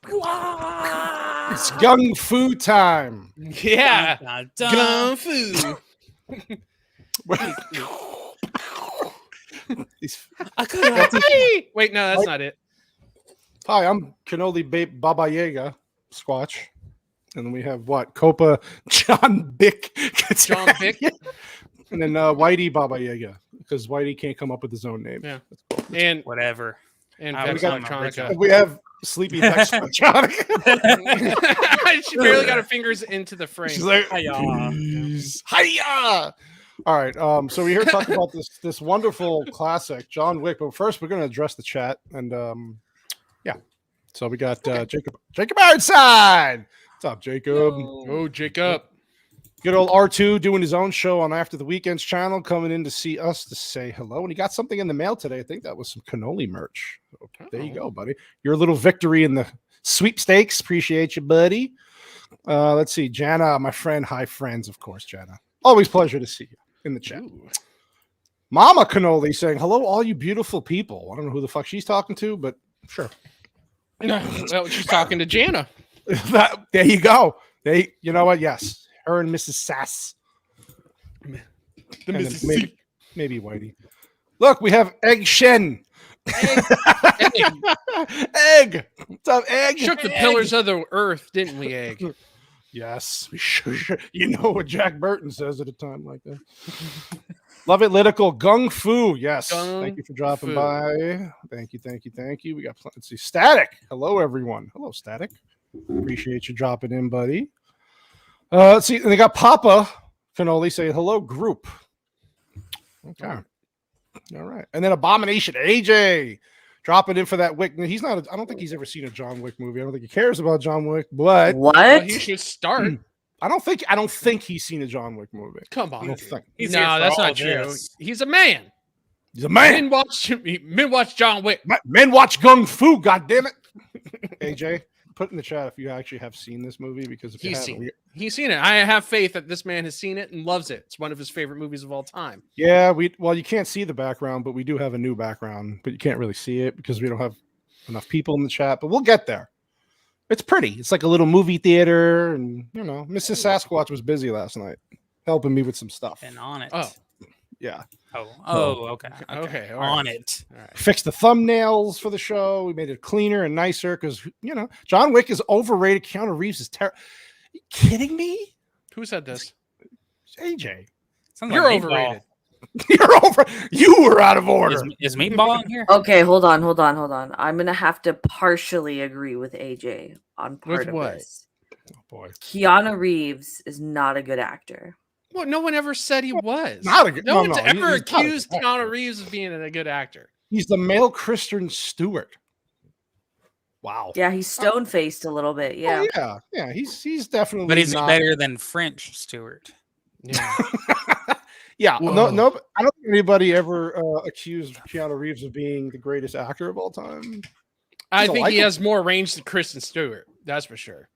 It's gung fu time. Yeah. Dun, dun, dun. Gun food. Wait, no, that's not it. Hi, I'm Cannoli Baba Yaga, Squatch. And then we have what? Copa John Bick. John Wick. And then Whitey Baba Yaga, because Whitey can't come up with his own name. Yeah. And Whatever. Vex we got- Electronica. We have Sleepy Vex Electronica. She barely got her fingers into the frame. She's like, Hiya. "Please. Hiya!" All right. So we're here talking about this wonderful classic, John Wick. But first, we're going to address the chat. And yeah. So we got Jacob Ironside. What's up, Jacob? Oh, Jacob. Good old R2 doing his own show on After the Weekends channel, coming in to see us to say hello. And he got something in the mail today. I think that was some cannoli merch. So there you go, buddy. Your little victory in the sweepstakes. Appreciate you, buddy. Let's see. Jana, my friend. Hi, friends, of course, Jana. Always pleasure to see you in the chat. Ooh. Mama Cannoli saying, hello, all you beautiful people. I don't know who the fuck she's talking to, but sure. Well, she's talking to Jana. There you go. You know what? Yes. Her and Mrs. Sass. The And then Mississippi. maybe Whitey. Look, we have Egg Shen. Egg. What's up, Egg? Shook the pillars of the earth, didn't we, Egg? Yes, we sure. You know what Jack Burton says at a time like that. Love it, Litical. Gung Fu. Yes. Thank you for dropping Fu. by. Thank you. We got let's see. Static. Hello, everyone. Hello, Static. Appreciate you dropping in, buddy. Let's see. And they got Papa Cannoli saying hello, group. Okay. All right. And then Abomination AJ dropping in for that Wick. He's not. I don't think he's ever seen a John Wick movie. I don't think he cares about John Wick. But What? Well, he should start. I don't think he's seen a John Wick movie. Come I on. don't think He's here No, for that's all not true. this. He's a man. he's a man. Men watch John Wick. Men watch Gung Fu. God damn it. AJ, put in the chat if you actually have seen this movie because if you He's haven't, seen it. He's seen it. I have faith that this man has seen it and loves it. It's one of his favorite movies of all time. yeah, you can't see the background, but we do have a new background, but you can't really see it because we don't have enough people in the chat. But we'll get there. It's pretty. It's like a little movie theater, and Mrs. Sasquatch was busy last night, helping me with some stuff. And on it. Oh. Yeah, Okay. Okay, all On right. it. All right. fixed the thumbnails for the show. We made it cleaner and nicer because John Wick is overrated. Keanu Reeves is terrible. You kidding me? Who said this? AJ, Sounds You're like Meatball. overrated. you're over. You were out of order. Is Meatball in here? Okay, hold on. I'm gonna have to partially agree with AJ on part With of what? this. Oh, boy. Keanu Reeves is not a good actor. Well, no one ever said he was. Not a good. No one's he's ever not a good accused actor. Keanu Reeves of being a good actor. He's the male Kristen Stewart. Wow. Yeah, he's stone faced a little bit. Yeah. Oh, yeah. He's definitely. But is he not, better than French Stewart? Yeah. Yeah. Whoa. No. I don't think anybody ever accused Keanu Reeves of being the greatest actor of all time. I He's a think he likable- has more range than Kristen Stewart. That's for sure.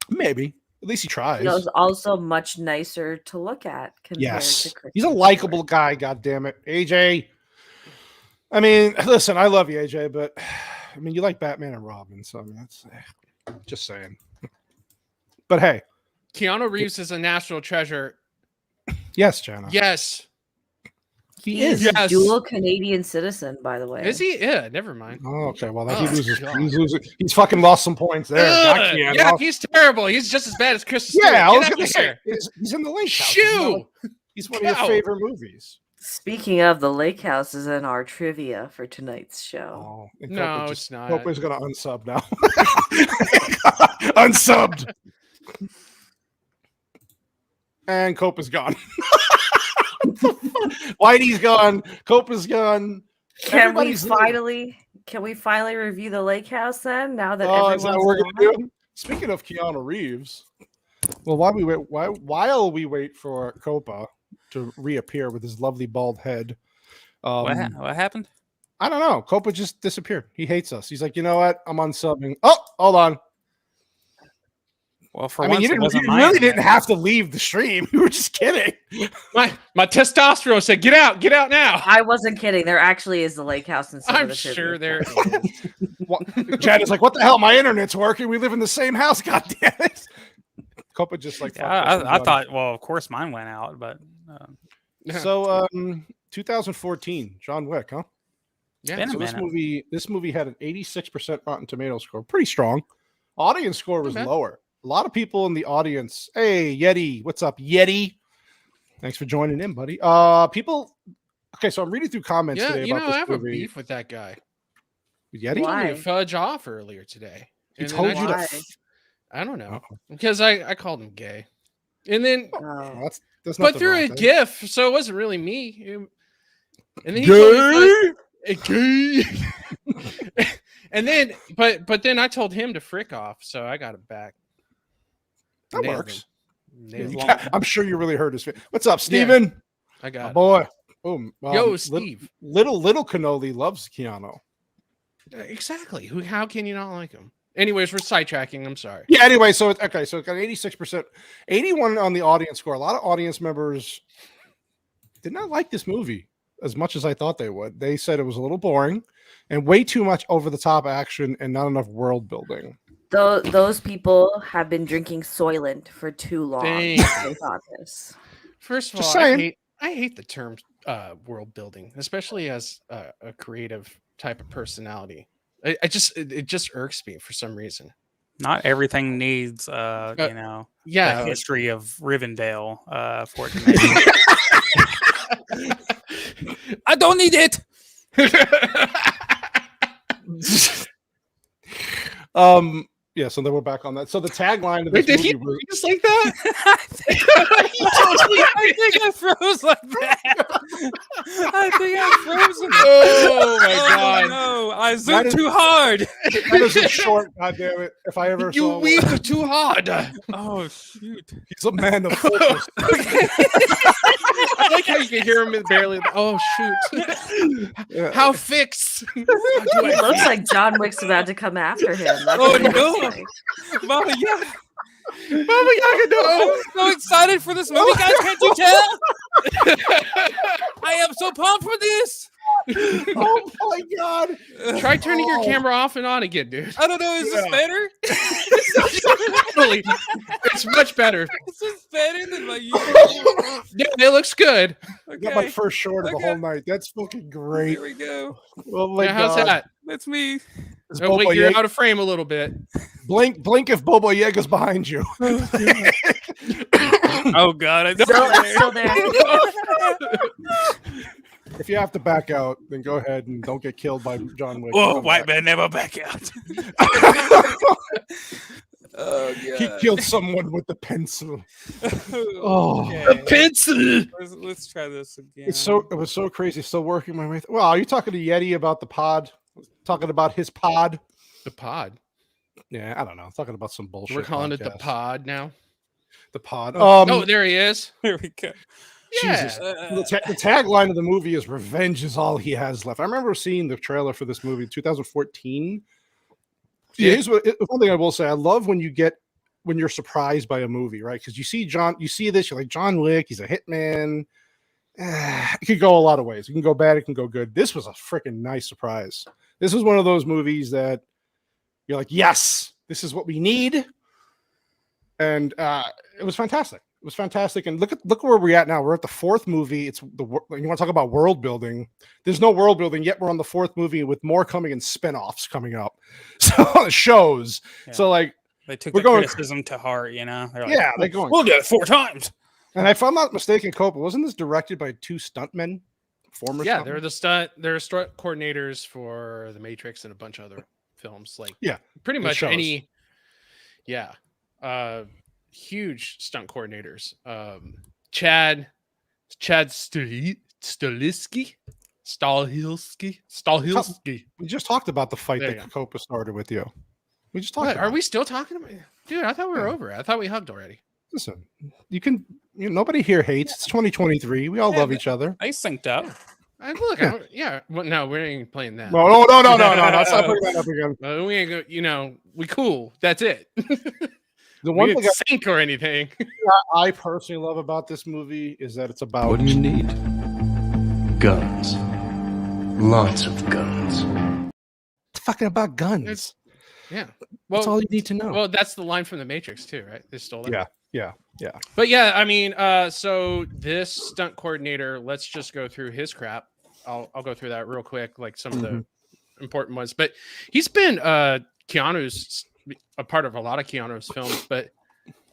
Maybe. At least he tries. He was also much nicer to look at compared Yes. to Kristen He's a Stewart. likable guy. God damn it, AJ. I mean, listen, I love you, AJ, but I mean, you like Batman and Robin, so I mean, that's just saying. But hey, Keanu Reeves is a national treasure. yes, Jana. Yes. he He's is. a Yes. dual Canadian citizen, by the way. Is he? Yeah, never mind. Oh, okay. Well, Oh, he loses. God. He's losing. He's fucking lost some points there. Got Ugh, Keanu. yeah, he's terrible. He's just as bad as Kristen Stewart. Yeah, I Get was out gonna of say here. he's in the lake house. Shoo! He's one of your Go. favorite movies. Speaking of, the Lake House is in our trivia for tonight's show. Oh, and No, Copa it's not. Copa's gonna unsub now. Unsubbed. And Copa's gone. Whitey's gone. Copa's gone. Can we Everybody's finally review the Lake House then? Now that Oh, is that what everyone's we're gonna gone? do? Speaking of Keanu Reeves, well, while we wait for Copa to reappear with his lovely bald head, What happened? I don't know. Copa just disappeared. He hates us. He's like, you know what? I'm unsubbing. Oh, hold on. Well, for I mean, once, you it wasn't really mine. didn't have to leave the stream. You were just kidding. My testosterone said, "Get out now." I wasn't kidding. There actually is the lake house instead I'm of the sure trivia there is. Chad is like, "What the hell? My internet's working. We live in the same house. God damn it!" Copa just like. I thought, well, of course, mine went out, but So, 2014, John Wick, huh? Yeah. Been a So minute. this movie had an 86% Rotten Tomatoes score, pretty strong. Audience score was bad. lower. A lot of people in the audience. Hey, Yeti, what's up, Yeti? Thanks for joining in, buddy. People. Okay, so I'm reading through comments Yeah, today you about know, I this have a movie. beef with that guy. Yeti, He told me Why? to fudge off earlier today. he And then told I you to. just- I don't know. Uh-oh. Because I called him gay. And then Oh. That's but nothing through wrong a with that. GIF, so it wasn't really me. And then he told me gay. And then but then I told him to frick off, so I got it back. That Nailed works. him. Yeah, Nailed you him. I'm sure you really heard his face. What's up, Steven? I My got it. boy. Boom. Yo, Steve. Little Cannoli loves Keanu. Exactly. How can you not like him? Anyways, we're sidetracking. I'm sorry. Yeah, anyway, so it got 86%, 81 on the audience score. A lot of audience members did not like this movie as much as I thought they would. They said it was a little boring and way too much over the top action and not enough world building. Those people have been drinking Soylent for too long. Dang. They thought this. First of Just all, saying. I hate the term world building, especially as a creative type of personality. It just irks me for some reason. not everything needs, Yeah, the history of Rivendell for it to make. I don't need it. Yeah, so then we're back on that. So the tagline of Wait, this did he movie was, just like that? I think I froze like that. I think I frozen. Oh my Oh god! no! I That zoomed is- too hard. that is a short, goddamn it. If I ever You saw one. weep too hard. Oh shoot! He's a man of focus. I like how you can hear him barely. Oh shoot! Yeah. How fix? It looks like John Wick's about to come after him. That's Oh, what it no. looks like. Mama, yeah. Mama Yaga, no! I'm so excited for this movie, guys. Can't you tell? I am so pumped for this. Oh my god. Try turning your camera off and on again, dude. I don't know. Is this better? Totally. It's much better. Is this better than my usual? Yeah, it looks good. I got my Okay. first short of the Okay. whole night. That's fucking great. Here we go. Oh my Yeah, how's god. that? That's me. Is Oh, wait, Bobo you're Yeg- out of frame a little bit. blink if Bobo Yega's behind you. Oh God! I Still there. If you have to back out, then go ahead and don't get killed by John Wick. Whoa, Come white back. man never back out. Oh He killed someone with the pencil. Oh, Pencil. let's try this again. It was so crazy. Still working my way. Well, are you talking to Yeti about the pod? Talking about his pod? The pod. Yeah, I don't know. Talking about some bullshit. We're calling it the podcast. pod now. The pod. Oh, there he is. Here we go. Jesus. Yeah. The tagline of the movie is "Revenge is all he has left." I remember seeing the trailer for this movie in 2014. Yeah, here's one thing I will say: I love when you're surprised by a movie, right? Because you see this, you're like, John Wick, he's a hitman. It could go a lot of ways. It can go bad, it can go good. This was a freaking nice surprise. This was one of those movies that you're like, yes, this is what we need, and it was fantastic. It was fantastic, and look where we're at now. We're at the fourth movie. You want to talk about world building? There's no world building yet. We're on the fourth movie with more coming in spinoffs coming up. So shows. Yeah. So like, They took We're the going- criticism to heart, you know. They're like, yeah, they're going. we'll do it 4 times. And if I'm not mistaken, Copa, wasn't this directed by two stuntmen? Former Yeah, stuntmen? they're stunt coordinators for The Matrix and a bunch of other films. Like, Yeah, pretty it much shows. any. Yeah, huge stunt coordinators. Chad Stahelski. We just talked about the fight There you that go. Copa started with you. We just talked What, about are we still talking about? Dude, I thought we were over it. I thought we hugged already. Listen, nobody here hates. It's 2023. We all Yeah, love but- each other. They synced up. Yeah. Well, no, we ain't playing that. No. Stop bringing that up again. We ain't go. We cool. That's it. The we one didn't thing sink or anything. I personally love about this movie is that it's about What do you need? Guns. Lots of guns. it's fucking about guns. It's- yeah. That's Well, all you need to know. well, that's the line from the Matrix too, right? They stole it. Yeah. But yeah, I mean, so this stunt coordinator, let's just go through his crap. I'll go through that real quick, like some of the important ones. But he's been Keanu's a part of a lot of Keanu's films, but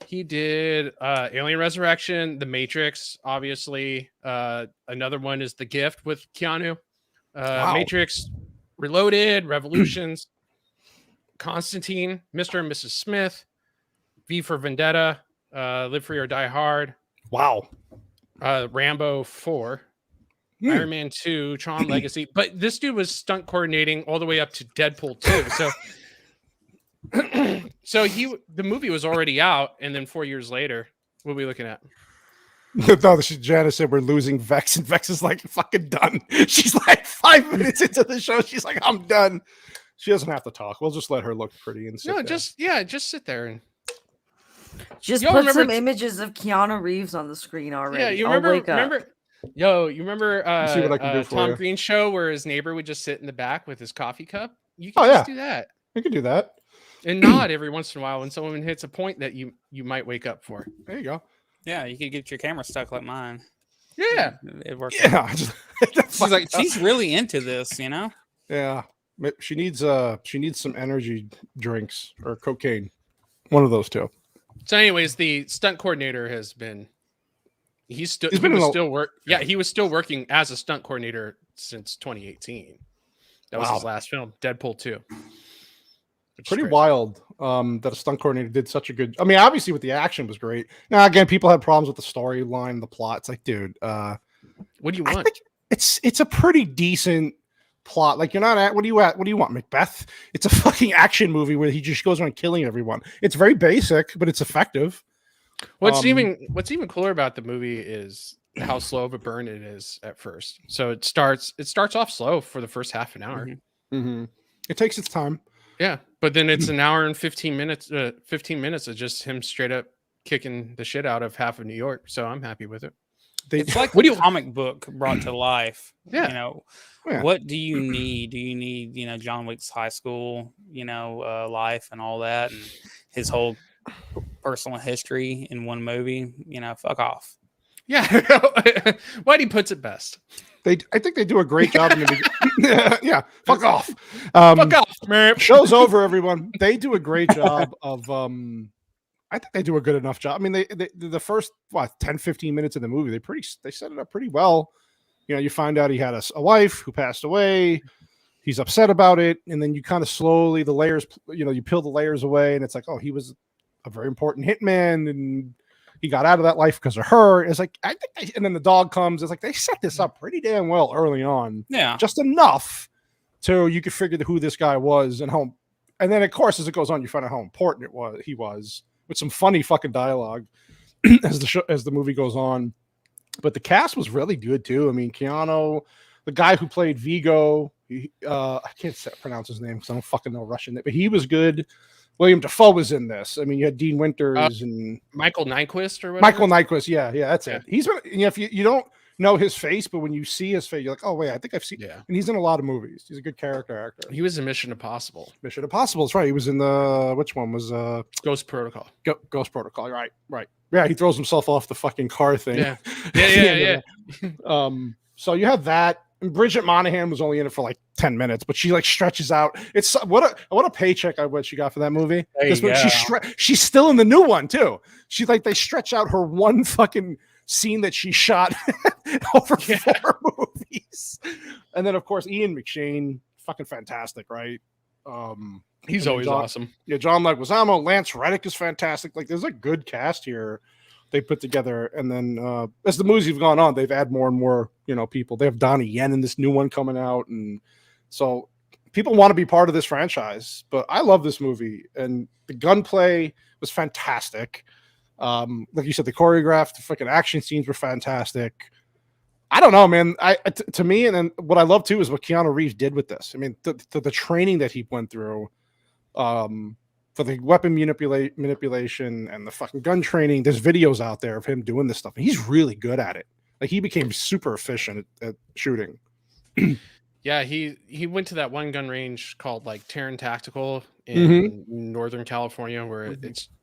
he did Alien Resurrection, The Matrix, obviously. Another one is The Gift with Keanu. Wow. Matrix Reloaded, Revolutions, Constantine, Mr. and Mrs. Smith, V for Vendetta, Live Free or Die Hard, Wow. Rambo 4, Iron Man 2, Tron Legacy. But this dude was stunt coordinating all the way up to Deadpool 2. So the movie was already out, and then 4 years later, what are we looking at? No, Janice said we're losing Vex, and Vex is like fucking done. She's like 5 minutes into the show. She's like, I'm done. She doesn't have to talk. We'll just let her look pretty and sit No, there. just sit there and Just Yo, put remember- some images of Keanu Reeves on the screen already. yeah. You I'll wake up. remember see what I can do for Tom you. Green show where his neighbor would just sit in the back with his coffee cup? You Oh, can just yeah. do that We can do that. and nod every once in a while when someone hits a point that you might wake up for. There you go. Yeah, you could get your camera stuck like mine. Yeah. It works. Yeah. She's like, she's really into this, you know? Yeah. She needs some energy drinks or cocaine. One of those two. So, anyways, the stunt coordinator has been. He was still working as a stunt coordinator since 2018. That was his last film, Deadpool 2. Pretty wild that a stunt coordinator did such a good. I mean, obviously, with the action was great. Now, again, people had problems with the storyline, the plot. It's like, dude, What do you I want? think it's a pretty decent plot. Like, you're not at what do you want, Macbeth? It's a fucking action movie where he just goes around killing everyone. It's very basic, but it's effective. What's even cooler about the movie is how slow of a burn it is at first. So it starts off slow for the first half an hour. Mm-hmm. It takes its time. Yeah, but then it's an hour and 15 minutes. 15 minutes of just him straight up kicking the shit out of half of New York. So I'm happy with it. It's like What do a you- comic book brought to life. Yeah. You know, Yeah. what do you need? Do you need, John Wick's high school, life and all that, and his whole personal history in one movie? Fuck off. Yeah, Whitey puts it best. I think they do a great job in the beginning. Yeah, fuck off. Fuck off, man. Show's over, everyone. They do a great job of I think they do a good enough job. I mean, they the first 10, 15 minutes of the movie, they set it up pretty well. You find out he had a wife who passed away. He's upset about it, and then you kind of slowly the layers, you peel the layers away, and it's like, oh, he was a very important hitman, and he got out of that life because of her. It's like and then the dog comes. It's like they set this up pretty damn well early on. Yeah. Just enough so you could figure who this guy was and how. And then, of course, as it goes on, you find out how important he was with some funny fucking dialogue as the movie goes on. But the cast was really good too. I mean, Keanu, the guy who played Vigo, I can't pronounce his name because I don't fucking know Russian, but he was good. William Dafoe was in this. I mean, you had Dean Winters and Michael Nyquist or whatever. Michael Nyquist. Yeah, that's it. He's been. If you don't know his face, but when you see his face, you're like, oh wait, I think I've seen. Yeah, and he's in a lot of movies. He's a good character actor. He was in Mission Impossible. Mission Impossible. That's right. He was in the which one was Ghost Protocol. Ghost Protocol. Right. Yeah, he throws himself off the fucking car thing. Yeah. So you have that. And Bridget Monahan was only in it for like 10 minutes, but she like stretches out. It's what a paycheck I bet she got for that movie. She's still in the new one too. She they stretch out her one fucking scene that she shot over 4 movies. And then of course Ian McShane, fucking fantastic, right? He's always awesome. Yeah, John Leguizamo, Lance Reddick is fantastic. Like there's a good cast here they put together. And then as the movies have gone on, they've added more and more, people. They have Donnie Yen in this new one coming out. And so people want to be part of this franchise. But I love this movie. And the gunplay was fantastic. Like you said, the choreographed, the freaking action scenes were fantastic. I don't know, man. To me, and then what I love too is what Keanu Reeves did with this. I mean, the training that he went through, for the weapon manipulation and the fucking gun training. There's videos out there of him doing this stuff, and he's really good at it. Like he became super efficient at shooting. Yeah, he went to that one gun range called like Terran Tactical in Northern California, where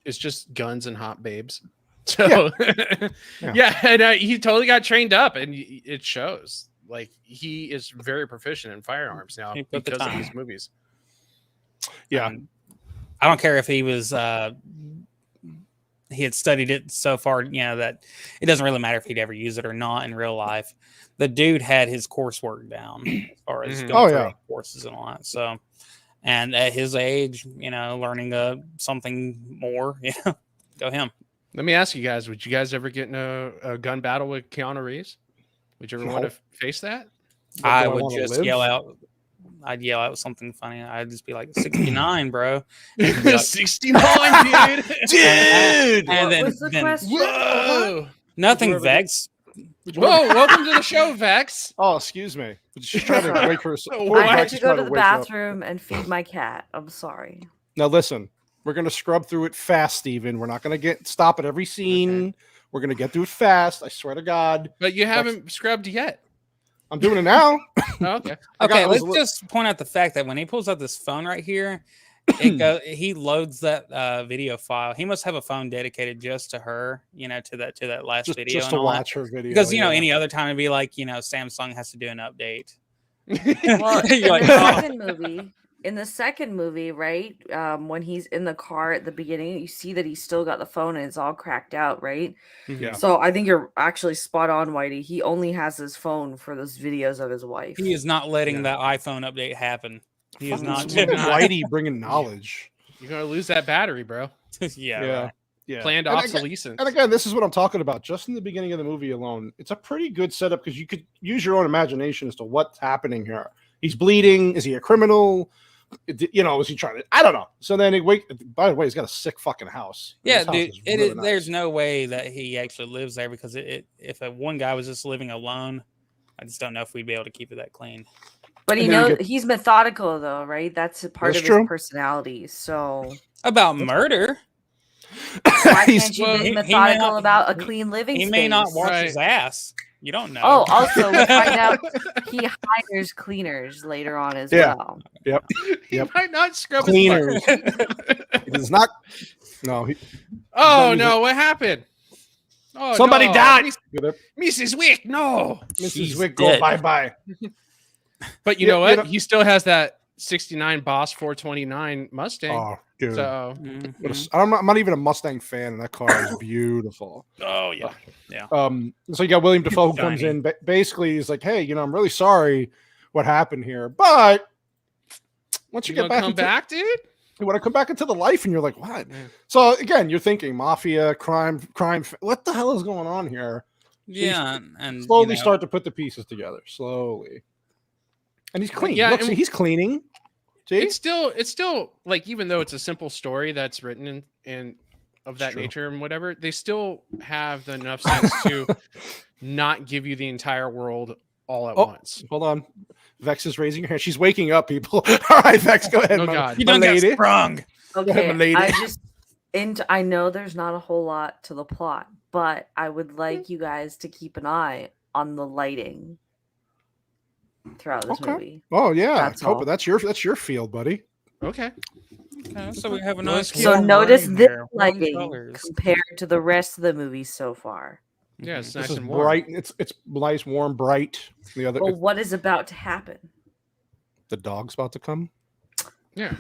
it's just guns and hot babes. So yeah, and he totally got trained up, and it shows. Like he is very proficient in firearms now because of these movies. Yeah, I don't care if he was he had studied it so far, you know, that it doesn't really matter if he'd ever use it or not in real life. The dude had his coursework down as far as going through courses and all that. So, and at his age, you know, learning something more, you know, go him. Let me ask you guys: would you guys ever get in a gun battle with Keanu Reeves? Would you ever want to face that? I would just yell out. I'd yell out something funny. I'd just be like 69, bro. Like, 69, dude. Dude. And then, What's the question? Whoa. Nothing, Vex. Whoa, welcome to the show, Vex. Oh, excuse me. She's trying to wake her. I had to go to the bathroom and feed my cat. I'm sorry. Now listen, we're gonna scrub through it fast, Steven. We're not gonna stop at every scene. Okay. We're gonna get through it fast. I swear to God. But you haven't scrubbed yet. I'm doing it now. Okay. Okay, let's just point out the fact that when he pulls out this phone right here, he loads that video file. He must have a phone dedicated just to her, you know, to that last video. Just to watch her video. Because, you know, any other time it'd be like, you know, Samsung has to do an update. Well, in the second movie, right? When he's in the car at the beginning, you see that he's still got the phone and it's all cracked out, right? Yeah. So I think you're actually spot on, Whitey. He only has his phone for those videos of his wife. He is not letting that iPhone update happen. He is not. Whitey bringing knowledge. You're gonna lose that battery, bro. Yeah. Planned obsolescence. And again, this is what I'm talking about. Just in the beginning of the movie alone, it's a pretty good setup because you could use your own imagination as to what's happening here. He's bleeding. Is he a criminal? You know, is he trying to? I don't know. So then by the way, he's got a sick fucking house. Yeah, dude. There's no way that he actually lives there because if one guy was just living alone, I just don't know if we'd be able to keep it that clean. But he's methodical though, right? That's a part of his personality. So about murder. Why can't you be methodical about a clean living space? He may not wash his ass. You don't know. Oh, also we find out he hires cleaners later on as well. Yep. He might not scrub cleaners. He does not. No. No! What happened? Oh, somebody died. Mrs. Wick. No. Mrs. Wick, go bye. But you know what? He still has that 69 Boss 429 Mustang. Oh, dude. So I'm not even a Mustang fan, and that car is beautiful. Oh yeah. So you got William Dafoe who comes in. Basically, he's like, "Hey, you know, I'm really sorry what happened here, but once you get back, dude, you want to come back into the life." And you're like, "What?" Yeah. So again, you're thinking mafia, crime. What the hell is going on here? Yeah, and slowly start to put the pieces together. Slowly. And he's clean. Yeah, look, he's cleaning. See? It's still like, even though it's a simple story that's written in of that nature and whatever, they still have enough sense to not give you the entire world all at once. Hold on. Vex is raising her hand. She's waking up, people. All right, Vex, go ahead. Oh, God. You don't get sprung. Okay, I know there's not a whole lot to the plot, but I would like you guys to keep an eye on the lighting throughout this movie. Oh yeah, that's your field, buddy. Okay. So we have a nice. So notice this lighting compared to the rest of the movie so far. Yeah, it's nice and warm. Bright. It's nice, warm, bright. The other. Well, what is about to happen? The dog's about to come. Yeah.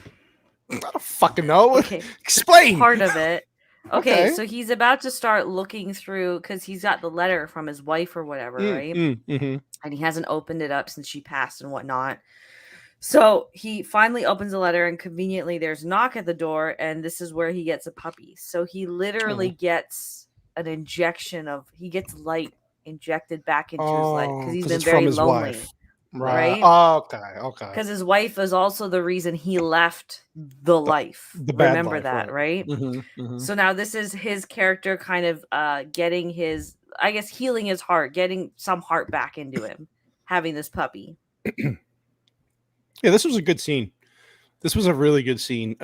I don't fucking know. Okay. Explain. Part of it. Okay, so he's about to start looking through because he's got the letter from his wife or whatever, right? And he hasn't opened it up since she passed and whatnot. So he finally opens the letter, and conveniently there's a knock at the door, and this is where he gets a puppy. So he literally gets an injection he gets light injected back into his life because he's been very lonely. Wife. Right. Okay. Because his wife is also the reason he left the life. Remember life, that, right? So now this is his character kind of getting his, I guess, healing his heart, getting some heart back into him, having this puppy. Yeah, this was a good scene. This was a really good scene.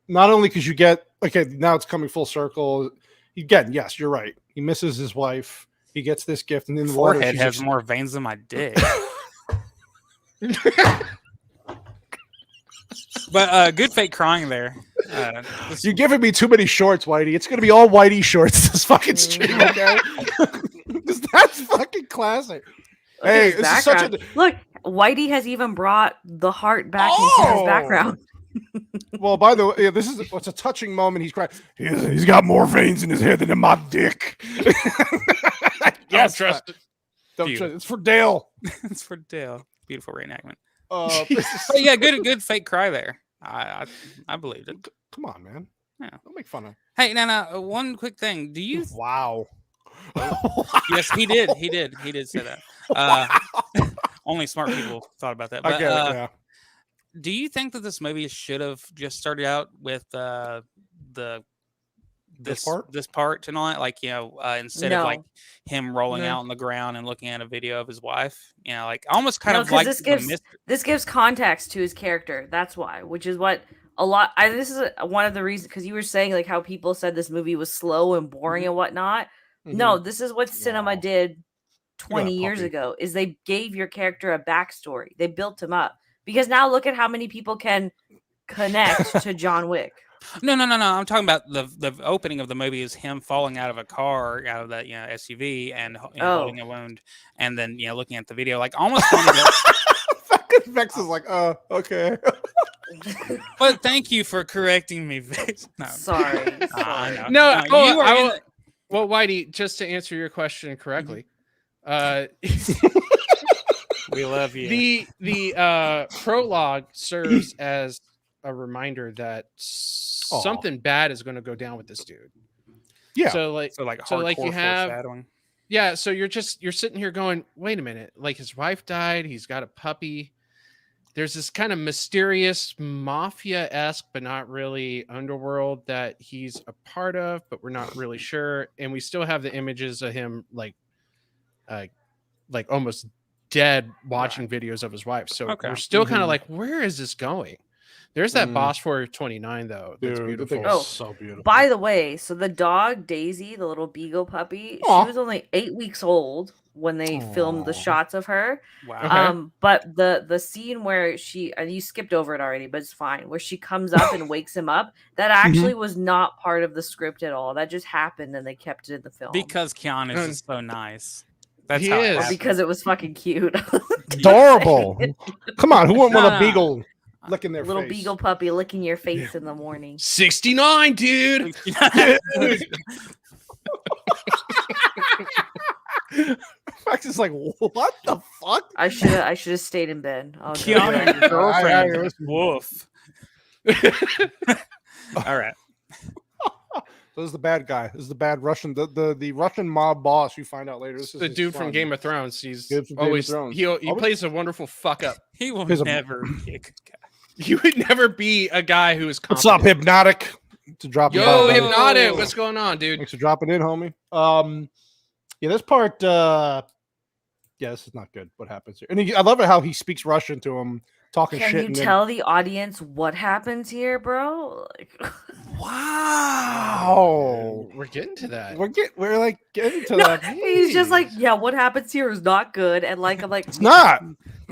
not only because you get now it's coming full circle. Again, yes, you're right. He misses his wife. He gets this gift, and then the forehead has more veins than my dick. But good fake crying there. You're giving me too many shorts, Whitey. It's gonna be all Whitey shorts this fucking stream, okay? That's fucking classic. Hey, this is such a look. Whitey has even brought the heart back into his background. Well, by the way, it's a touching moment. He's crying. He's got more veins in his head than in my dick. Yes, trust it. Don't trust it. It's for Dale. It's for Dale. Beautiful reenactment. But yeah, good fake cry there. I believed it. Come on, man. Yeah. Don't make fun of. Hey, now one quick thing. Do you? Wow. Yes, he did. He did say that. Only smart people thought about that. But, I get it, yeah. Do you think that this movie should have just started out with this part tonight? Like, instead of like him rolling out on the ground and looking at a video of his wife, like almost kind of like this gives context to his character. That's why, which is what a lot. This is one of the reasons, because you were saying like how people said this movie was slow and boring and whatnot. Mm-hmm. No, this is what cinema did 20 years ago. Is they gave your character a backstory. They built him up. Because now look at how many people can connect to John Wick. No. I'm talking about the opening of the movie is him falling out of a car, out of that SUV, and holding a wound, and then looking at the video, like almost. Fucking Vex is like, okay. But thank you for correcting me, Vex. No. Sorry. Well, Whitey, just to answer your question correctly. We love you. The prologue serves as a reminder that something bad is going to go down with this dude. Yeah. So you have, so you're sitting here going, wait a minute, like his wife died, he's got a puppy. There's this kind of mysterious mafia-esque, but not really underworld that he's a part of, but we're not really sure. And we still have the images of him like almost dead watching videos of his wife. So we're still kind of like, where is this going? There's that Boss 429 though. That's beautiful. Oh, so beautiful. By the way, so the dog Daisy, the little beagle puppy, she was only 8 weeks old when they filmed the shots of her. Wow. But the scene where you skipped over it already, but it's fine, where she comes up and wakes him up, that actually was not part of the script at all. That just happened and they kept it in the film. Because Keanu is so nice. That's he how is. Because it was fucking cute. Adorable. Come on, who wouldn't want a beagle licking their little face? beagle puppy licking your face in the morning. 69, dude. Max is like, what the fuck? I should have stayed in bed. Oh, Keanu, your girlfriend. Woof. All right. So this is the bad guy. This is the bad Russian, the Russian mob boss. You find out later. This is the dude from Game of Thrones. He's always he plays a wonderful fuck up. He will never be a good guy. You would never be a guy who is confident. What's up, Hypnotic? To drop Hypnotic. What's going on, dude? Thanks for dropping in, homie. Yeah, this part. This is not good. What happens here? And I love it how he speaks Russian to him, talking shit. Can you tell the audience what happens here, bro? Wow, we're getting to that. We're getting to that. He's just like, yeah, what happens here is not good, and I'm like, it's not.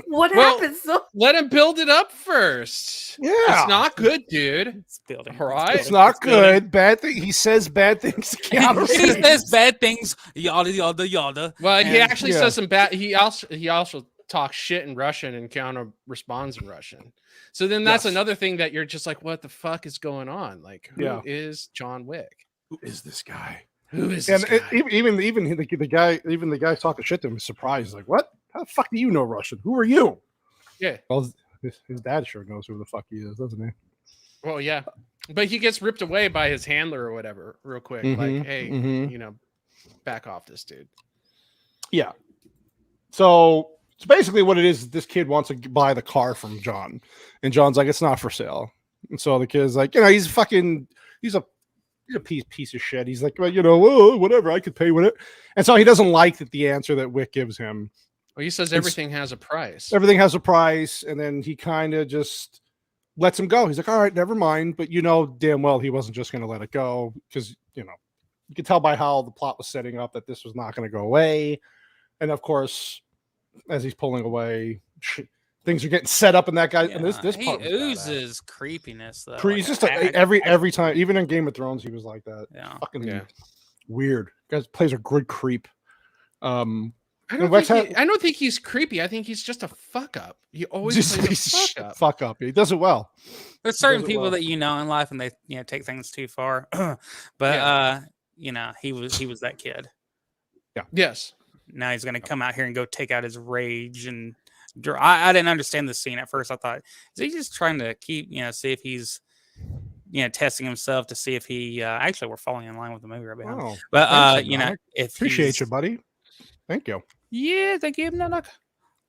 What happens? So let him build it up first. Yeah, it's not good, dude. It's building. All right, it's not good. Bad thing. He says bad things. He says bad things. Yada yada yada. Well, he actually says some bad. He also talks shit in Russian, and Keanu responds in Russian. So then that's another thing that you're just like, what the fuck is going on? Like, who is John Wick? Who is this guy? Who is this guy? Even the guy talking shit to him is surprised. Like, what? How the fuck do you know Russian? Who are you? Yeah. Well, his dad sure knows who the fuck he is, doesn't he? Well, yeah. But he gets ripped away by his handler or whatever real quick. Like, hey, back off this dude. Yeah. So basically what it is, this kid wants to buy the car from John. And John's like, it's not for sale. And so the kid's like, he's a piece of shit. He's like, well, whatever, I could pay with it. And so he doesn't like the answer that Wick gives him. Well, he says everything has a price. Everything has a price. And then he kind of just lets him go. He's like, all right, never mind. But damn well he wasn't just going to let it go because, you could tell by how the plot was setting up that this was not going to go away. And of course, as he's pulling away, things are getting set up in that guy. And this part oozes creepiness though. He's just every time, even in Game of Thrones, he was like that. Yeah. Fucking weird. Guys plays a good creep. I don't think he's creepy. I think he's just a fuck up. He always plays a fuck up. He does it well. There's certain people that in life and they take things too far. But he was that kid. Yeah. Yes. Now he's gonna come out here and go take out his rage and I didn't understand the scene at first. I thought, is he just trying to keep see if he's testing himself to see if he actually we're falling in line with the movie right behind. Oh, but if appreciate you, buddy. Thank you. Yeah, thank you.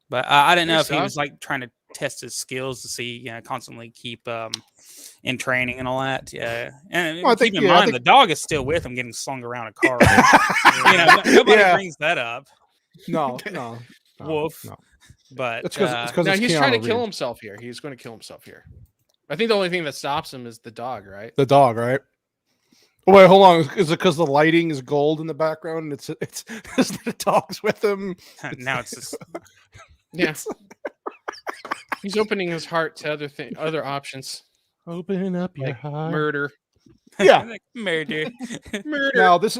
But I didn't know if he was like trying to test his skills to see, constantly keep in training and all that. Yeah, and keep in mind the dog is still with him, getting slung around a car. Nobody brings that up. No. Wolf. No. But it's because he's trying to kill himself here. He's going to kill himself here. I think the only thing that stops him is the dog, right? The dog, right? Oh, wait, hold on. Is it because the lighting is gold in the background? And it's the dog's with him. Now it's just He's opening his heart to other options. Open up your heart. Murder. Yeah, murder. Now this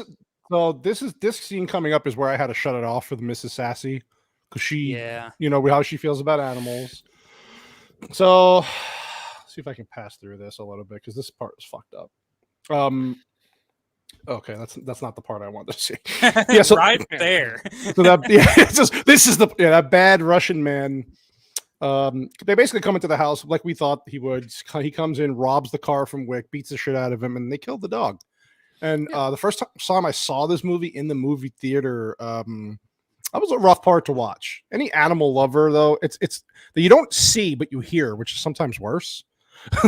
scene coming up is where I had to shut it off for the Mrs. Sassy because she, how she feels about animals. So, see if I can pass through this a little bit because this part is fucked up. Okay, that's not the part I wanted to see. Yeah, so right there. So that this is that bad Russian man. They basically come into the house like we thought he would. He comes in, robs the car from Wick, beats the shit out of him, and they kill the dog. And the first time I saw this movie in the movie theater, that was a rough part to watch. Any animal lover, though, it's that you don't see but you hear, which is sometimes worse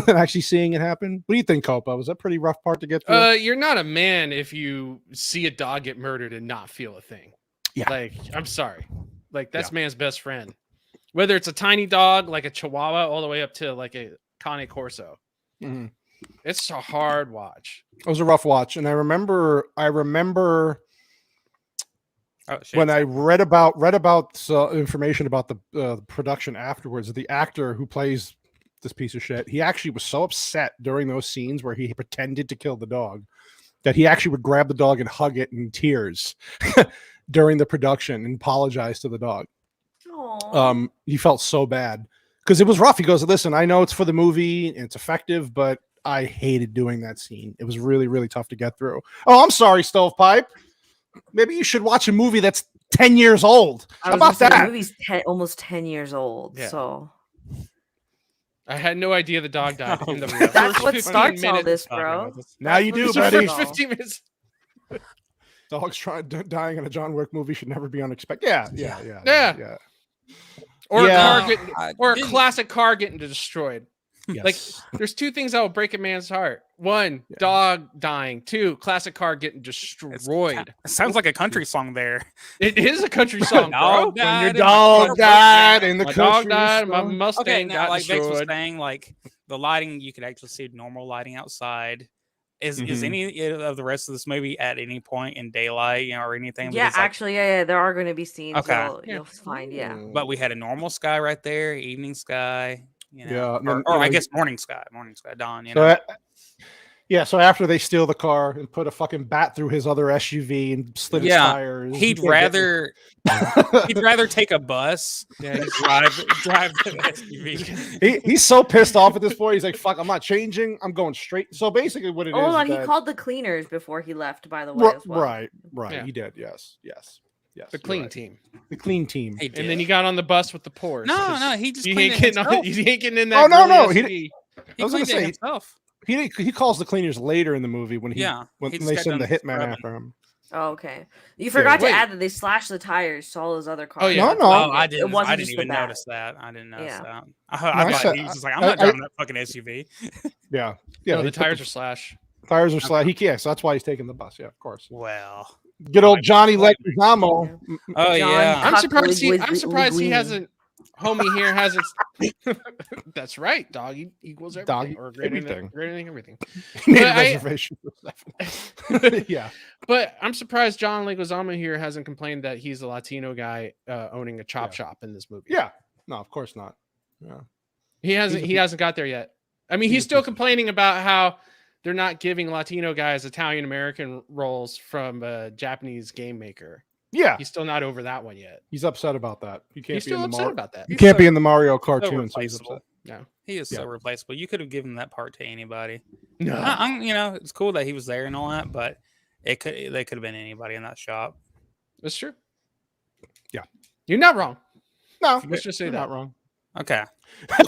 than actually seeing it happen. What do you think, Copa? Was that a pretty rough part to get through? You're not a man if you see a dog get murdered and not feel a thing. Yeah. Like, I'm sorry. Like, that's man's best friend. Whether it's a tiny dog like a Chihuahua all the way up to like a Cane Corso. Mm-hmm. It's a hard watch. It was a rough watch. And I remember when I read about information about the production afterwards, the actor who plays this piece of shit, he actually was so upset during those scenes where he pretended to kill the dog that he actually would grab the dog and hug it in tears during the production and apologize to the dog. Aww. He felt so bad because it was rough. He goes, listen, I know it's for the movie and it's effective, but I hated doing that scene. It was really, really tough to get through. Oh, I'm sorry, Stovepipe. Maybe you should watch a movie that's 10 years old. How about that? The movie's almost 10 years old. Yeah. So I had no idea the dog died in the That's what starts all this, bro. Now you do, buddy. 15 minutes. Dogs dying in a John Wick movie should never be unexpected. Yeah. Or a classic car getting destroyed. Yes. Like, there's two things that will break a man's heart. One, dog dying. Two, classic car getting destroyed. It sounds like a country song there. It is a country song, bro. When your dog died in the country. My dog died, my Mustang got like Vex was destroyed. saying, like, the lighting, you could actually see normal lighting outside. Is any of the rest of this movie at any point in daylight, or anything? Yeah, actually, there are going to be scenes you'll find, But we had a normal sky right there, evening sky. Then, I guess morning sky, dawn. So after they steal the car and put a fucking bat through his other SUV and slit his tires, he'd rather take a bus than drive the SUV. He's so pissed off at this point. He's like, "Fuck, I'm not changing. I'm going straight." So basically, what it is. Hold on, he called the cleaners before he left. By the way, as well. Right. Yeah. He did. Yes. The clean team. The clean team. And then he got on the bus with the Porsche. No, he just he ain't getting in that. Oh no, he I was gonna say himself. He calls the cleaners later in the movie when they send the hitman after him. Oh, okay. You forgot to add that they slashed the tires to all his other cars. Oh yeah. No. I didn't even notice that. I didn't notice that. I thought he was just like, I'm not driving that fucking SUV. Yeah. No, the tires are slashed. Tires are slashed. So that's why he's taking the bus. Yeah, of course. Well, good old Johnny Leguizamo. Oh yeah. I'm surprised he hasn't homie here hasn't. That's right. Dog equals everything. Dog or greater everything. Than everything. Made a But I- reservation for 7. Yeah. But I'm surprised John Leguizamo here hasn't complained that he's a Latino guy owning a chop shop in this movie. Yeah. No, of course not. Yeah. He hasn't got there yet. I mean, he's still complaining about how they're not giving Latino guys Italian American roles from a Japanese game maker. Yeah. He's still not over that one yet. He's upset about that. You can't He's be still in the upset about that. You can't be in the Mario cartoon, so he's replaceable. upset. No. He is so replaceable. You could have given that part to anybody. No. You know, it's cool that he was there and all that, but they could have been anybody in that shop. That's true. Yeah. You're not wrong. No, Let's just say you're that. not wrong. Okay.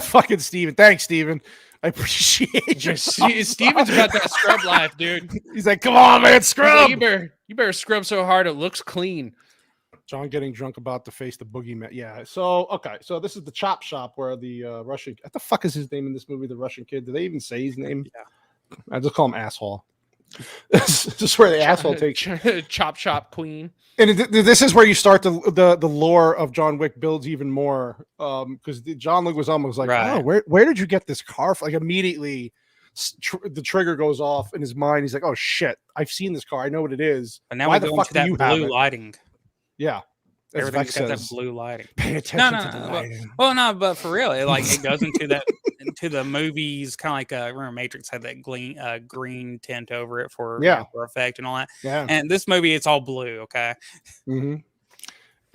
Fucking Steven. Thanks, Steven. I appreciate you. Steven's about that scrub life, dude. He's like, come on, man, scrub. You better scrub so hard it looks clean. John getting drunk about to face the boogeyman. Yeah. So, okay. So this is the chop shop where the Russian, what the fuck is his name in this movie? The Russian kid. Did they even say his name? Yeah. I just call him asshole. This is where the asshole takes chop shop queen. And this is where you start the lore of John Wick builds even more. Because John Wick was almost like, right. oh, where did you get this car? Like immediately the trigger goes off in his mind. He's like, oh shit, I've seen this car. I know what it is. But now why we the go fuck into that do you have blue it? lighting. Yeah. As Everything's Vex got that says, blue lighting. pay attention No, to the no. lighting. Well, no, but for real, it goes into that into the movies, kind of like remember Matrix had that green tint over it for effect and all that. Yeah. And this movie, it's all blue. Okay. Mm-hmm.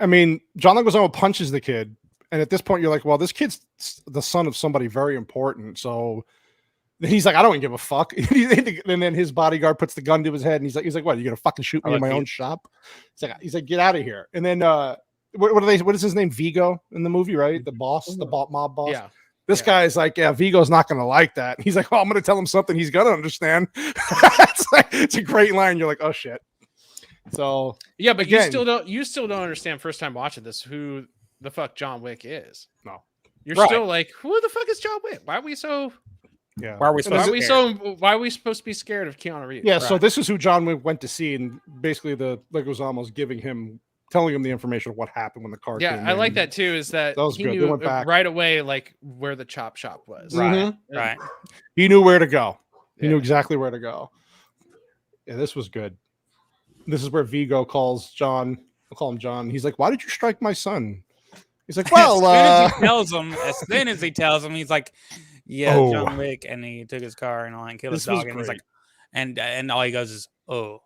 I mean, John Leguizamo punches the kid, and at this point, you're like, well, this kid's the son of somebody very important, so. He's like, I don't give a fuck. And then his bodyguard puts the gun to his head, and he's like, what? Are you gonna fucking shoot me in my own shop? He's like, get out of here. And then what is his name? Vigo in the movie, right? The boss, the mob boss. Yeah. This guy is like, yeah, Vigo's not gonna like that. He's like, well, I'm gonna tell him something he's gonna understand. It's a great line. You're like, oh shit. So yeah, but again, you still don't understand first time watching this who the fuck John Wick is. No. You're still like, who the fuck is John Wick? Why are we so Yeah. Why are we supposed to be scared of Keanu Reeves? Yeah, so this is who John Wick went to see, and basically the Leguizamo's telling him the information of what happened when the car came in. I like that too, is that was he good. They knew went back. right away like where the chop shop was. Right. Right. He knew where to go. He knew exactly where to go. Yeah, this was good. This is where Vigo calls John. I'll call him John. He's like, why did you strike my son? He's like, well, as soon as he tells him, he's like, yeah, John Wick, and he took his car and all and killed his dog, and he's like, and all he goes is, oh,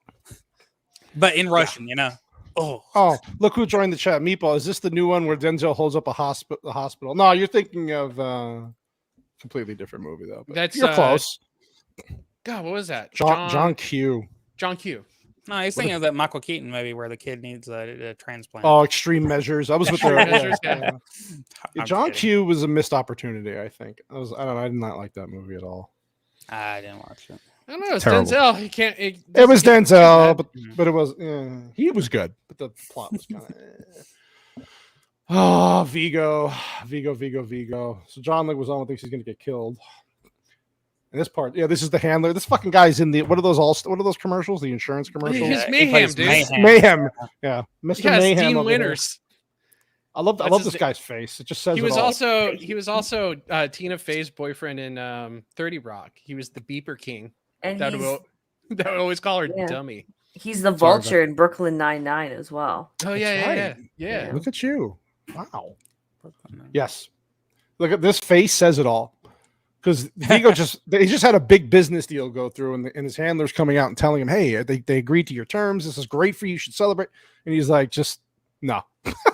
but in Russian, you know, oh, look who joined the chat. Meatball, is this the new one where Denzel holds up the hospital? No, you're thinking of completely different movie though. That's you're close. God, what was that? John Q. John Q. No, he's thinking of that Michael Keaton movie where the kid needs a transplant. Oh, Extreme Measures. I was with their Measures, John Q was a missed opportunity. I think I don't know. I did not like that movie at all. I didn't watch it. I don't know. It's Terrible. Denzel. He can't. It was Denzel, but it was. He was good, but the plot was kind of. Oh, Vigo. So John Leguizamo thinks he's going to get killed. And this part, this is the handler. This fucking guy's in the what are those commercials? The insurance commercials. He's Mayhem, dude. Mayhem. Yeah, Mr. Mayhem. Dean Winters. I love this guy's face. It just says he was also Tina Fey's boyfriend in 30 Rock. He was the beeper king. And that would always call her dummy. He's the vulture in Brooklyn Nine-Nine as well. Oh yeah. Look at you. Wow. Yes. Look at this face says it all. Because Vigo he just had a big business deal go through, and his handler's coming out and telling him, "Hey, they agreed to your terms. This is great for you. You should celebrate." And he's like, "Just no."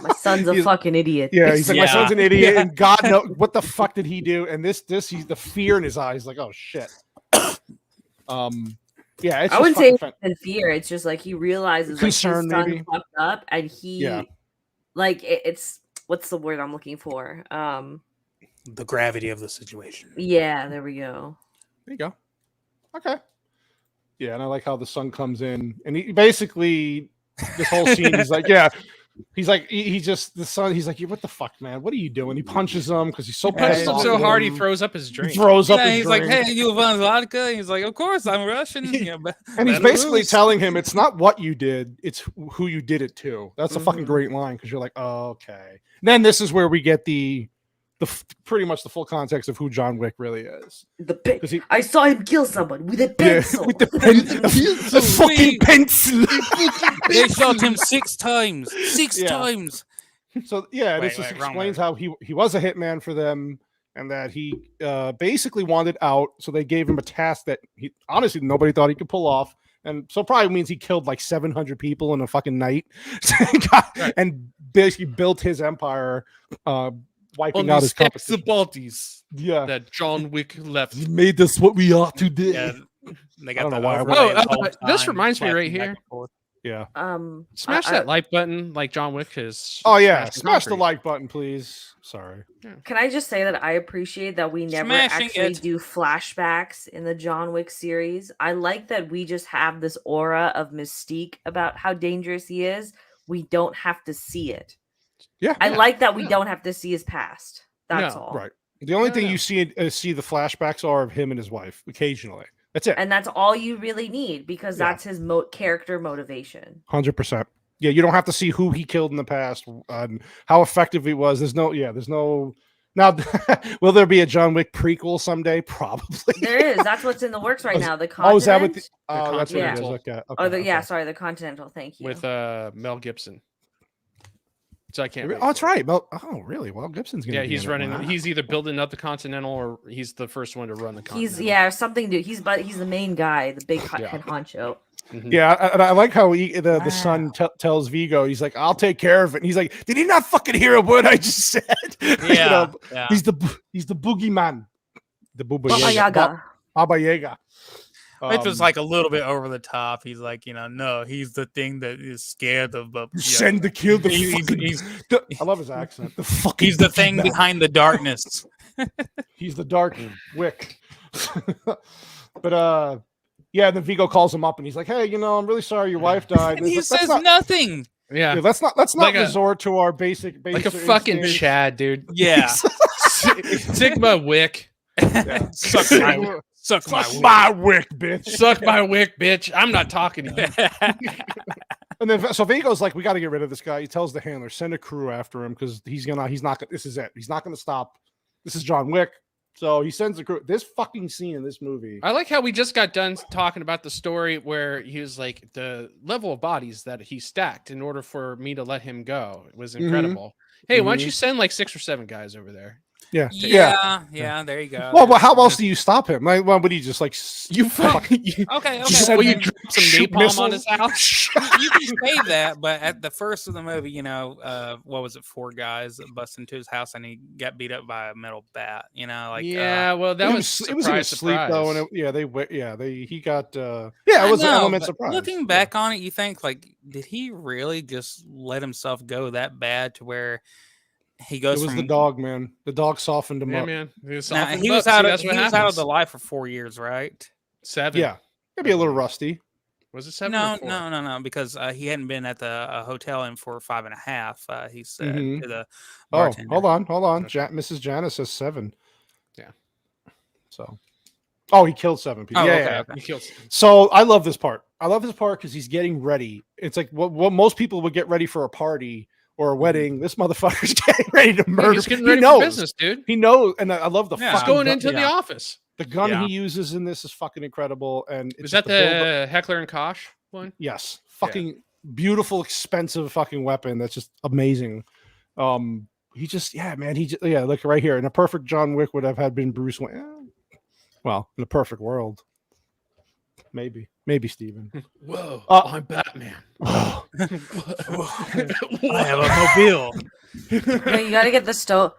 My son's a fucking idiot. Yeah, he's like, "My son's an idiot," and God knows what the fuck did he do? And he's the fear in his eyes, like, "Oh shit." Yeah, it's I wouldn't say it's fear. It's just like he realizes concern, like, his son maybe fucked up, and he like it's what's the word I'm looking for? The gravity of the situation. Yeah, there we go. There you go. Okay. Yeah, and I like how the son comes in, and he basically this whole scene is like, He's like, he just the son. He's like, what the fuck, man? What are you doing? He punches him because he's so Punches him pissed so off hard at he throws up his drink. He throws up his he's drink. like, hey, you want vodka? He's like, of course, I'm Russian. And he's basically telling him it's not what you did, it's who you did it to. That's a fucking great line because you're like, oh, okay. Then this is where we get the pretty much the full context of who John Wick really is. I saw him kill someone with a pencil. With a fucking pencil. They shot him 6 times. 6 times. So this just explains how he was a hitman for them, and that he basically wanted out. So they gave him a task that he honestly nobody thought he could pull off. And so probably means he killed like 700 people in a fucking night, and basically built his empire, wiping out his competition. The bodies, that John Wick left. He made us what we are today. Yeah, they got I don't know why. This reminds me right here. Yeah. Smash that like button, like John Wick has. Oh yeah, smash the like button, please. Sorry. Can I just say that I appreciate that we never actually do flashbacks in the John Wick series. I like that we just have this aura of mystique about how dangerous he is. We don't have to see it. Yeah. I like that we don't have to see his past. That's all. Right. The only thing you see the flashbacks are of him and his wife occasionally. That's it. And that's all you really need because that's his character motivation. 100%. Yeah, you don't have to see who he killed in the past, how effective he was. There's no. Now, will there be a John Wick prequel someday? Probably. There is. That's what's in the works right now. The Continental. Oh, is that what? That's what it is. Okay. Sorry, the Continental. Thank you. With Mel Gibson. So I can't. Oh, that's right. Well, really? Well, Gibson's gonna. Yeah, he's running. Wow. He's either building up the Continental or he's the first one to run the Continental. He's something to. He's the main guy, the big head honcho. Mm-hmm. Yeah, I like how the son tells Vigo, he's like, "I'll take care of it." And he's like, "Did he not fucking hear a word I just said?" Yeah, He's the boogeyman, the Baba Yaga. Baba Yaga. It was like a little bit over the top. He's like, no, he's the thing that is scared of. Send to kill the. I love his accent. He's the thing behind the darkness. He's the dark Wick. But and then Vigo calls him up and he's like, "Hey, I'm really sorry your wife died." And he says nothing. Yeah, let's not like resort to our basic like a fucking instincts. Chad, dude. Yeah, Sigma Wick. Yeah. Suck my wick, bitch. Suck my wick, bitch. I'm not talking to you. And then so Vigo's like, we got to get rid of this guy. He tells the handler, send a crew after him because he's not. This is it. He's not going to stop. This is John Wick. So he sends a crew. This fucking scene in this movie. I like how we just got done talking about the story where he was like the level of bodies that he stacked in order for me to let him go. It was incredible. Mm-hmm. Hey, why don't you send like 6 or 7 guys over there? Yeah. There you go. Well, how else do you stop him? Like, well, would he just like okay? Will you drop some napalm on his house? You can say that, but at the first of the movie, what was it? 4 guys that bust into his house and he got beat up by a metal bat. Well, that was it was in his sleep though, and he got it was an element surprise. Looking back on it, you think like, did he really just let himself go that bad to where? He goes. It was the dog, man. The dog softened him up. Man. He was out of the life for 4 years, right? 7. Yeah, maybe a little rusty. Was it 7? No, because he hadn't been at the hotel in for 5.5. He said to the bartender. Hold on. Mrs. Janice says 7. Yeah. So, he killed 7 people. Okay. He killed 7. So I love this part. Because he's getting ready. It's like what most people would get ready for a party or a wedding. This motherfucker's getting ready to murder. He's getting ready for business, dude. He knows, and I love the fucking he's going into the office. The gun he uses in this is fucking incredible. And is that the Heckler and Koch one? Yes, fucking beautiful, expensive fucking weapon. That's just amazing. Look right here. In a perfect John Wick would have had been Bruce Wayne. Well, in a perfect world, maybe Steven. Whoa, I'm Batman. I have a mobile. No, you gotta get the stove.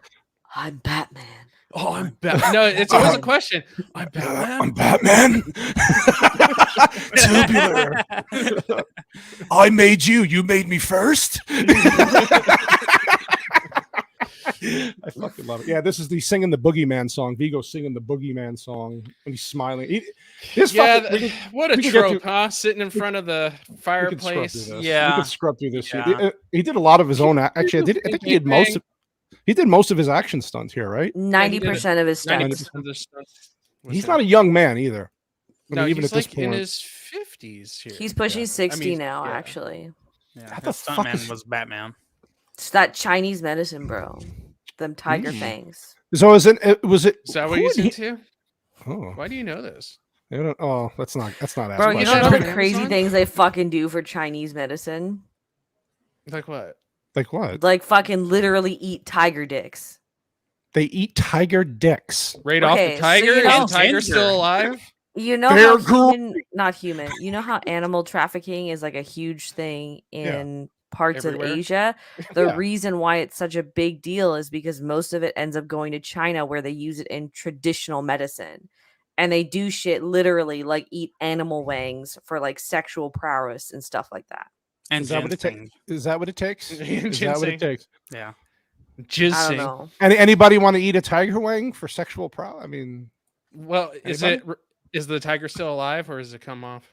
I'm Batman. Oh, I'm Batman. No, it's always a question. I'm Batman. I'm Batman. Tubular. I made you. You made me first. I fucking love it. Yeah, this is the singing the Boogeyman song. Vigo singing the Boogeyman song when he's smiling. What a trope, huh? Sitting in front of the fireplace. Yeah, we could scrub through this. Yeah. He did a lot of his own. Actually, I think he did most of. He did most of his action stunts here, right? 90% of his stunts. He's not a young man either. No, even he's at this like point. in his 50s here. He's pushing 60 now, actually. Yeah, the stuntman was Batman. It's that Chinese medicine, bro. Them tiger fangs. So was it? Is that what he's into? Oh. Why do you know this? Oh, that's not. Bro, you don't know the crazy things they fucking do for Chinese medicine? Like what? Like what? Like fucking literally eat tiger dicks. They eat tiger dicks. Right off the tiger? Is the tiger still alive? You know how not human. You know how animal trafficking is like a huge thing in parts of Asia? The reason why it's such a big deal is because most of it ends up going to China where they use it in traditional medicine. And they do shit literally like eat animal wangs for like sexual prowess and stuff like that. And is that what it takes? Is that what it takes? Is that what it takes? Yeah. I don't know. Anybody want to eat a tiger wang for sexual prowess? I mean, well, is the tiger still alive or has it come off?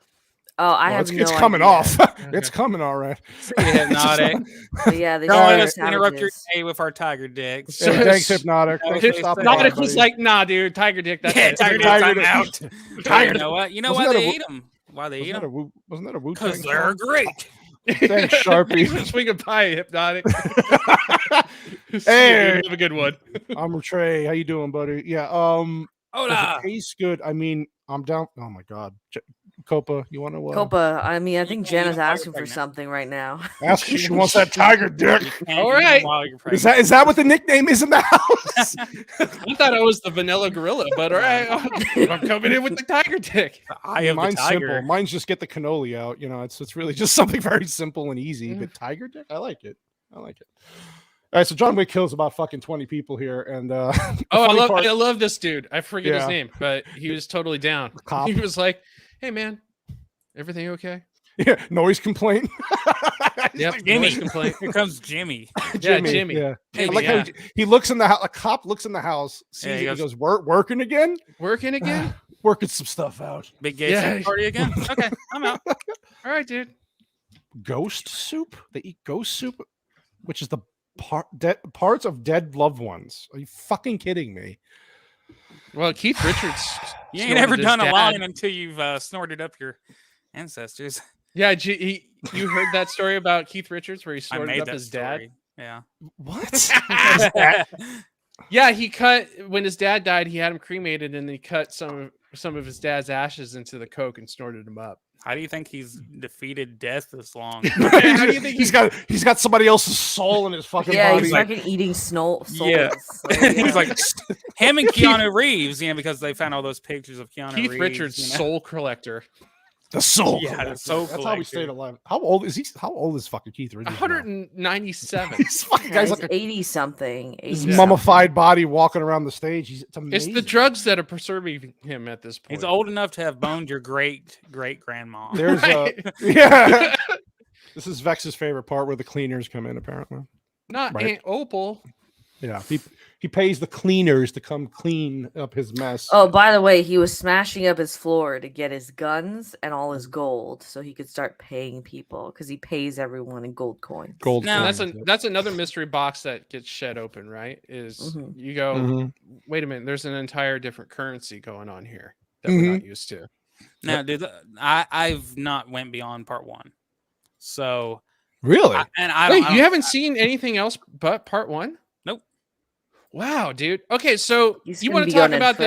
Oh, I have no idea. It's coming off. It's coming all right. Hypnotic. Yeah, don't let us interrupt your day with our tiger dicks. So, thanks, Hypnotic. Hypnotic was like, nah, dude, tiger dick. That's it. Tiger dick. I'm out. Tiger. You know what? You know why they eat them? Why they eat them? Wasn't that a Wu-Tang? Because they're great. Thanks, Sharpie. Swing a pie, Hypnotic. Hey, have a good one. I'm Trey. How you doing, buddy? Yeah. Hola. It tastes good. I mean, I'm down. Oh my god, Copa, you want to? Copa. I mean, I think Jenna's asking for something right now. Asking, she wants that tiger dick. All right. Is that what the nickname is in the house? I thought I was the vanilla gorilla, but all right, I'm coming in with the tiger dick. Mine's simple. Mine's just get the cannoli out. You know, it's really just something very simple and easy. But tiger dick, I like it. All right, so John Wick kills about fucking 20 people here, and I love this dude. I forget his name, but he was totally down. He was like, "Hey man, everything okay?" Yeah, noise complaint. Yep, like, Jimmy. Noise complaint. Here comes Jimmy. Jimmy. Yeah. Hey, like how he looks in the house. A cop looks in the house, sees he goes, "Working again? Working again? Working some stuff out. Big gay party again? Okay, I'm out. All right, dude. Ghost soup? They eat ghost soup, which is the parts of dead loved ones. Are you fucking kidding me? Well, Keith Richards. You ain't ever done a line until you've snorted up your ancestors. Yeah, you heard that story about Keith Richards where he snorted up his dad? Yeah. What? Yeah, he cut when his dad died. He had him cremated, and he cut some of his dad's ashes into the coke and snorted them up. How do you think he's defeated death this long? How do you think he's got somebody else's soul in his fucking body? Yeah, he's fucking eating souls. Yeah. So, he's like him and Keanu Reeves, because they found all those pictures of Keanu Reeves. Keith Richards, soul collector. The soul. Yeah, the soul. That's how we stayed alive. How old is he? How old is fucking Keith Richards? 197. He's fucking guy's like 80 something. His mummified body walking around the stage. It's amazing. It's the drugs that are preserving him at this point. He's old enough to have boned your great grandma. There's yeah. This is Vex's favorite part where the cleaners come in. Apparently, not Aunt Opal. Yeah, he pays the cleaners to come clean up his mess. Oh, by the way, he was smashing up his floor to get his guns and all his gold so he could start paying people because he pays everyone in gold coins. Now, that's another mystery box that gets shed open, right? Is you go, wait a minute, there's an entire different currency going on here that we're not used to. Now, dude, I've not went beyond part 1. So really? You haven't seen anything else but part 1? Wow, dude. Okay, so you want to talk about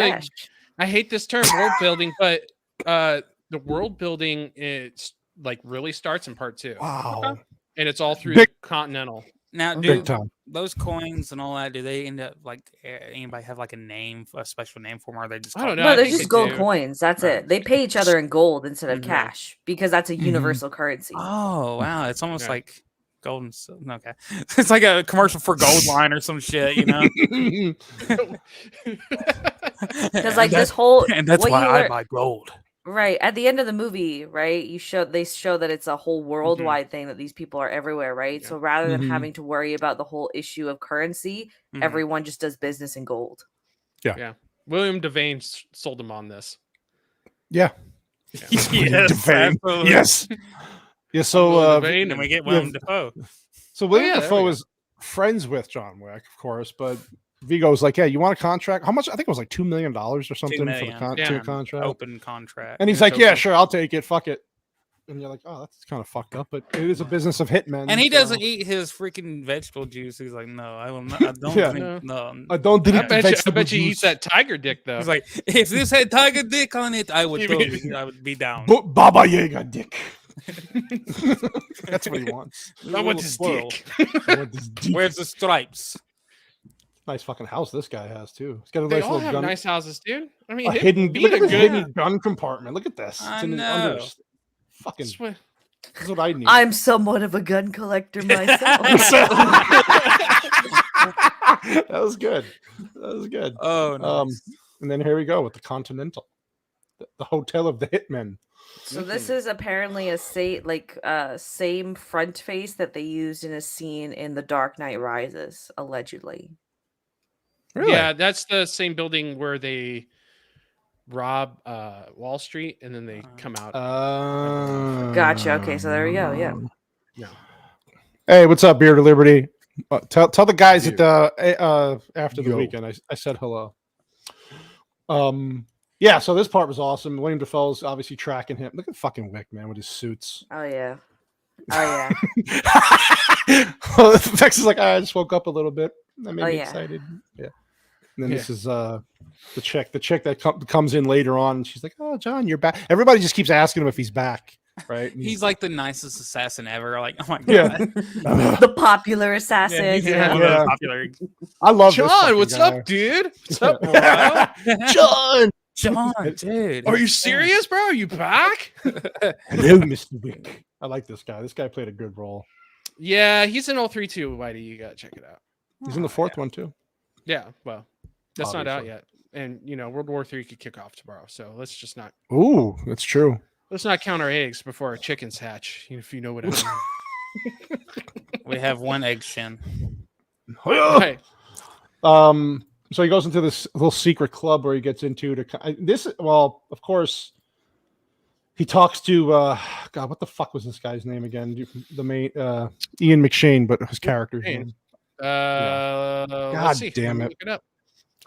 I hate this term world building, but the world building it's like really starts in part 2. Wow. And it's all through the Continental. Now, do those coins and all that, do they end up like anybody have like a special name for them, or are they just I don't know. No, they're just gold coins. That's it. They pay each other in gold instead of cash because that's a universal currency. Oh, wow. It's almost like golden. Okay, it's like a commercial for Gold Line or some shit, Because like this whole and that's why I buy gold. Right. At the end of the movie, right, they show that it's a whole worldwide thing, that these people are everywhere, right? Yeah. So rather than Mhm. having to worry about the whole issue of currency, everyone just does business in gold. Yeah. William Devane sold him on this. Yeah. Yes, Devane. absolutely. Yes. Yeah. So William Devane And then we and- get Willem Dafoe. So William yeah, there Dafoe we is friends with John Wick, of course, but Vigo's like, yeah, you want a contract? How much? I think it was like $2 million or something for million, the yeah. contract. Open contract. And he's It's like, yeah, open. sure, I'll take it. Fuck it. And you're like, oh, that's kind of fucked up, but it is a business of hitmen. And he so- doesn't eat his freaking vegetable juice. He's like, no, I will not. I don't Yeah. drink. No. I don't drink I bet vegetable you he eats juice. that tiger dick though. He's like, if this had tiger dick on it, I would I would be down. Baba Yaga dick. That's what he wants. I want his dick. I want this dick. Where's the stripes? Nice fucking house this guy has too. He's got a They nice all little have gun. nice houses, dude. I mean, A hidden, being look a at this good. hidden gun compartment. Look at this. I It's in know. fucking. That's what- This is what I need. I'm somewhat of a gun collector myself. That was good. That was good. Oh, nice. And then here we go with the Continental, the hotel of the hitmen. So this is apparently a same front face that they used in a scene in The Dark Knight Rises, allegedly. Really? Yeah, that's the same building where they rob Wall Street and then they come out. Gotcha. Okay, so there we go. Yeah. Yeah. Hey, what's up, Beard of Liberty? Tell the guys Dude. at after the Yo. weekend. I said hello. Yeah. So this part was awesome. William Dafoe's obviously tracking him. Look at fucking Wick, man, with his suits. Oh yeah. Oh yeah. Vex is like, I just woke up a little bit. That made Oh, me yeah. excited. Yeah. And then Yeah. this is the chick that comes in later on, and she's like, "Oh, John, you're back." Everybody just keeps asking him if he's back, right? And He's like the nicest assassin ever. Like, oh my god. Yeah. The popular assassin. Yeah, he's Yeah. one of Yeah. those popular. I love this John, fucking what's guy. up, dude? What's up, bro? John? John, dude. Are you serious, bro? Are you back? Hello, Mr. Wick. I like this guy. This guy played a good role. Yeah, he's in 032, Whitey. You gotta check it out. He's in the fourth one too. Yeah, well, that's not out Obviously. yet. And World War III could kick off tomorrow. So let's just not Ooh, that's true. count our eggs before our chickens hatch, if you know what I mean. We have one egg shin. Right. So he goes into this little secret club where he gets into well, of course, he talks to God, what the fuck was this guy's name again? The main Ian McShane, but his character's name. God God see. damn Let me it. look it up.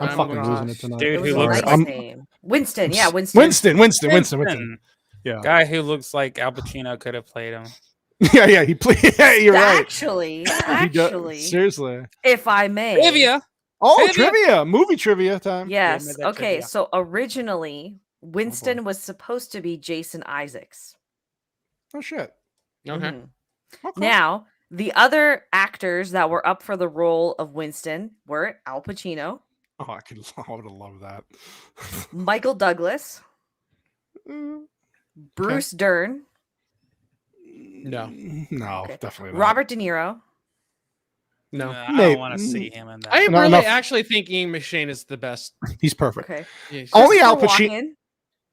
I'm I'm fucking gonna- losing it tonight. Dude It was who a looks nice I'm- name. Winston. Yeah, Winston. Winston. Yeah. Guy who looks like Al Pacino could have played him. Yeah, he played. Yeah, you're right. Actually, He does- actually, seriously. if I may. Trivia. Oh, Trivia. movie trivia time. Yes. made that Okay. trivia. So originally, Winston was supposed to be Jason Isaacs. Oh shit. Okay. Mhm. Okay. Now, the other actors that were up for the role of Winston were Al Pacino, Oh, I would have loved that. Michael Douglas, Mm, Bruce Dern, No. No, Okay. definitely not. Robert De Niro. No. I Maybe. don't want to see him in that. I Not really enough. actually think Ian McShane is the best. He's perfect. Okay. Yeah, he's- Only Al Christopher Pacino. Walken,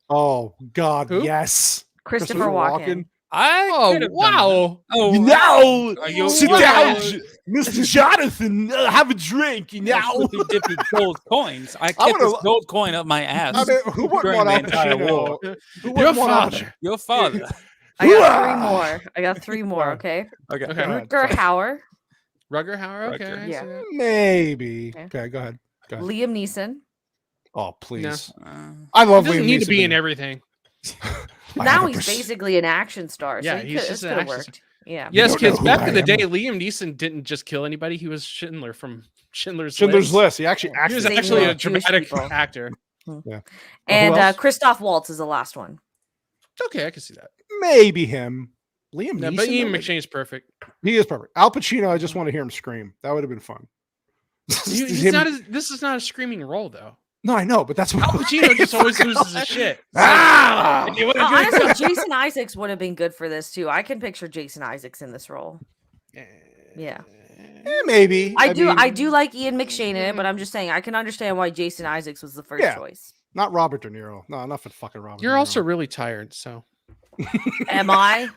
Oh God, Who? yes. Christopher Walken. I Oh, could have done wow. that. Oh, No, Are you- sit wow. down, Mr. Jonathan. Have a drink. Now, Now, dipping gold coins. I I kept this would've- gold coin up my ass. I mean, who wouldn't during want the Al entire war. Pacino? Who Your wouldn't want Al father. Pacino? Your father. I got Hooah! three more. I got three more. Okay. Okay. Okay. Go ahead. Rutger Hauer, Rugger Hauer. Okay. Rutger. I see Yeah. that. Maybe. Okay. Okay, go ahead. Go ahead. Liam Neeson. Oh, please. Uh, I love He doesn't Liam need to Neeson, be in but everything. I Now have a he's pers- basically an action star. Yeah, so he's this just an could have action worked. Yeah. Yes, don't know kids. who Back I in the am. day, Liam Neeson didn't just kill anybody. He was Schindler from Schindler's Schindler's List. List. He actually He acted. was Saving actually a Jewish dramatic people. actor. And else? Christoph Waltz is the last one. Okay, I can see that. Maybe him. Liam No, Neeson. but Ian though, McShane's perfect. he is perfect. Al Pacino. I just want to hear him scream. That would have been fun. He's Him- not. This is not a screaming role, though. No, I know, but that's what Al Pacino just always loses his shit. Ah! Like, what are you Honestly, Jason Isaacs would have been good for this too. I can picture Jason Isaacs in this role. gonna- Yeah. Maybe. I do mean, like Ian McShane in it, but I'm just saying I can understand why Jason Isaacs was the first Yeah. choice. Not Robert De Niro. No, enough of fucking Robert. You're De Niro. also really tired, so. Am I?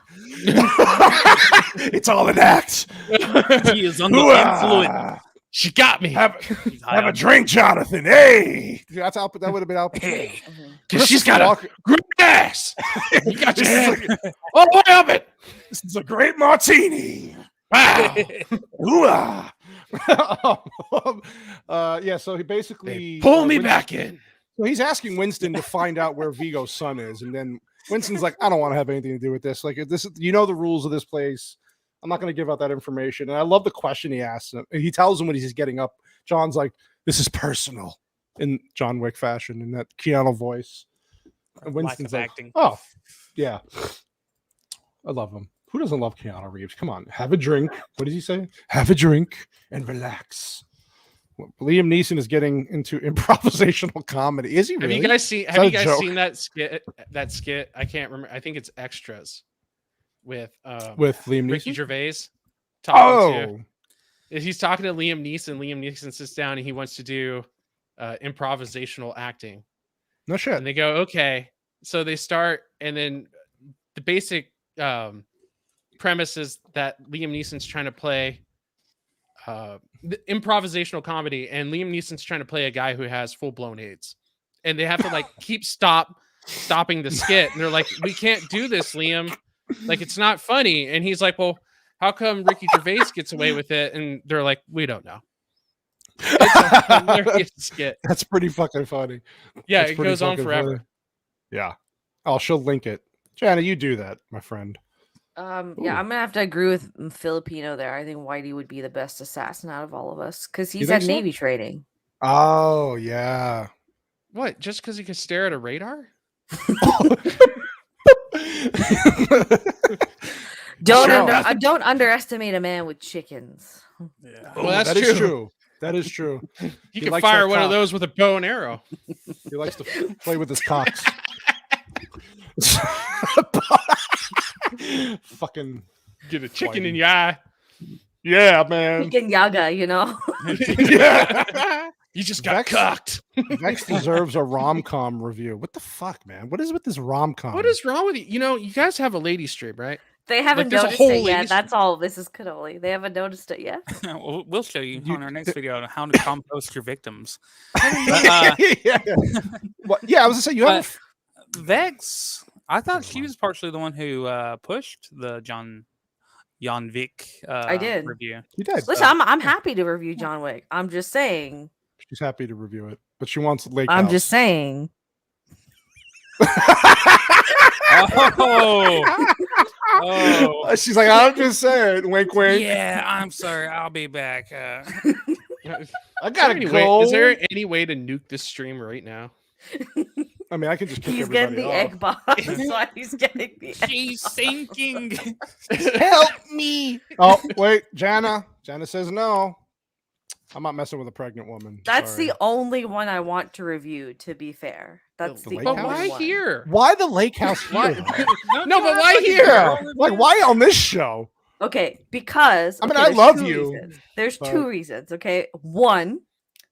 It's all an act. He is under influence. She got me. Have a drink, Jonathan. Hey, that's Al. That would have been Al Pacino. Because she's got a great ass. You got your hand all the way up it. This is a great martini. Wow. Yeah. So he basically Pull me back in. So he's asking Winston to find out where Vigo's son is, and then Winston's like, "I don't want to have anything to do with this. Like, this, you know, the rules of this place. I'm not going to give out that information." And I love the question he asks him. He tells him when he's getting up. John's like, "This is personal," in John Wick fashion, in that Keanu voice. And Winston's like, acting. "Oh, yeah, I love him. Who doesn't love Keanu Reeves? Come on, have a drink." What does he say? Have a drink and relax. Well, Liam Neeson is getting into improvisational comedy. Is he really? Have you guys seen? Have you guys seen that skit? That skit? I can't remember. I think it's Extras with Liam Neeson, Ricky Gervais. He's talking to Liam Neeson. Liam Neeson sits down and he wants to do improvisational acting. No shit. And they go, okay. So they start, and then the basic premise is that Liam Neeson's trying to play the improvisational comedy, and Liam Neeson's trying to play a guy who has full-blown AIDS, and they have to like keep stopping the skit, and they're like, "We can't do this, Liam. Like, it's not funny." And he's like, "Well, how come Ricky Gervais gets away with it?" And they're like, "We don't know." It's a hilarious skit. That's pretty fucking funny. Yeah, That's it pretty goes on fucking forever. funny. Yeah. Oh, she'll link it. Jana, you do that, my friend. Yeah, I'm gonna have to agree with Filipino there. I think Whitey would be the best assassin out of all of us because he's had Navy training. Oh yeah. What? Just because he can stare at a radar? Don't underestimate a man with chickens. Yeah. Well, that's that is true. That is true. He can fire one of those with a bow and arrow. He likes to play with his cocks. Fucking get a chicken in your eye. Yeah, man. Chicken yaga, you know. Yeah. You just got cocked. Vex deserves a rom-com review. What the fuck, man? What is with this rom-com? What is wrong with you? You know, you guys have a lady stream, right? They haven't there's a noticed whole it yet. lady- That's all. This is cannoli. They haven't noticed it yet. We'll show you on our next video on how to compost your victims. yeah. Well, yeah, I was gonna say you have. Vex, I thought she was partially the one who pushed the John Wick I did. review. You did. Listen, I'm happy to review John Wick. I'm just saying. She's happy to review it, but she wants Lake I'm House. just saying. Oh, She's like, I'm just saying, wink, wink. yeah. I'm sorry. I'll be back. I gotta go. Is there any way to nuke this stream right now? I mean, I can just kick He's everybody getting the off. egg box. That's why he's getting the egg She's box. sinking. Help me! Oh wait, Jana. Jana says no. I'm not messing with a pregnant woman. That's Sorry. the only one I want to review. To be fair, that's The the, Lake But House? only why one. here? Why the Lake House Why? here? No, but why here? Yeah, like why on this show? Okay, because I mean, okay, I there's love two you, reasons. There's but- two reasons. Okay, one,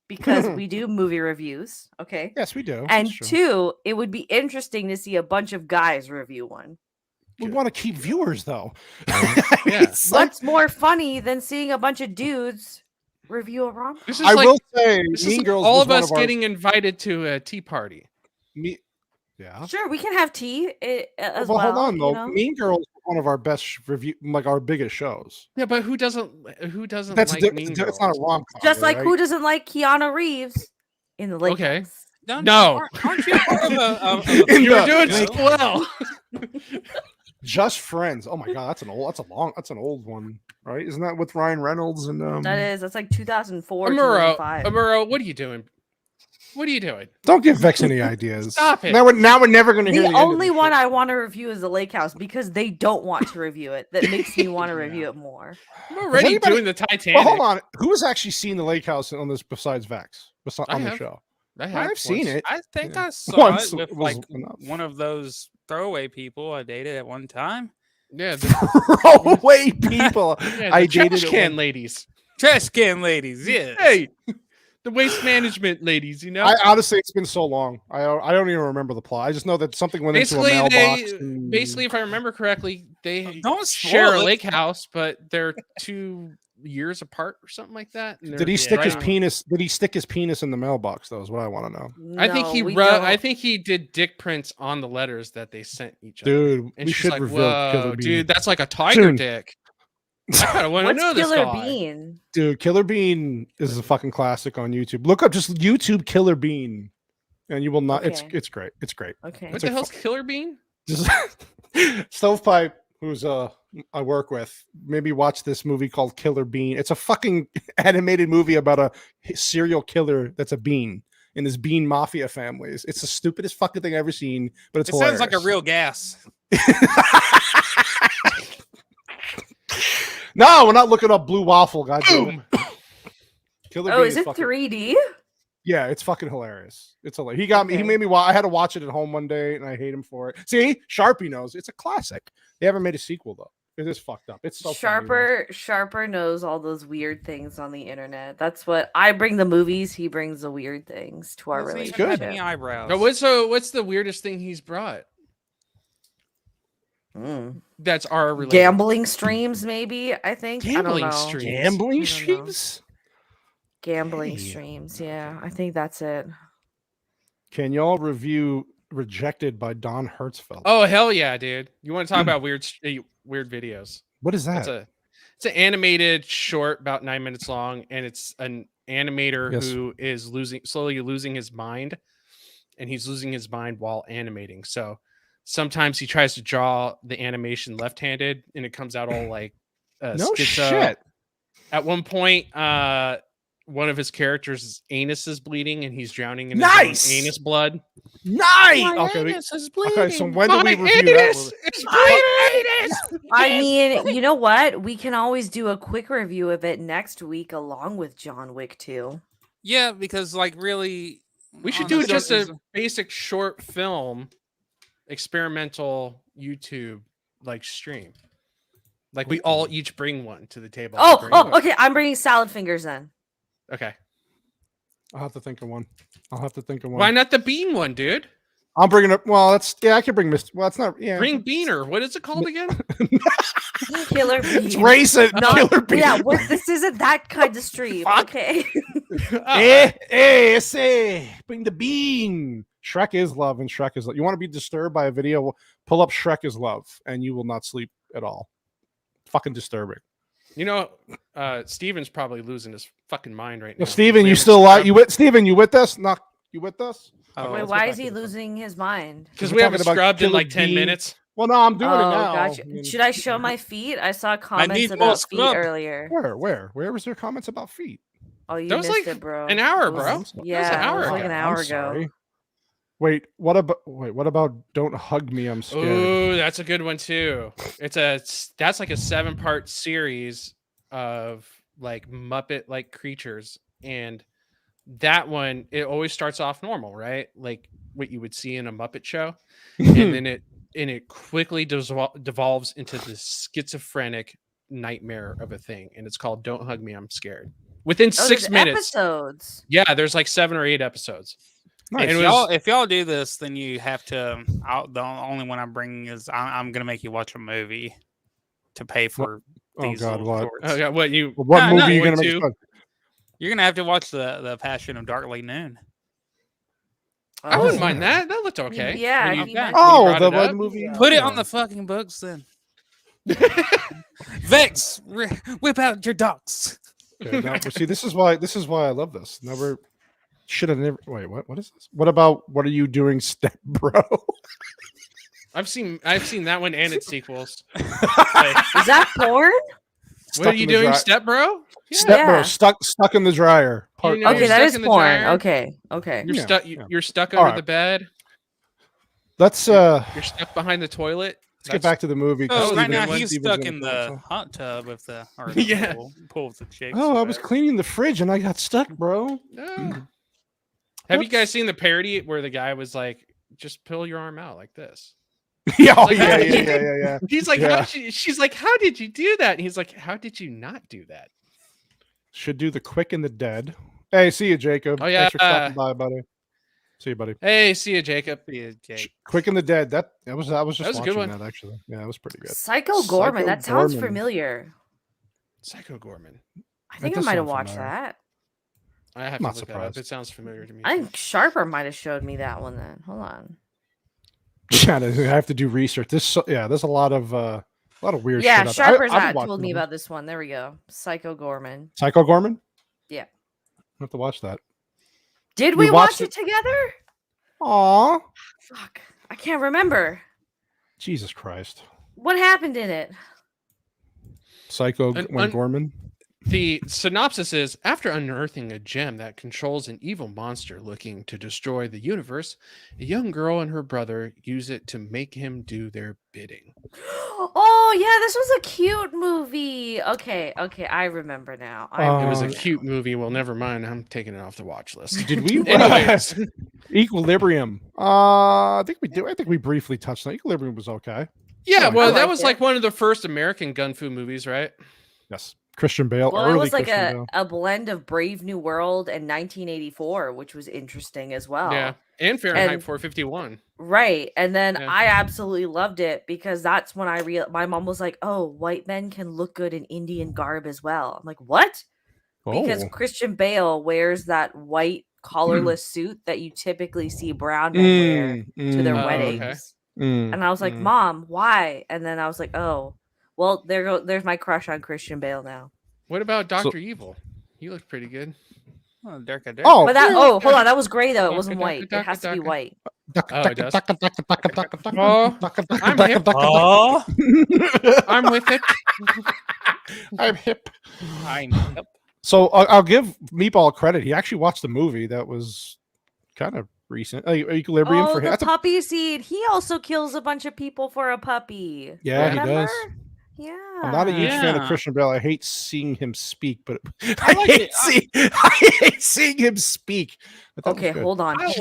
because we do movie reviews. Okay, Yes, we do. and That's true. two, it would be interesting to see a bunch of guys review one. We want to keep viewers though. Yeah. It's like- What's more funny than seeing a bunch of dudes review a rom? This is I like will say, this Mean is Girls all was of one us our- getting invited to a tea party. Yeah. Sure, we can have tea as Well, well. hold on though. you know? Mean Girls was one of our best review, like our biggest shows. Yeah, but who doesn't That's like di- Mean it's Girls? not a rom com. Just like who doesn't like Keanu Reeves in the Lake Okay. House? No. Aren't you part of a In You the- were doing like- so well. Just Friends. Oh my god, that's an old one, right? Isn't that with Ryan Reynolds and That's like 2004, Amuro, 2005. Amuro, what are you doing? What are you doing? Don't give Vex any ideas. Stop it. Now we're never gonna hear The the end of only this one shit. I want to review is the Lake House because they don't want to review it. That makes me want to review it more. I'm already anybody- doing the Titanic. Well, hold on. Who has actually seen the Lake House on this besides Vex? I On the have. show. I have I've seen once. it. I think Yeah. I saw Once it with was like enough. one of those throwaway people I dated at one time. Yeah, the, Throw away people. yeah, I the trash dated it can one- ladies. Trash can ladies, yeah. Hey, The waste management ladies, you know. I honestly, it's been so long. I don't even remember the plot. I just know that something went into a mailbox. Basically, if I remember correctly, they Don't share a spoil it. lake house, but they're 2 years apart or something like that. Did he stick his penis? Did he stick his penis in the mailbox? Though is what I want to know. I think I think he did dick prints on the letters that they sent each other. Dude, And we she's should like, reveal "Whoa, Killer Bean. dude, that's like a tiger dick." I kind of want to know What's this Killer guy. Bean? Dude, Killer Bean is a fucking classic on YouTube. Look up just YouTube Killer Bean, and you will not. Okay. It's great. It's great. Okay. What the hell's Killer Bean? Just Stovepipe, who's I work with, maybe watch this movie called Killer Bean. It's a fucking animated movie about a serial killer that's a bean in his bean mafia families. It's the stupidest fucking thing I've ever seen, but it's hilarious. Sounds like a real gas. No, we're not looking up Blue Waffle, guys. Killer Bean is it fucking, 3D? Yeah, it's fucking hilarious. It's hilarious. He got me. He made me watch. I had to watch it at home one day, and I hate him for it. See, Sharpie knows it's a classic. They haven't made a sequel though. It is fucked up. It's so Sharper knows all those weird things on the internet. That's what I bring the movies. He brings the weird things to our relationship. Good. Eyebrows. What's the weirdest thing he's brought? That's our relationship. Gambling streams, maybe. I think Gambling I don't know. streams. Gambling streams. Gambling streams. Yeah, I think that's it. Can y'all review Rejected by Don Hertzfeld? Oh hell yeah, dude! You want to talk about weird videos? What is that? It's an animated short about 9 minutes long, and it's an animator who is slowly losing his mind, and he's losing his mind while animating. So sometimes he tries to draw the animation left-handed, and it comes out all like no schizo. Shit. At one point, one of his characters' anus is bleeding, and he's drowning in his own anus blood. Nice. My Okay, anus is bleeding. Okay, so when do we review that movie? It's my anus. I mean, you know what? We can always do a quick review of it next week, along with John Wick 2. Yeah, because like really, we should do just a basic short film, experimental YouTube like stream. Like we all each bring one to the table. Okay. I'm bringing salad fingers then. Okay. I'll have to think of one. Why not the bean one, dude? I'm bringing up. Well, I can bring Mr. Well, it's not. Yeah. Bring Beaner. What is it called again? Killer Bean. It's racist. Killer Bean. Yeah, this isn't that kind of stream. Okay. Bring the bean. Shrek is love, and Shrek is love. You want to be disturbed by a video? Pull up Shrek is love, and you will not sleep at all. Fucking disturbing. You know, Steven's probably losing his fucking mind right now. Well, Steven, you still alive? Steven, you with us? Not you with us? Oh, wait, why is he losing his mind? Because we haven't scrubbed in like 10 minutes. Well, no, I'm doing it now. Gotcha. Should I show my feet? I saw comments about feet earlier. Where was there comments about feet? Oh, you missed it, bro. An hour, bro. Yeah, it was like an hour ago. Wait, what about Don't Hug Me, I'm Scared? Oh, that's a good one too. That's like a 7-part series of like Muppet like creatures, and that one, it always starts off normal, right? Like what you would see in a Muppet show, and then it quickly devolves into this schizophrenic nightmare of a thing, and it's called Don't Hug Me, I'm Scared. Within 6 minutes. Episodes. Yeah, there's like 7 or 8 episodes. Nice. If y'all do this, then you have to. The only one I'm bringing is I'm gonna make you watch a movie to pay for. Oh God, what? Shorts. Oh God, what movie are you gonna make? You're gonna have to watch the Passion of Darkly Noon. I wouldn't mind that. That looked okay. Yeah. The movie. Put it on the fucking books then. Vex, whip out your ducks. Okay, see, this is why I love this. Should have never. Wait, what is this? What are you doing, Step Bro? I've seen that one and its sequels. Is that porn? What are you doing, Step Bro? Yeah. Step Bro, stuck in the dryer. Okay, that is porn. Okay. You're stuck under the bed. Let's You're stuck behind the toilet. Let's get back to the movie. Oh, right now he's stuck in the hot tub with the pool with the chicks. Oh, I was cleaning the fridge and I got stuck, bro. No. Have you guys seen the parody where the guy was like, "Just pull your arm out like this"? Yeah, yeah. He's like, she's like, "How did you do that?" And he's like, "How did you not do that?" Should do The Quick and the Dead. Hey, see you, Jacob. Oh, yeah. Thanks for stopping by, buddy. See you, buddy. Hey, see you, Jacob. Quick and the Dead. That was just was a good watching one. that actually. Yeah, that was pretty good. Psycho Gorman. That sounds Gorman. familiar. Psycho Gorman. I think I might have watched that. I have to look that up. It sounds familiar to me. I think Sharper might have showed me that one then. Hold on. Yeah, I have to do research. There's a lot of weird shit. Yeah, out Sharper's there. hat told me about this one. There we go. Psycho Gorman. Psycho Gorman? Yeah. I have to watch that. Did we watch it together? Aw. Fuck. I can't remember. Jesus Christ. What happened in it? Psycho Gorman? The synopsis is, after unearthing a gem that controls an evil monster looking to destroy the universe, a young girl and her brother use it to make him do their bidding. Oh, yeah, this was a cute movie. Okay, I remember now. It was a cute movie. Well, never mind. I'm taking it off the watch list. Did we? Anyways. Equilibrium. I think we do. I think we briefly touched on Equilibrium. Was okay. Yeah, well, that was like one of the first American gun fu movies, right? Yes. Christian Bale. Well, it was like a blend of Brave New World and 1984, which was interesting as well. Yeah, and Fahrenheit 451. Right, and then I absolutely loved it because that's when my mom was like, "Oh, white men can look good in Indian garb as well." I'm like, "What?" Because Christian Bale wears that white collarless suit that you typically see brown men wear to their weddings, and I was like, "Mom, why?" And then I was like, "Oh." Well, there's my crush on Christian Bale now. What about Dr. Evil? He looked pretty good. Oh, Dirk. Oh, but hold on, that was gray though. It wasn't white. It has to be white. Oh, it does. Oh, I'm hip. Oh, I'm with it. I'm hip. I'm hip. So I'll give Meatball credit. He actually watched the movie that was kind of recent. Equilibrium for him. The puppy seed. He also kills a bunch of people for a puppy. Yeah, he does. Yeah. I'm not a huge fan of Christian Bale. I hate seeing him speak, but I hate seeing him speak. Okay, hold on. No,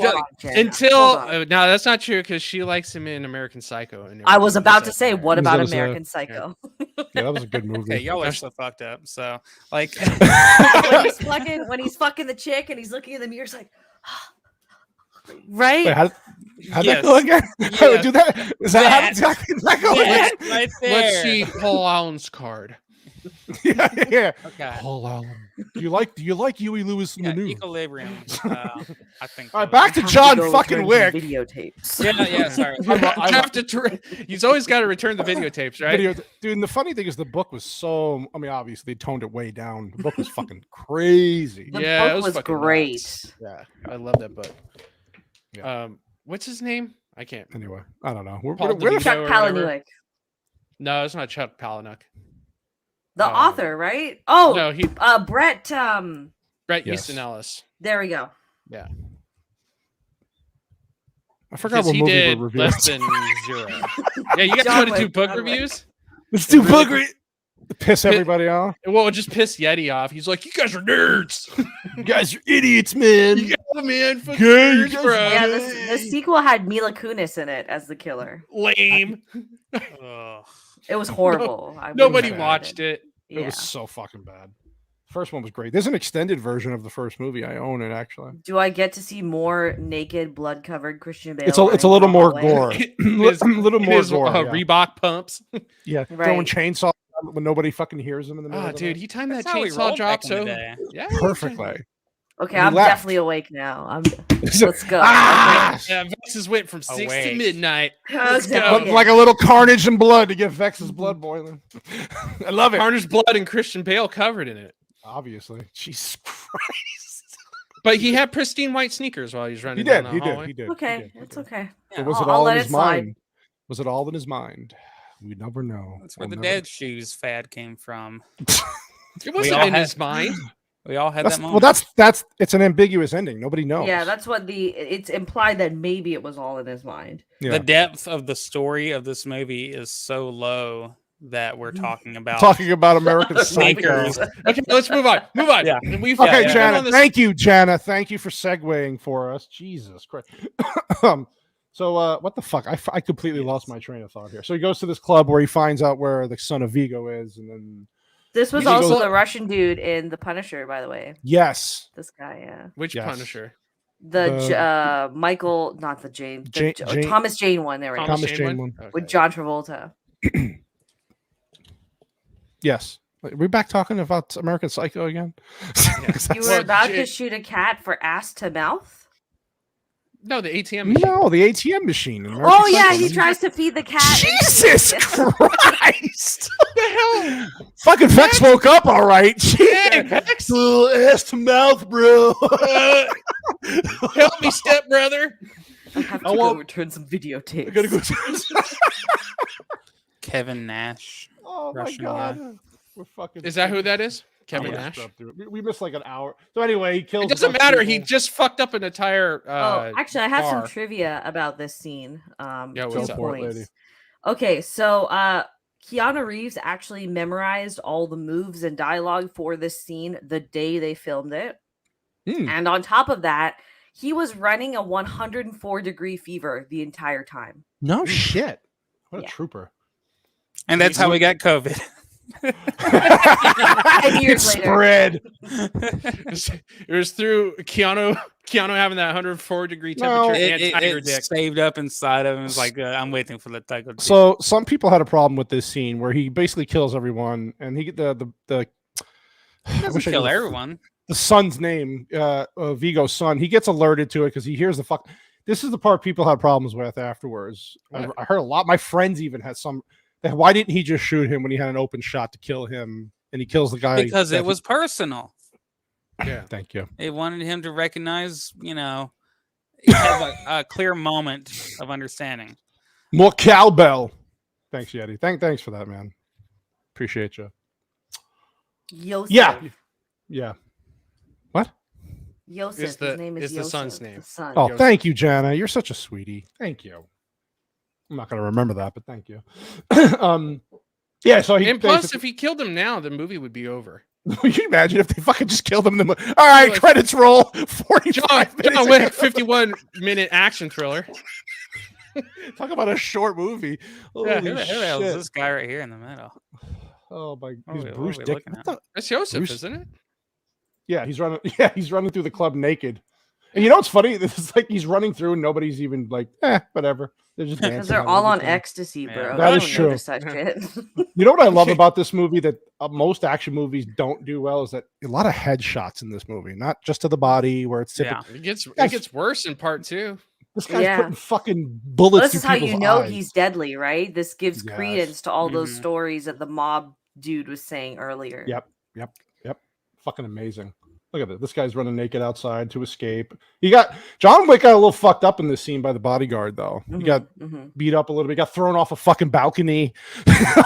that's not true because she likes him in American Psycho. I was about to say, what about American Psycho? Yeah, that was a good movie. Okay, y'all are so fucked up. So, like, when he's fucking the chick and he's looking in the mirror, it's like, right? Wait, how'd that go again? How would do that? Is that how exactly that go again? Right there. Let's see Paul Allen's card. Yeah. Okay. Paul Allen. Do you like Huey Lewis in the news? Equilibrium. I think. All right, back to John fucking Wick. Videotapes. Yeah. Sorry. He's always got to return the videotapes, right? Dude, and the funny thing is the book was so. I mean, obviously they toned it way down. The book was fucking crazy. The book was great. Nuts. Yeah, I love that book. Yeah. What's his name? I can't. Anyway, I don't know. Chuck Palahniuk. No, it's not Chuck Palahniuk. The author, right? Oh, no, Brett. Bret Easton Ellis. There we go. Yeah. I forgot what he movie did we're reviewing. less than 0. Yeah, you guys want to do book reviews? Let's do book reviews. Piss everybody off. Well, just piss Yeti off. He's like, "You guys are nerds. You guys are idiots, man. Yeah, man. Nerds, bro." Yeah, the sequel had Mila Kunis in it as the killer. Lame. It was horrible. Nobody watched it. It was so fucking bad. First one was great. There's an extended version of the first movie. I own it actually. Do I get to see more naked, blood-covered Christian Bale? It's a little more gore. A little more gore. Reebok pumps. Yeah, throwing chainsaw when nobody fucking hears him in the middle. Oh, dude, he timed that chainsaw drop so perfectly. Okay, I'm definitely awake now. Let's go. Yeah, Vex's went from 6 to midnight. Let's go. Like a little carnage and blood to get Vex's blood boiling. I love it. Carnage, blood, and Christian Bale covered in it. Obviously. Jesus Christ. But he had pristine white sneakers while he was running. He did. Okay, it's okay. Yeah, was it all in his mind? Was it all in his mind? We never know. That's where the dead shoes fad came from. It wasn't in his mind. We all had that moment. Well, that's it's an ambiguous ending. Nobody knows. Yeah, that's what it's implied that maybe it was all in his mind. Yeah. The depth of the story of this movie is so low that we're talking about American sneakers. Okay, let's move on. Yeah. Okay, Jana. Thank you, Jana. Thank you for segueing for us. Jesus Christ. So what the fuck? I completely lost my train of thought here. So he goes to this club where he finds out where the son of Vigo is, and then This was He's also also- the Russian dude in The Punisher, by the way. Yes. This guy, yeah. Which Yes. Punisher? Michael, not the James, Jane- Thomas Jane one. There we go. Thomas Jane one. Okay. With John Travolta. Yes. Are we back talking about American Psycho again? You were about to shoot a cat for ass to mouth? No, the ATM machine. No, the ATM machine. in Oh, American yeah, Psycho. he tries to feed the cat. Jesus Christ! What the hell? Fucking Vex woke up all right. Hey, Vex. Ass to mouth, bro. Help me, stepbrother. I have to I go want- return some videotapes. I gotta go. Kevin Nash. Oh my Russian god. We're fucking. Is that who that is? I'm Kevin gonna Nash. scrub through it. We missed like an hour. So anyway, he kills. It doesn't a bunch of matter. He people. just fucked up an entire. Actually, I have some bar. trivia about this scene. Yeah, Go what's up? for it, lady. Okay, so Keanu Reeves actually memorized all the moves and dialogue for this scene the day they filmed it. And on top of that, he was running a 104-degree fever the entire time. No shit. What a Yeah. trooper. And that's how we got COVID. 5 years It's later. spread. It was through Keanu having that 104-degree No. temperature and tiger It dick. saved up inside of him. It's like, I'm waiting for the tiger dick. So some people had a problem with this scene where he basically kills everyone, and he the he I doesn't wish I kill knew everyone. the son's name, Vigo's son. He gets alerted to it because he hears the fuck. This is the part people had problems with afterwards. I heard a lot. My friends even had some. Why didn't he just shoot him when he had an open shot to kill him, and he kills the guy? Because it was personal. Yeah. Thank you. They wanted him to recognize, have a clear moment of understanding. More cowbell. Thanks, Yeti. Thanks for that, man. Appreciate you. Yosef. Yeah. What? Yosef. Is the- His name is is the Yosef, son's name. The son. Oh, Yosef. thank you, Jana. You're such a sweetie. Thank you. I'm not going to remember that, but thank you. Yeah, so he And plus, basically- if he killed him now, the movie would be over. Can you imagine if they fucking just killed him in the movie? All right, Like- credits roll. 45 minutes. John Wick, 51-minute action thriller. Talk about a short movie. Holy Who the hell is shit. this guy right here in the middle? Oh my, What he's are we- Bruce what are we Dick. looking What at? the- That's Joseph, Bruce- isn't it? Yeah, he's running. Yeah, he's running through the club naked. And you know what's funny? This is like he's running through and nobody's even like, whatever. They're just dancing. Because they're having all a on good time. ecstasy, bro. Yeah. That They is don't true. notice that shit. You know what I love about this movie that most action movies don't do well is that a lot of headshots in this movie, not just to the body where it's typical. Yeah. It gets worse in part 2. This guy's Yeah. putting fucking bullets. This is through how you people's know eyes. he's deadly, right? This gives Yes. credence to all those Mhm. stories that the mob dude was saying earlier. Yep. Fucking amazing. Look at it. This guy's running naked outside to escape. John Wick got a little fucked up in this scene by the bodyguard, though. He got beat up a little bit. He got thrown off a fucking balcony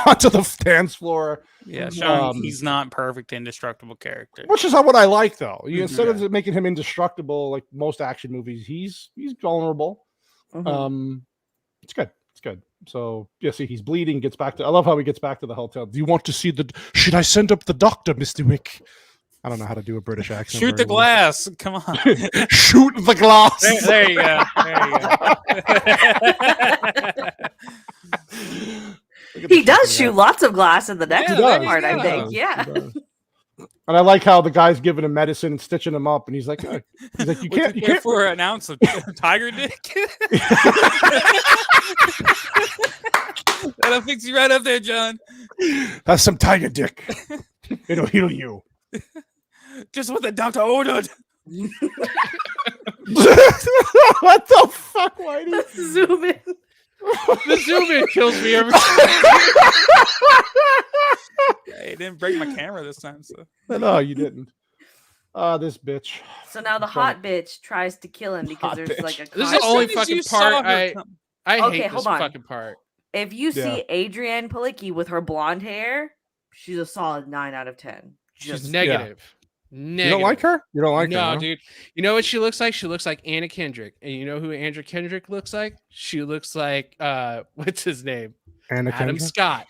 onto the dance floor. Yeah, Sean, Um, he's not perfect, indestructible character. Which is what I like, though. Instead Yeah. of making him indestructible like most action movies, he's vulnerable. It's good. It's good. So yeah, see, he's bleeding. Gets back to. I love how he gets back to the hotel. Do you want to see the? Should I send up the doctor, Mr. Wick? I don't know how to do a British accent. Shoot the very well. glass. Come on. Shoot the glass. There you go. He does shoot lots of glass in the next Yeah, there you part, I go. think. Yeah. He does. And I like how the guy's giving him medicine and stitching him up, and he's like, you What'd you can't. for an ounce of tiger dick. That'll fix you right up there, John. That's some tiger dick. It'll heal you. Just what the doctor ordered. What the fuck, Whitey? Zoom in. The zoom in kills me every time. Hey, it didn't break my camera this time, so No, you didn't. This bitch. So now the hot bitch tries to kill him because Hot there's bitch. like a. This is the As only soon as fucking you saw part her I Okay, hate this hold on. fucking part. If you Yeah. see Adrienne Palicki with her blonde hair, she's a solid 9 out of 10. She's Just negative. You don't like her? You don't like her? No, huh? dude. You know what she looks like? She looks like Anna Kendrick. And you know who Andrew Kendrick looks like? She looks like what's his name? Anna Adam Kendrick? Scott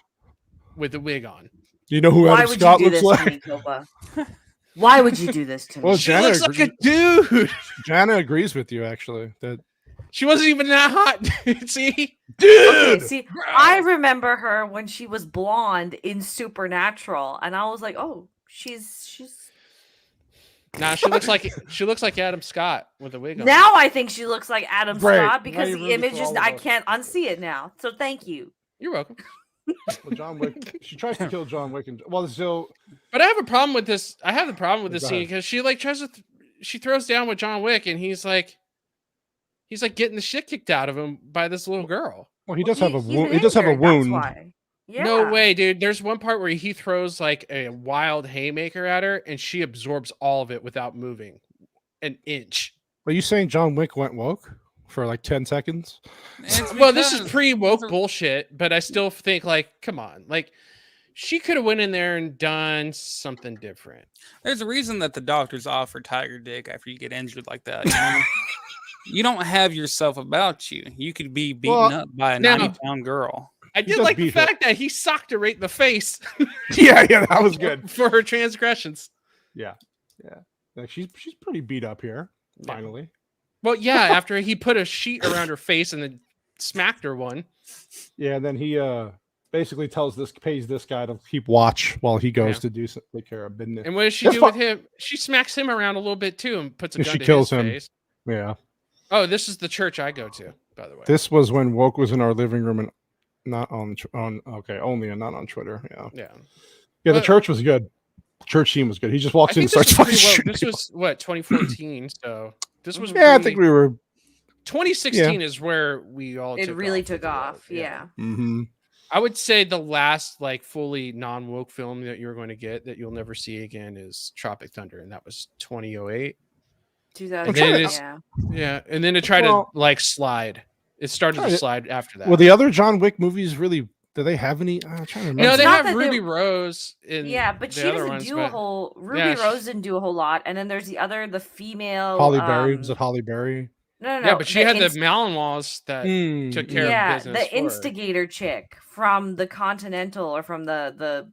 with the wig on. You know who Why Adam would Scott you do looks this like? to me, Copa? Why would you do this to me? Well, She Jana looks like agrees. a dude. Jana agrees with you, actually. That She wasn't even that hot. See, dude. Okay, see, I remember her when she was blonde in Supernatural, and I was like, oh, she's. Nah, she looks like Adam Scott with a wig on. Now I think she looks like Adam Great. Scott Now because you the ruined it image for is. all of I us. can't unsee it now. So thank you. You're welcome. Well, John Wick. She tries to kill John Wick, and so. But I have a problem with this. I have the problem with this Go scene ahead. because she like tries to. She throws down with John Wick, and he's like getting the shit kicked out of him by this little girl. Well, he does have a He's wound. He does have a injured, that's wound. why. Yeah. No way, dude. There's one part where he throws like a wild haymaker at her, and she absorbs all of it without moving an inch. Are you saying John Wick went woke for like 10 seconds? Well, this is pre-woke bullshit, but I still think like, come on, like she could have went in there and done something different. There's a reason that the doctors offer Tiger Dick after you get injured like that. You know? You don't have yourself about you. You could be beaten up by a 90-pound girl. I did like the fact that he socked her right in the face. yeah, that was good for her transgressions. Yeah. Like she's pretty beat up here. Finally. Well, yeah. After he put a sheet around her face and then smacked her one. Yeah, and then he basically pays this guy to keep watch while he goes to take care of business. And what does she do with him? She smacks him around a little bit too and puts a gun to his face. Yeah. Oh, this is the church I go to, by the way. This was when Woke was in our living room and not on only and not on Twitter. Yeah. The church was good. Church scene was good. He just walks in and starts fucking shooting. This was what 2014, so this was. I think we were. 2016 is where we all. It really took off. Yeah. Mm-hmm. I would say the last like fully non-woke film that you're going to get that you'll never see again is Tropic Thunder, and that was 2008. 2000. Yeah, and then it tried to like slide. It started to slide after that. Well, the other John Wick movies really. Do they have any? I'm trying to remember. You know, they have Ruby Rose in but she doesn't do a whole Ruby Rose didn't do a whole lot. And then there's the female Holly Berry. Was it Holly Berry? No. Yeah, but she had the Malinois that took care of business. The instigator chick from the Continental or from the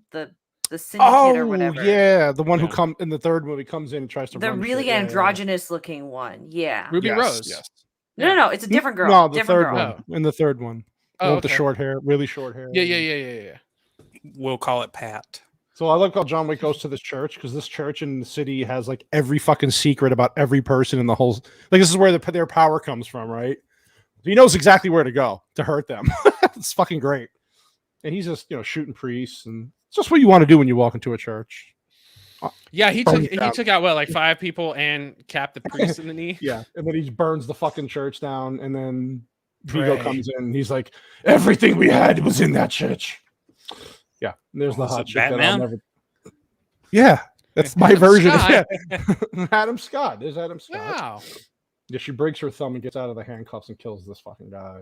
Syndicate or whatever. Yeah, the one who comes in the third movie comes in and tries to the really androgynous looking one. Yeah. Ruby Rose. Yes. No, it's a different girl. No, the different third girl. one. In the third one. With the short hair, really short hair. Yeah. We'll call it Pat. So I love how John Wick goes to this church because this church in the city has like every fucking secret about every person in the whole. Like this is where their power comes from, right? He knows exactly where to go to hurt them. It's fucking great. And he's just shooting priests, and it's just what you want to do when you walk into a church. Yeah, he took out what, like 5 people and capped the priest in the knee. Yeah, and then he burns the fucking church down, and then Vigo comes in. And he's like, everything we had was in that church. Yeah, there's the hot chick that I'll never. Yeah, that's my version. Yeah. Adam Scott. There's Adam Scott. Wow. Yeah, she breaks her thumb and gets out of the handcuffs and kills this fucking guy.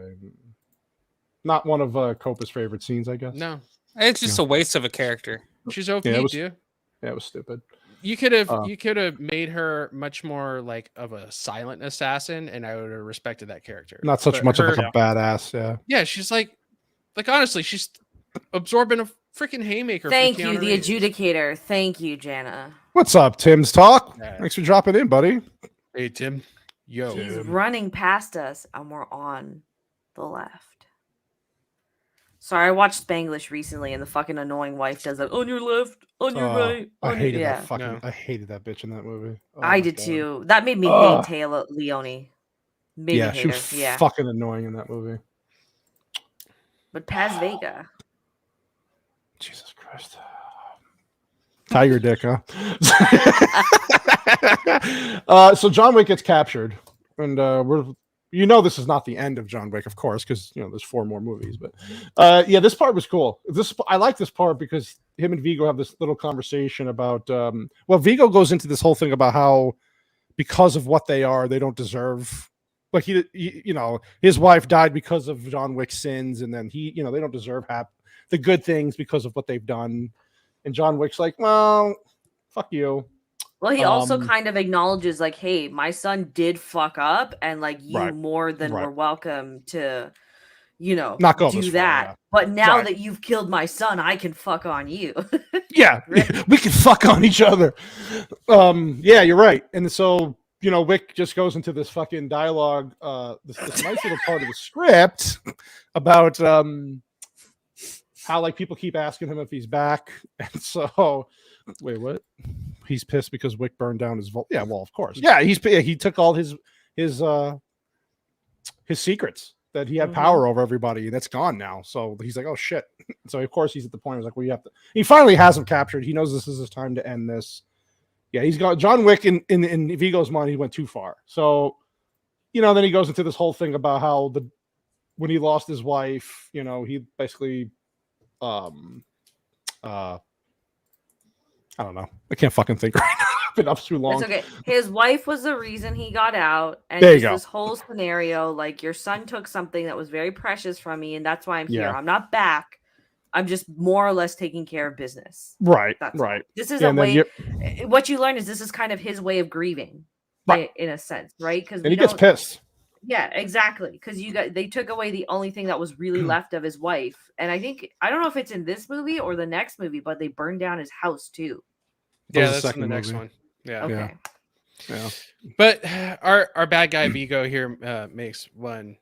Not one of Copa's favorite scenes, I guess. No, it's just a waste of a character. She's OP, dude. Yeah, it was stupid. You could have made her much more like of a silent assassin, and I would have respected that character. Not such much of like a badass. Yeah. Yeah, she's like honestly, she's absorbing a freaking haymaker. Thank you, the adjudicator. Thank you, Jana. What's up, Tim's Talk? Thanks for dropping in, buddy. Hey, Tim. Yo. He's running past us, and we're on the left. Sorry, I watched Spanglish recently, and the fucking annoying wife does it on your left, on your right. I hated that fucking. I hated that bitch in that movie. I did too. That made me hate Taylor Leone. She was fucking annoying in that movie. But Paz Vega. Jesus Christ. Tiger dick, huh? So John Wick gets captured, and this is not the end of John Wick, of course, because there's 4 more movies. But this part was cool. I like this part because him and Vigo have this little conversation about. Vigo goes into this whole thing about how because of what they are, they don't deserve. Like his wife died because of John Wick's sins, and then they don't deserve the good things because of what they've done. And John Wick's like, well, fuck you. Well, he also kind of acknowledges, like, hey, my son did fuck up, and like you more than were welcome to, not go do that. Far, yeah. But now that you've killed my son, I can fuck on you. Yeah, we can fuck on each other. Yeah, you're right. And so Wick just goes into this fucking dialogue, this nice little part of the script about how like people keep asking him if he's back, and so wait, what? He's pissed because Wick burned down his vault. Yeah, well, of course. Yeah, he took all his secrets that he had power over everybody, and that's gone now. So he's like, oh shit. So of course he's at the point where he's like, well, you have to. He finally has him captured. He knows this is his time to end this. Yeah, he's got John Wick in Vigo's mind. He went too far. So, then he goes into this whole thing about how when he lost his wife, he basically, I don't know. I can't fucking think right now. I've been up too long. It's okay. His wife was the reason he got out, and there you go. This whole scenario, like your son took something that was very precious from me, and that's why I'm here. I'm not back. I'm just more or less taking care of business. Right. That's right. This is a way. What you learn is this is kind of his way of grieving, right? In a sense, right? Because he gets pissed. Yeah, exactly. Because they took away the only thing that was really left of his wife, and I don't know if it's in this movie or the next movie, but they burned down his house too. Yeah, that's in the next one. Yeah. Okay. Yeah. But our bad guy Vigo here makes one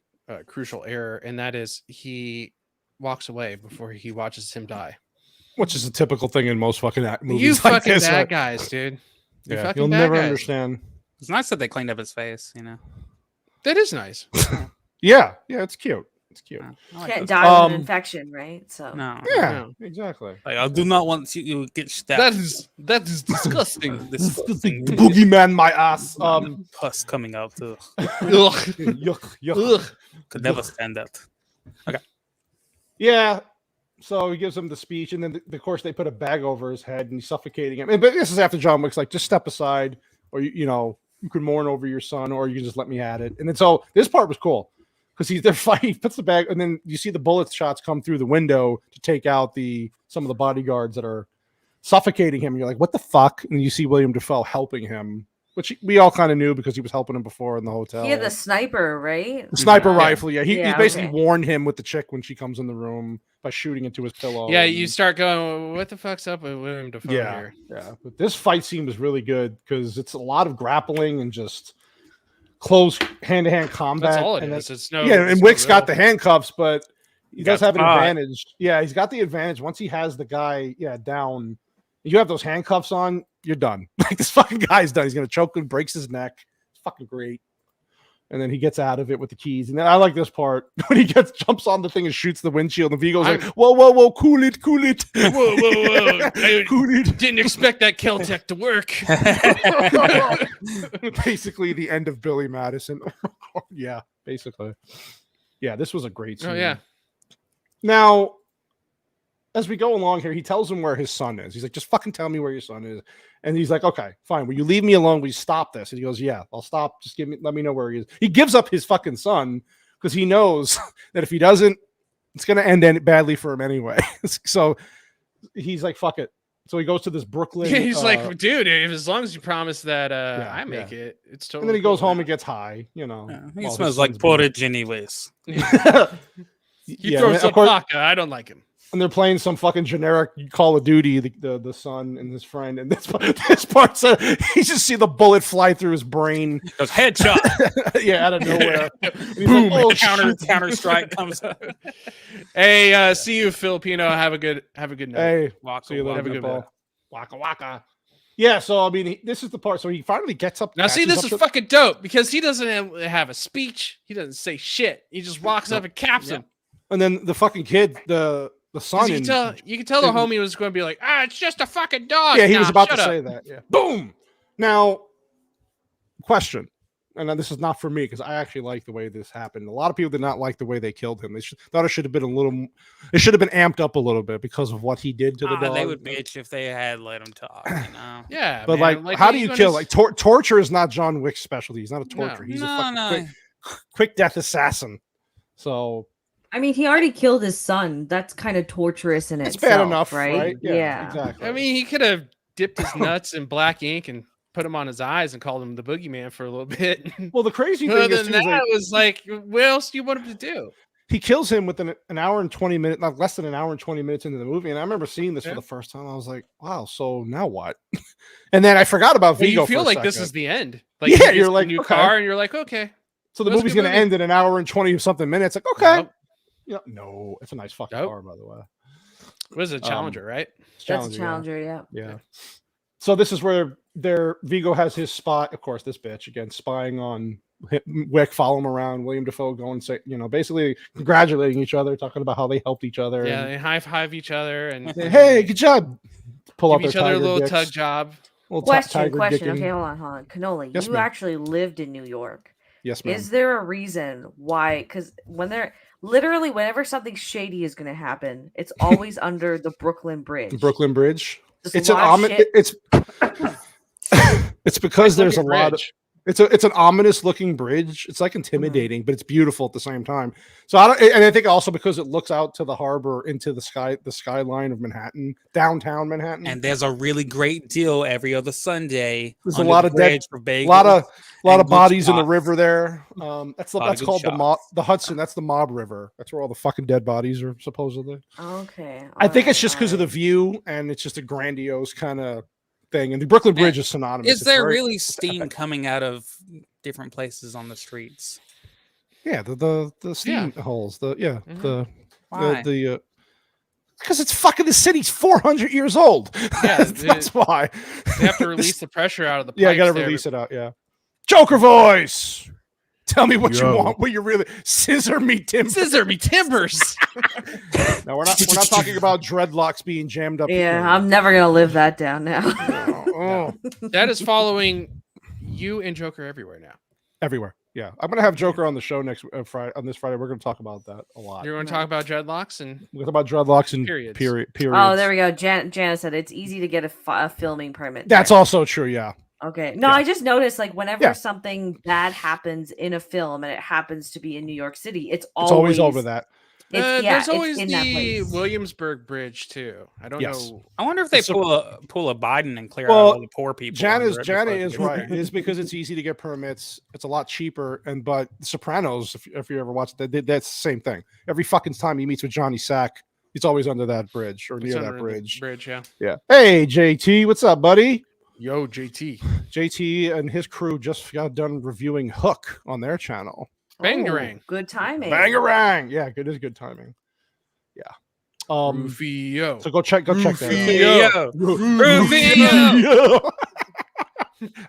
crucial error, and that is he walks away before he watches him die, which is a typical thing in most fucking movies. You fucking like bad guys, dude. You'll never understand. It's nice that they cleaned up his face. That is nice. yeah, it's cute. It's cute. Can't die of an infection, right? So no. Yeah, exactly. Like, I do not want you to get stabbed. That is disgusting. Disgusting. The boogeyman, my ass. Pus coming out too. Yuck. Could never stand that. Okay. Yeah. So he gives him the speech, and then of course they put a bag over his head and he's suffocating him. But this is after John Wick's like, just step aside, or you can mourn over your son, or you can just let me at it. And then so this part was cool because they're fighting. He puts the bag, and then you see the bullet shots come through the window to take out some of the bodyguards that are suffocating him. And you're like, what the fuck? And you see William Dafoe helping him, which we all kind of knew because he was helping him before in the hotel. He had the sniper, right? The sniper rifle, yeah. He basically warned him with the chick when she comes in the room by shooting into his pillow. Yeah, you start going, what the fuck's up with William Dafoe here? Yeah. But this fight scene was really good because it's a lot of grappling and just close hand-to-hand combat. That's all it is. And Wick's got the handcuffs, but he does have an advantage. Yeah, he's got the advantage. Once he has the guy down, you have those handcuffs on, you're done. Like, this fucking guy's done. He's going to choke him, breaks his neck. It's fucking great. And then he gets out of it with the keys. And then I like this part when he jumps on the thing and shoots the windshield. And Vigo's like, whoa, cool it. Whoa. I cool it. Didn't expect that Keltec to work. Basically the end of Billy Madison. Yeah, basically. Yeah, this was a great scene. Oh, yeah. Now, as we go along here, he tells him where his son is. He's like, just fucking tell me where your son is. And he's like, okay, fine. Will you leave me alone? Will you stop this? And he goes, yeah, I'll stop. Just let me know where he is. He gives up his fucking son because he knows that if he doesn't, it's going to end badly for him anyway. So he's like, fuck it. So he goes to this Brooklyn. Yeah, he's like, dude, as long as you promise that I make it, it's totally. And then he goes home and gets high, He smells like porridge anyways. He throws some vodka. I don't like him. And they're playing some fucking generic Call of Duty, the son and his friend. And this part, you just see the bullet fly through his brain. Goes headshot. Yeah, out of nowhere. Boom! Like, counter strike comes up. Hey, see you, Filipino. Have a good night. Hey, see you later. Have a good ball. Waka waka. Yeah, so I mean, this is the part. So he finally gets up. Now, see, this is fucking dope because he doesn't have a speech. He doesn't say shit. He just walks up and caps him. And then the fucking kid, the son. You can tell the homie was going to be like, it's just a fucking dog. Yeah, he was about to say that. Yeah. Boom. Now, question. And this is not for me because I actually like the way this happened. A lot of people did not like the way they killed him. They thought it should have been it should have been amped up a little bit because of what he did to the dog. They would bitch if they had let him talk. Yeah, but man. like how do you kill? Like torture is not John Wick's specialty. He's not a torturer. He's a fucking quick death assassin. So. I mean, he already killed his son. That's kind of torturous in itself. It's bad enough, right? Yeah, exactly. I mean, he could have dipped his nuts in black ink and put him on his eyes and called him the boogeyman for a little bit. Well, the crazy thing is, that was like, what else do you want him to do? he kills him within an hour and 20 minutes, not less than an hour and 20 minutes into the movie. And I remember seeing this for the first time. I was like, wow, so now what? And then I forgot about Vigo. You feel for a like this second. is the end. Like Yeah, you're like, new okay. car, and you're like, okay. So the movie's going to end in an hour and 20 something minutes. Like, okay. Nope. Yeah, no, it's a nice fucking car, by the way. What is it, Challenger, right? That's a Challenger, yeah. So this is where Vigo has his spot. Of course, this bitch again spying on Wick, follow him around. William Dafoe going and say, basically congratulating each other, talking about how they helped each other. Yeah, they high five each other and hey, good job. Pull give up each other a little dicks. tug job. Question. Okay, hold on. Cannoli, yes, you ma'am. actually lived in New York. Yes, ma'am. Is there a reason why? Because whenever something shady is going to happen, it's always under the Brooklyn Bridge. Brooklyn Bridge. There's It's it's because there's a lot of. It's an ominous looking bridge. It's like intimidating, but it's beautiful at the same time. So I think also because it looks out to the harbor into the skyline of Manhattan, downtown Manhattan. And there's a really great deal every other Sunday. There's a lot of dead, a lot of bodies in the river there. That's called the Hudson. That's the Mob River. That's where all the fucking dead bodies are supposedly. Okay. I think it's just because of the view, and it's just a grandiose kind of thing. And the Brooklyn Bridge is synonymous. Is there really steam coming out of different places on the streets? Yeah, the steam holes. Why? Because it's fucking the city's 400 years old. Yeah, that's why they have to release the pressure out of the pipes. Yeah, I gotta release it out. Yeah, Joker voice. Tell me what you want. What you really scissor me timbers. Scissor me timbers. No, we're not talking about dreadlocks being jammed up. Yeah, I'm never gonna live that down now. Oh, that is following you and Joker everywhere now. Everywhere. Yeah, I'm gonna have Joker on the show next Friday. On this Friday, we're gonna talk about that a lot. You're going to talk about dreadlocks and we're talk about dreadlocks and periods. Oh, there we go. Janice said it's easy to get a filming permit. That's also true. Yeah. Okay. No, I just noticed whenever something bad happens in a film and it happens to be in New York City, it's always over that. There's always the Williamsburg Bridge too. I don't know. I wonder if they pull a Biden and clear out all the poor people. Jana is right. It's because it's easy to get permits. It's a lot cheaper. But Sopranos, if you ever watched that, that's the same thing. Every fucking time he meets with Johnny Sack, he's always under that bridge or near that bridge. Yeah. Hey, JT, what's up, buddy? Yo, JT. JT and his crew just got done reviewing Hook on their channel. Bangarang. Good timing. Bangarang. Yeah, it is good timing. Yeah. Rufio. So go check that out. Rufio.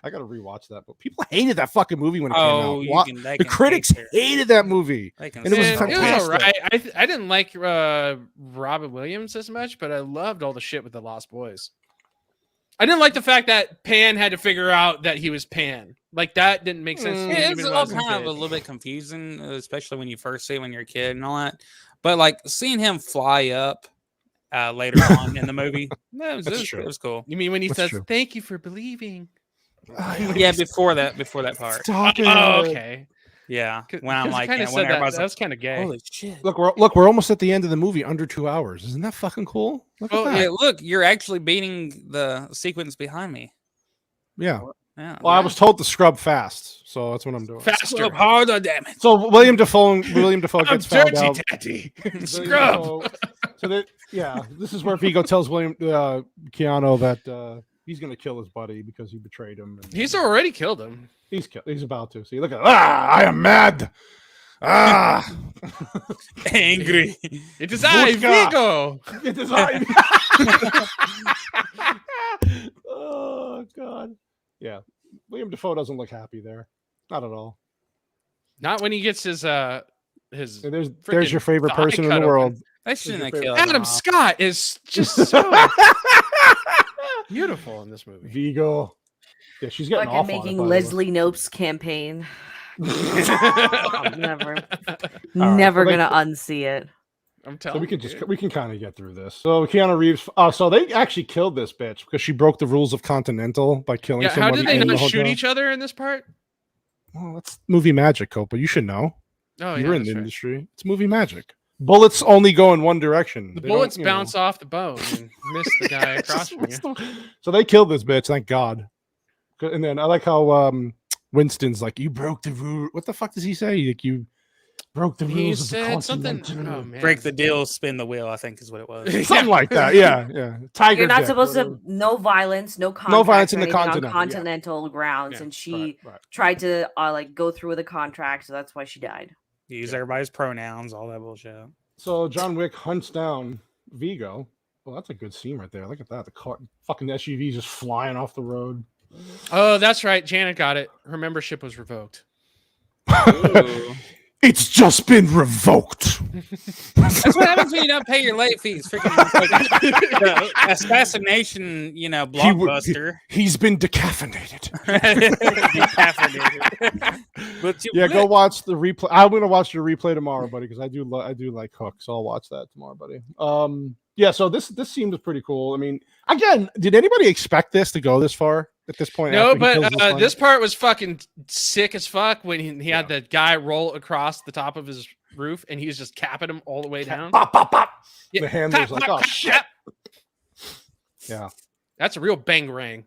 I gotta rewatch that, but people hated that fucking movie when it came out. The critics hated that movie, and it was fantastic. It was all right. I didn't like Robin Williams as much, but I loved all the shit with the Lost Boys. I didn't like the fact that Pan had to figure out that he was Pan. Like, that didn't make sense to me. It's all kind of a little bit confusing, especially when you first see it when you're a kid and all that. But, like, seeing him fly up later on in the movie, it was cool. You mean when he says, thank you for believing? Yeah, before that part. Oh, okay. Yeah, when I'm like, that was kind of gay. Holy shit! Look, we're almost at the end of the movie, under 2 hours. Isn't that fucking cool? Look at that. Yeah, look, you're actually beating the sequence behind me. Yeah. Well, I was told to scrub fast, so that's what I'm doing. Faster, scrub harder, damn it. So William Dafoe gets found out. Daddy. Scrub. This is where Vigo tells Keanu that he's going to kill his buddy because he betrayed him. And, he's already killed him. He's about to. See, look at I am mad. Angry. It is I, Vigo. It is I. Oh God. Yeah, William Dafoe doesn't look happy there. Not at all. Not when he gets his. There's your favorite person in the world. I shouldn't have killed Adam Scott is just so beautiful in this movie. Vigo. Yeah, she's getting off making on it, Leslie Knope's campaign. Never gonna unsee it. I'm telling you. We can kind of get through this. So Keanu Reeves. So they actually killed this bitch because she broke the rules of Continental by killing someone. How did they not shoot each other in this part? Well, that's movie magic, Copa. You should know. Oh, you're in the industry. It's movie magic. Bullets only go in one direction. The bullets bounce off the bone and miss the guy across from you. So they killed this bitch. Thank God. And then I like how Winston's like, "You broke the rule." What the fuck does he say? Like, you Broke the He rules of the said something. continental. Oh man, Break the deal, spin the wheel. I think is what it was. Something like that. Yeah. Tiger. You're not dick, supposed whatever. to. No violence, no contract, No violence or in the anything on continental, yeah. continental grounds, Yeah, and she Right. tried to like go through with a contract, so that's why she died. Use everybody's pronouns, all that bullshit. So John Wick hunts down Vigo. Well, that's a good scene right there. Look at that. The car, fucking SUV just flying off the road. Oh, that's right. Janet got it. Her membership was revoked. It's just been revoked. That's what happens when you don't pay your late fees. Freaking like, assassination, blockbuster. He's been decaffeinated. Decaffeinated. But Yeah, go watch the replay. I'm gonna watch the replay tomorrow, buddy, because I do like Hook, so I'll watch that tomorrow, buddy. Yeah, so this seems pretty cool. I mean, again, did anybody expect this to go this far at this point? No, after he kills but one? this part was fucking sick as fuck when he had the guy roll across the top of his roof and he was just capping him all the way down. Pop, pop, pop. Yeah. The hand Pop, was like, pop, oh pop, shit. pop. Yeah, That's a real bang rang.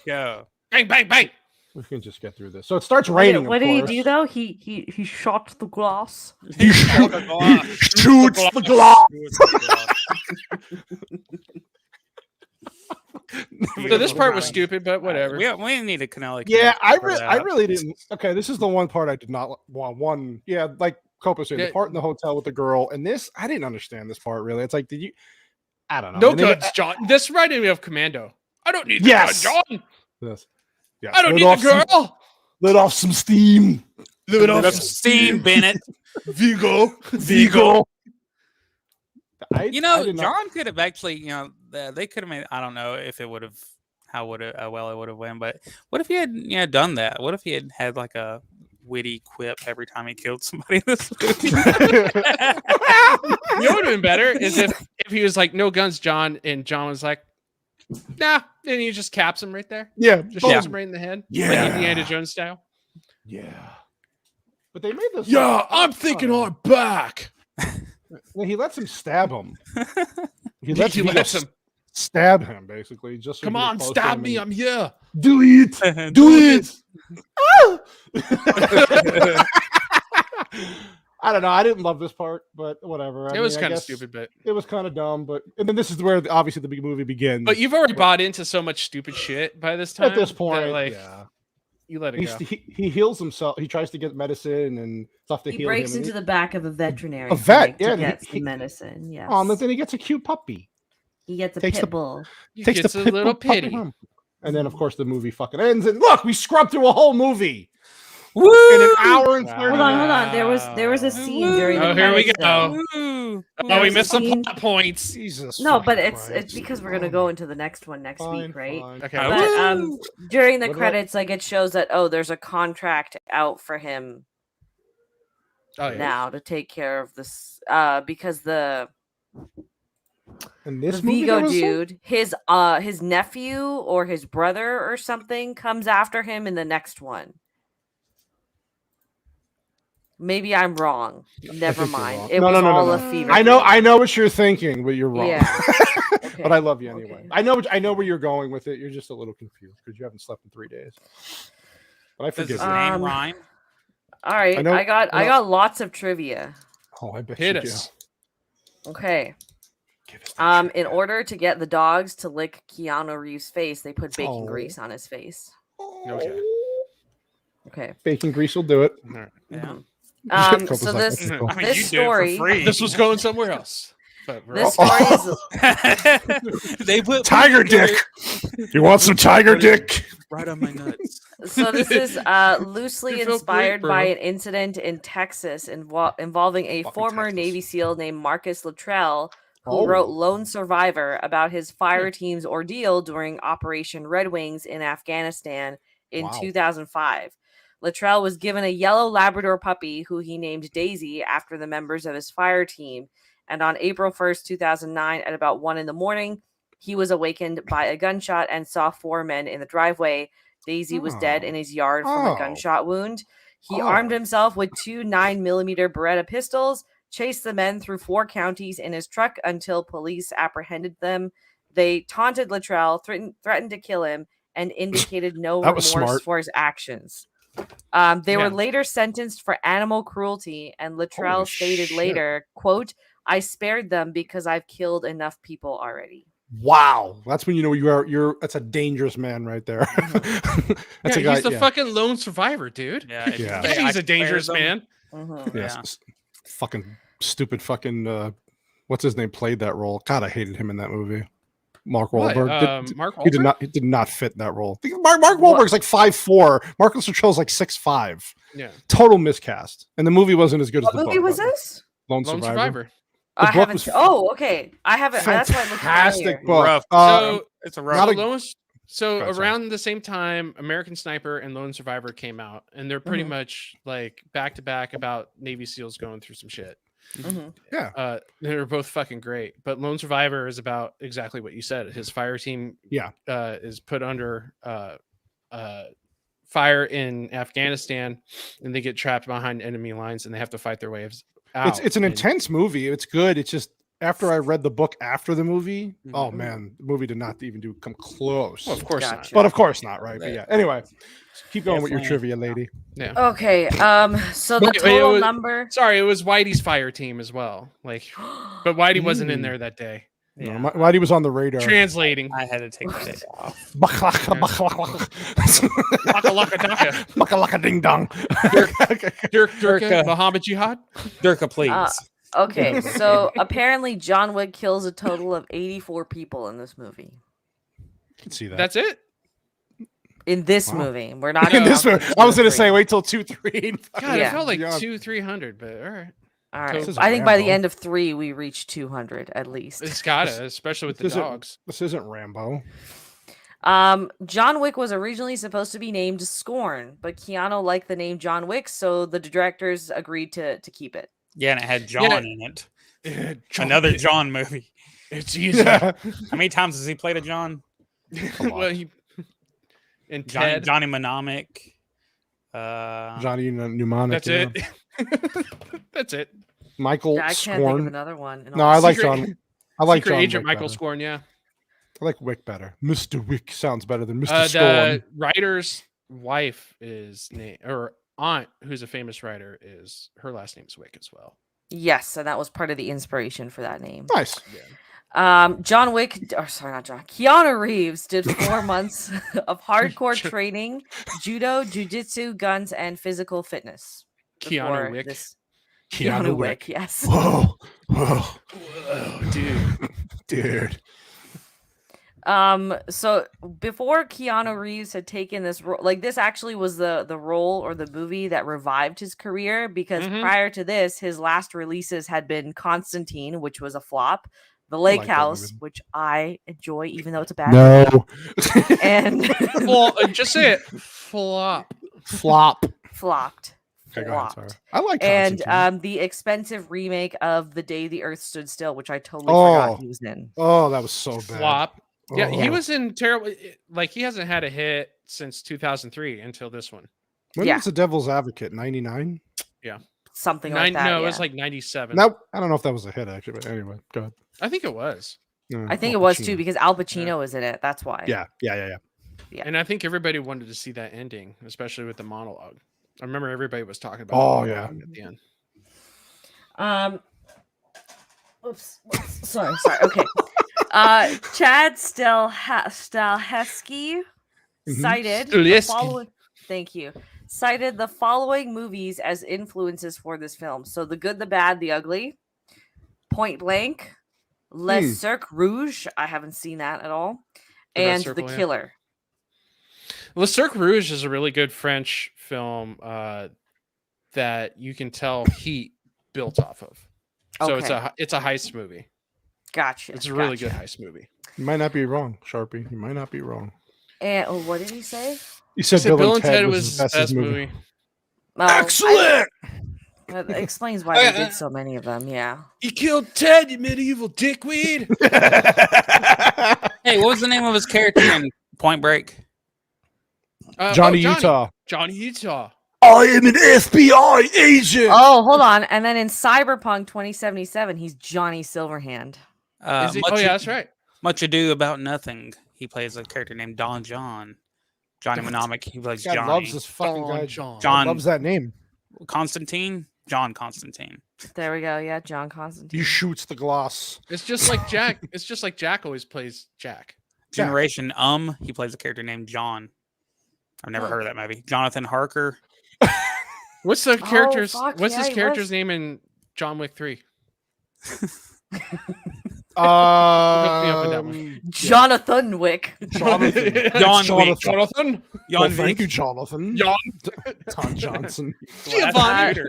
go. Bang, bang, bang. we can just get through this. So it starts raining. What of did he course. do though? He shot the glass. He shoots the glass. So this part was stupid, but whatever. We need a Canelli. Yeah, I I really didn't. Okay, this is the one part I did not want. One, yeah, like Copa said, Yeah. the part in the hotel with the girl, and this I didn't understand this part really. It's like, did you? I don't know. No And then guns, John. This reminded me of Commando. I don't need the Yes. gun, John. Yes. Yeah, I don't let need off the some- girl. Let off some steam. Let Let off some steam, Bennett. Vigo. Vigo. I did not- John could have actually, they could have made. I don't know if it would have, how well it would have went, but what if he had, done that? What if he had like a witty quip every time he killed somebody in this movie? You know what would have been better is if he was like, no guns, John, and John was like, nah, and he just caps him right there. Yeah, Just shoots him right in the head. Yeah. Like Indiana Jones style. yeah. But they made this. Yeah, I'm thinking I'm back. Well, he lets him stab him. He Lets lets him. stab him basically. Just so Come he was on, close to stab him me. and- I'm here. Do it. Do it. I don't know. I didn't love this part, but whatever. It was I kind of guess stupid, but It was kind of dumb, but and then this is where obviously the big movie begins. you've already bought into so much stupid shit by this time. at this that, point, like yeah, you let it go. he heals himself. He tries to get medicine and stuff to He heal breaks him. into the back of a veterinary. A vet, clinic to yeah, get he- some medicine. Yes. and then he gets a cute puppy. He gets a takes pit the- bull. He Takes gets the a pit little bull puppy pity. home. And then of course the movie fucking ends. And look, we scrubbed through a whole movie Woo! in an hour and 30 Hold on. There was a scene during the Oh, here we credits, go. though. Woo! Oh, we There's missed a some scene- plot points. Jesus. No, fucking but it's Christ. because we're gonna go into the next one next Fine, week, right? fine. Okay. Woo! But during the What about- credits, like it shows that there's a contract out for him Oh, yeah. now to take care of this because the In the this movie, Vigo there was some- dude, his nephew or his brother or something comes after him in the next one. Maybe I'm wrong. Never think you're mind. wrong. It No, was no, no, all no, a no. fever. I dream. know what you're thinking, but you're wrong. Yeah. But I love you anyway. Okay. I know where you're going with it. You're just a little confused because you haven't slept in 3 days. But I Does forgive his you. name rhyme? All right. I know- I got I know- got lots of trivia. Oh, I bet Hit you do. us. Okay. Give us that shit, In man. order to get the dogs to lick Keanu Reeves' face, they put bacon Oh. grease on his face. Okay. Okay. Bacon grease will do it. All right. Yeah. Copa's So like, this "That's cool." I mean, this you do it story for free. This was going somewhere else. But we're this all- story is They put Tiger dick. You want some tiger dick? right on my nuts. so this is loosely You feel inspired great, by bro. an incident in Texas involving a Fucking former Texas. Navy SEAL named Marcus Luttrell, who Oh. wrote Lone Survivor about his fire team's ordeal during Operation Red Wings in Afghanistan in Wow. 2005. Luttrell was given a yellow Labrador puppy who he named Daisy after the members of his fire team. And on April 1st, 2009, at about 1 a.m, he was awakened by a gunshot and saw 4 men in the driveway. Daisy was dead Oh. in his yard from Oh. a gunshot wound. He Oh. armed himself with 2 9mm Beretta pistols, chased the men through 4 counties in his truck until police apprehended them. They taunted Luttrell, threatened to kill him, and indicated no That was remorse smart. for his actions. They were later sentenced for animal cruelty, and Luttrell stated later, quote, "I spared them because I've killed enough people already." Wow, that's when you know you're. That's a dangerous man right there. That's a guy. He's the fucking lone survivor, dude. Yeah, He's a dangerous man. Yes, fucking stupid. Fucking what's his name played that role? God, I hated him in that movie. Mark Wahlberg. Mark Wahlberg? He did not fit that role. Mark Wahlberg's like 5'4". Marcus Luttrell's like 6'5". Yeah, total miscast, and the movie wasn't as good as the book. What movie was this? Lone Survivor. I haven't. Okay. I haven't. That's why I looked fantastic book. Rough. So it's a rough. So around the same time, American Sniper and Lone Survivor came out, and they're pretty much like back to back about Navy SEALs going through some shit. Yeah, they're both fucking great. But Lone Survivor is about exactly what you said. His fire team, is put under fire in Afghanistan, and they get trapped behind enemy lines, and they have to fight their way out. It's an intense movie. It's good. It's just after I read the book after the movie, oh man, the movie did not even come close. Well, of course not. But of course not, right? But yeah. Anyway, keep going with your trivia, lady. Yeah. Okay. So the total number. Sorry, it was Whitey's fire team as well. Like, but Whitey wasn't in there that day. Yeah. No, Whitey was on the radar. Translating. I had to take the day off. Bakalaka ding dong. Dirk, Muhammad Jihad. Durka, please. Okay, so apparently John Wick kills a total of 84 people in this movie. I can see that. That's it? In this movie. We're not in this movie. I was going to say, wait till 2, 3. God, it felt like 200-300, but all right. All right. I think by the end of 3, we reached 200 at least. It's gotta, especially with the dogs. This isn't Rambo. John Wick was originally supposed to be named Scorn, but Keanu liked the name John Wick, so the directors agreed to keep it. Yeah, and it had John in it. Another John movie. It's easy. How many times has he played a John? Well, Johnny Mnemonic. Johnny Mnemonic. That's it. That's it. Michael I can't think of another one. No, I like John. I like John Agent Wick Michael better. Scorn. Yeah, I like Wick better. Mr. Wick sounds better than Mr. The Scorn. writer's wife or aunt, who's a famous writer, her last name's Wick as well. Yes, and that was part of the inspiration for that name. Nice. Yeah. John Wick, or sorry, not John. Keanu Reeves did 4 months of hardcore training, judo, jiu-jitsu, guns, and physical fitness. Keanu Wick. Keanu Wick, yes. Whoa, dude. So before Keanu Reeves had taken this role, like this actually was the role or the movie that revived his career, because prior to this, his last releases had been Constantine, which was a flop, The Lake House, which I enjoy, even though it's a bad movie. And well, just say it. Flopped. Okay, go ahead, sorry. I like Constantine. And the expensive remake of The Day the Earth Stood Still, which I totally forgot he was in. Oh, that was so bad. Flop. Yeah, he was in terrible. Like, he hasn't had a hit since 2003 until this one. When was The Devil's Advocate? 99? Yeah. Something like that. No, it was like 97. Now, I don't know if that was a hit, actually, but anyway, go ahead. I think it was. I think it was too, because Al Pacino is in it. That's why. Yeah. And I think everybody wanted to see that ending, especially with the monologue. I remember everybody was talking about at the end. Oops. Sorry. Okay. Chad Stahelski cited the following. Thank you. Cited the following movies as influences for this film. So The Good, the Bad, the Ugly, Point Blank, Le Cercle Rouge. I haven't seen that at all. And The Killer. Le Cercle Rouge is a really good French film that you can tell Heat built off of. So it's a heist movie. Gotcha. It's a really good heist movie. You might not be wrong, Sharpie. You might not be wrong. And what did he say? He said Bill and Ted was his best movie. Excellent. That explains why they did so many of them. Yeah. You killed Ted, you medieval dickweed. Hey, what was the name of his character in Point Break? Johnny Utah. Johnny Utah. I am an FBI agent. Oh, hold on. And then in Cyberpunk 2077, he's Johnny Silverhand. That's right. Much Ado About Nothing. He plays a character named Don John. Johnny Mnemonic. He plays God Johnny. loves this fucking guy. John. John loves that name. Constantine. John Constantine. There we go. Yeah, John Constantine. He shoots the gloss. It's just like Jack. It's just like Jack always plays Jack. Generation He plays a character named John. I've never heard of that movie. Jonathan Harker. What's the character's? fuck, what's yeah, his he character's was. name in John Wick 3? Jonathan Wick. Jonathan. John Wick. Jonathan. Well, thank you, Jonathan. John. Tom Johnson. Giovanni.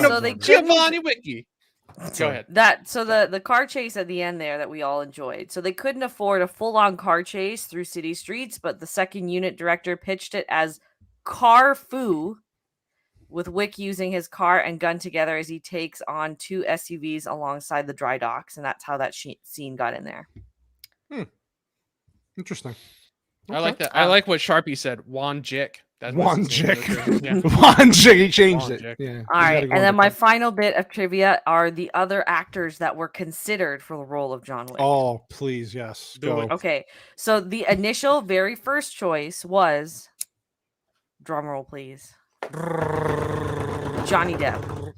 So they Giovanni Wiki. Go ahead. The car chase at the end there that we all enjoyed. So they couldn't afford a full-on car chase through city streets, but the second unit director pitched it as car foo, with Wick using his car and gun together as he takes on 2 SUVs alongside the dry docks, and that's how that scene got in there. Interesting. I like that. I like what Sharpie said. Juan Jick. Juan Jick. Yeah. Juan Jick. He changed Juan it. Jick. Yeah. All right, and then my final bit of trivia are the other actors that were considered for the role of John Wick. Oh, please, yes. Do Go. it. Okay, so the initial very first choice was, drumroll please, Johnny Depp.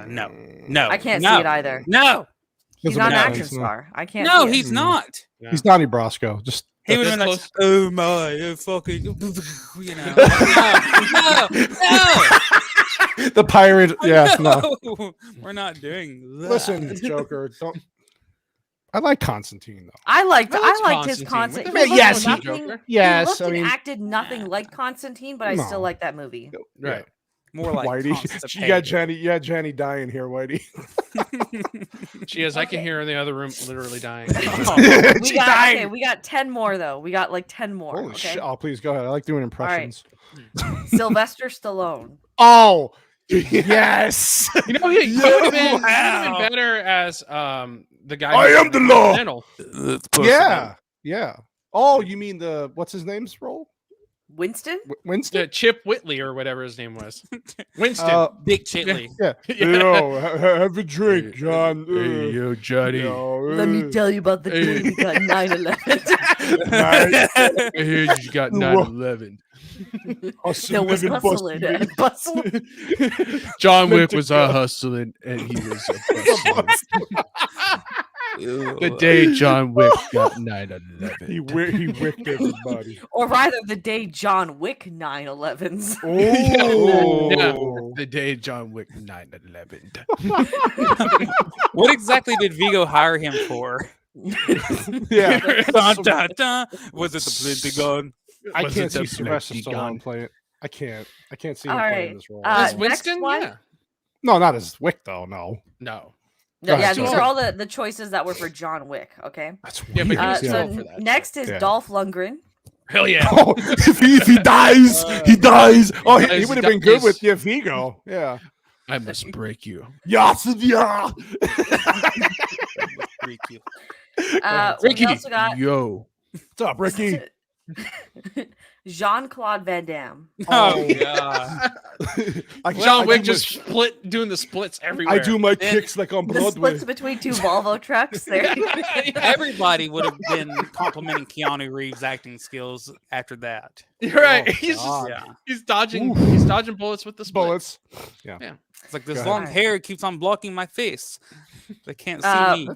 No. I can't see it either. No. He's Doesn't not an make action sense, no. star. I can't. No, see it. he's not. Yeah. He's Donnie Brasco. Just He was That's like, close. oh my, fucking, you know. No. the pirate. Yeah, no. We're not doing that. Listen, Joker. Don't. I like Constantine though. I liked Constantine. his Constantine. What the fuck Yes, was he- that, nothing, Joker? Yes, he looked I and mean, acted nothing like Constantine, but I No. still like that movie. Right. More like Whitey. You got Jenny. You got Jenny dying here, Whitey. She is. I can hear her in the other room, literally dying. We got 10 more though. We got like 10 more. Holy okay? shit! Oh, please go ahead. I like doing impressions. Sylvester Stallone. Oh, yes. You know, he would have been Wow. better as the guy. I who am was the in law. Continental. Yeah, yeah. Oh, you mean the what's his name's role? Winston? Winston. Chip Whitley or whatever his name was. Winston. Dick Chitley. Yeah. Yeah. Yo, have a drink, John. yo, Johnny. Let me tell you about the day we got 9/11. I heard you got 9/11. There was hustling and bustle. John Wick was hustling and he was bustling. The day John Wick got 9/11. He wicked everybody. Or rather, the day John Wick 9/11s. Oh, Yeah, the day John Wick 9/11. What exactly did Vigo hire him for? yeah. Dun, dun, dun. Was it the Pentagon? I Was can't it see the Sylvester Pentagon? Stallone play it. I can't see him All playing right. this role. As Next Winston? one? Yeah. No, not as Wick though. No, No. Go Yeah, ahead, these Joe. are all the choices that were for John Wick. Okay. that's Yeah, weird. but he was yeah. so- So for that. next is Yeah. Dolph Lundgren. Hell yeah. Oh, if he dies, he dies. Oh, he Dies, would have been good dies. with Vigo. Yeah. I must break you. Yes, yeah. Ricky. Ricky, We also got Yo. What's up, Ricky? Jean-Claude Van Damme. Oh, God. John Wick just doing the splits everywhere. I do my kicks like on The Broadway. splits between 2 Volvo trucks. There. Everybody would have been complimenting Keanu Reeves' acting skills after that. You're right. Oh, he's God. just Yeah. he's dodging Oof. he's dodging bullets with the splits. Bullets. It's like this Go long ahead. hair keeps on blocking my face. They can't see me.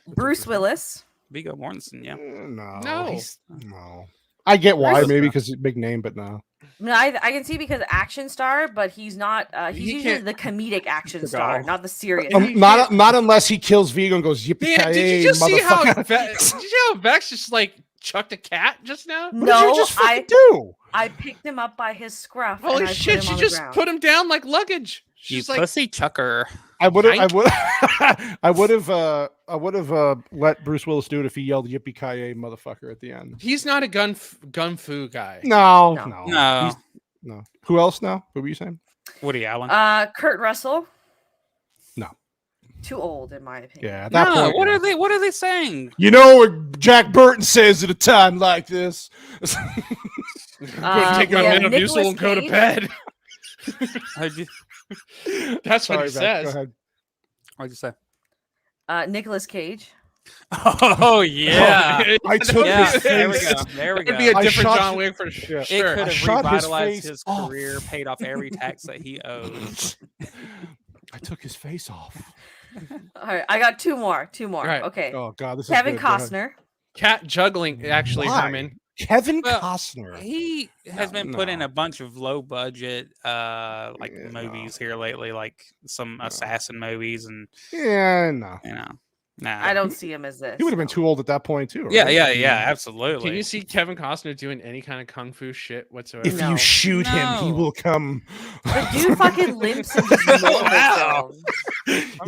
Bruce Willis. Viggo Mortensen, yeah. No. No. No. I get why, Bruce- maybe because he's a big name, but no. No, I can see because action star, but he's not. He's He usually can't- the comedic action star, not the serious. Not unless he kills Vigo and goes yippee Yeah, did you just see how motherfucker. did you see how Vex just like chucked a cat just now? What did No, you just fucking do? I picked him up by his scruff. and Holy I put shit, him she on the just ground. put him down like luggage. You She's like, pussy chucker. I would have. Yank. I would have let Bruce Willis do it if he yelled "Yippee ki motherfucker" at the end. he's not a gun fu guy. No. No. He's- no. Who else now? Who were you saying? Woody Allen. Kurt Russell. No. Too old, in my opinion. Yeah. At that No, point, what yeah. are they? What are they saying? You know what Jack Burton says at a time like this? Gonna take a yeah, minute of Nicolas Musil and go to Cage. bed. How'd you, That's what Sorry, he Beck, go says. ahead. what'd you say? Nicolas Cage. Oh yeah. I took Yeah, his there we face. go. There we It'd go. be a I different shot John you- Wick for Yeah. sure. It could I have shot his revitalized face his off. career, paid off every tax that he owes. I took his face off. All right, I got two more. Right. Okay. Oh god, this Kevin is good. Go ahead. Costner. Cat juggling, actually, Why? Herman. Kevin Well, Costner. He has been put in No. a bunch of low budget Yeah, movies here lately, like some assassin movies, and Yeah, no. Nah. I don't see him as this. He would have been too old at that point too. Right? Yeah, absolutely. Can you see Kevin Costner doing any kind of kung fu shit whatsoever? If No. you shoot him, he No. will come. The dude fucking limps in his normal Wow. film.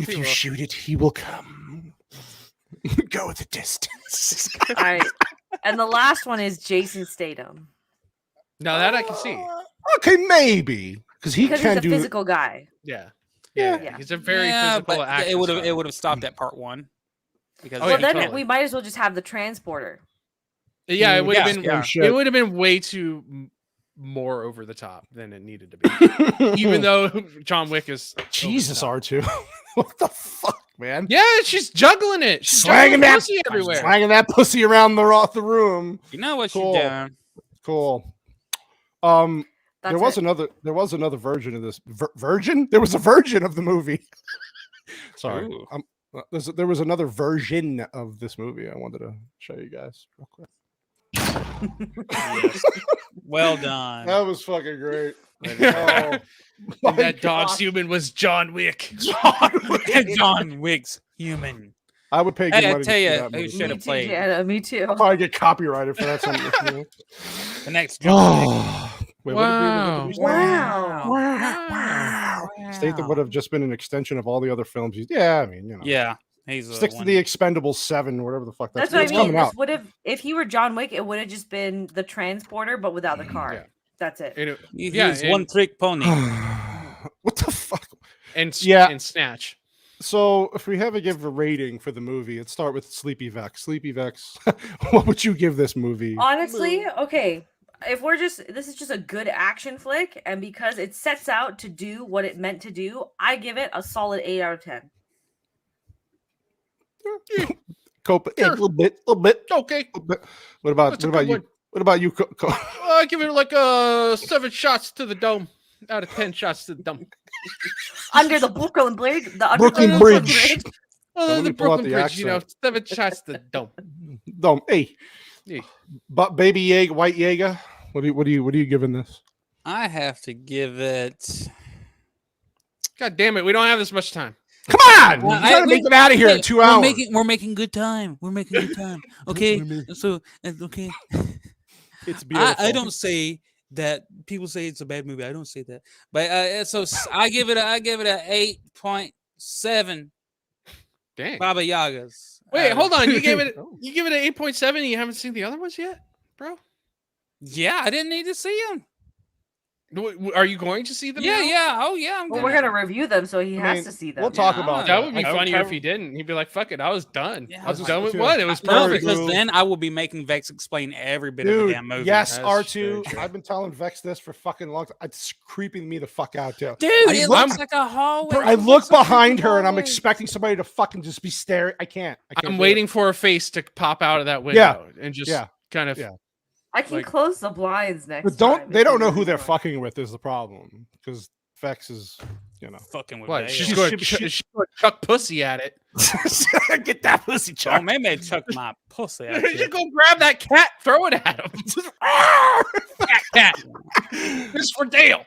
If you people- shoot it, he will come. Go the distance. All right. And the last one is Jason Statham. No, that I can see. Okay, maybe because he Because he's can a do. physical guy. Yeah. Yeah. Yeah. He's a very Yeah, physical but actor. it would have stopped at part one. Because Oh, Well, yeah, then totally. we might as well just have the transporter. Yeah, it would have Yeah, been. yeah. It would have been way too more over the top than it needed to be. Even though John Wick is over the Jesus, top. R2. What the fuck, man? Yeah, she's juggling it. She's Slanging juggling that pussy everywhere. Slanging that pussy around the room. you know what Cool. you're doing. Cool. That's There was another version of this. Virgin? There was a version of the movie. Sorry. Ooh. There was another version of this movie I wanted to show you guys real quick. Yes. Well done. That was fucking great. And my that dog's God. human was John Wick. John Wick's human. I would pay good Hey, I money tell to see you, that who movie. should Me have too, played Jana, me too. I'll probably get copyrighted for that. Something. the next John Wick. Oh, wait, Wow. what did we- Wow. Wow. Statham would have just been an extension of all the other films. Yeah, I mean, you know. Yeah, he's Sticks to one. the Expendables 7, whatever the fuck That's that's what I mean. coming out. This would have, if he were John Wick, it would have just been the transporter, but without the car. Yeah. That's it. And it- He yeah, was and- one trick pony. What the fuck? and Snatch. So, if we have to give a rating for the movie, let's start with Sleepy Vex. Sleepy Vex, what would you give this movie? Honestly, okay. If this is just a good action flick, and because it sets out to do what it meant to do, I give it a solid 8 out of 10. Cope, Sure. a little bit. Okay. What about That's a what about good you? one. What about you? I give it like 7 shots to the dome out of 10 shots to the dome. Under the Brooklyn Bridge, Brooklyn Underground Bridge. let The me pull out Brooklyn the Bridge, 7 accent. shots to the dome. Dome. Hey, Yeah. but Baby Yaga, White Yaga. What are you giving this? I have to give it. God damn it, we don't have this much time. Come on, Well, we're trying to make it out of here in 2 hours. We're making good time. We're making good time. Okay, so okay. It's beautiful. I don't say that. People say it's a bad movie. I don't say that. But I give it a 8.7 Dang. Baba Yagas. Wait, hold on. You gave it Oh. you give it an 8.7 and you haven't seen the other ones yet, bro? Yeah, I didn't need to see them. Are you going to see them? Yeah, now? yeah. Oh, yeah. I'm Well, we're gonna review them, so he I has mean, to see them. we'll talk Yeah, about That would be I don't funnier care- if he didn't. He'd be like, "Fuck it, I was done. Yeah, I was I done with was- one. It was No, perfect." because Dude. then I will be making Vex explain every bit of the Dude, damn movie. yes, That's R2. true. I've been telling Vex this for fucking long time. It's creeping me the fuck out, too. Dude, I it look- looks like a hallway. I It look looks like a behind her and I'm hallway. expecting somebody to fucking just be staring. I can't I'm do waiting for a face to pop out of that window and just Yeah. kind of. Yeah. I can like- close the blinds next. But don't time they if don't you know who really they're want. fucking with is the problem because Vex is, fucking with What? Dale. She's She- going she- to chuck pussy at it. get that pussy Oh, chuck. maybe they took my pussy. Out You go grab that cat, throw it at him. cat. This is for Dale.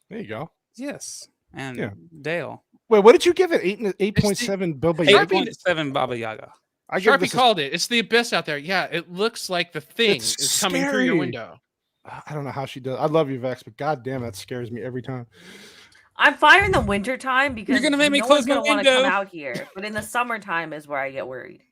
There you go. Yes, and Yeah. Dale. Wait, what did you give it? 8.7 Bilbo Yaga? 8.7 Baba Yaga. I give Sharpie this. called it. It's the abyss out there. Yeah, it looks like the thing It's is coming through your scary. window. I don't know how she does. I love you, Vex, but goddamn, that scares me every time. I'm fine in the winter time because gonna make me no close one's my gonna want to come window. out here. But in the summertime is where I get worried.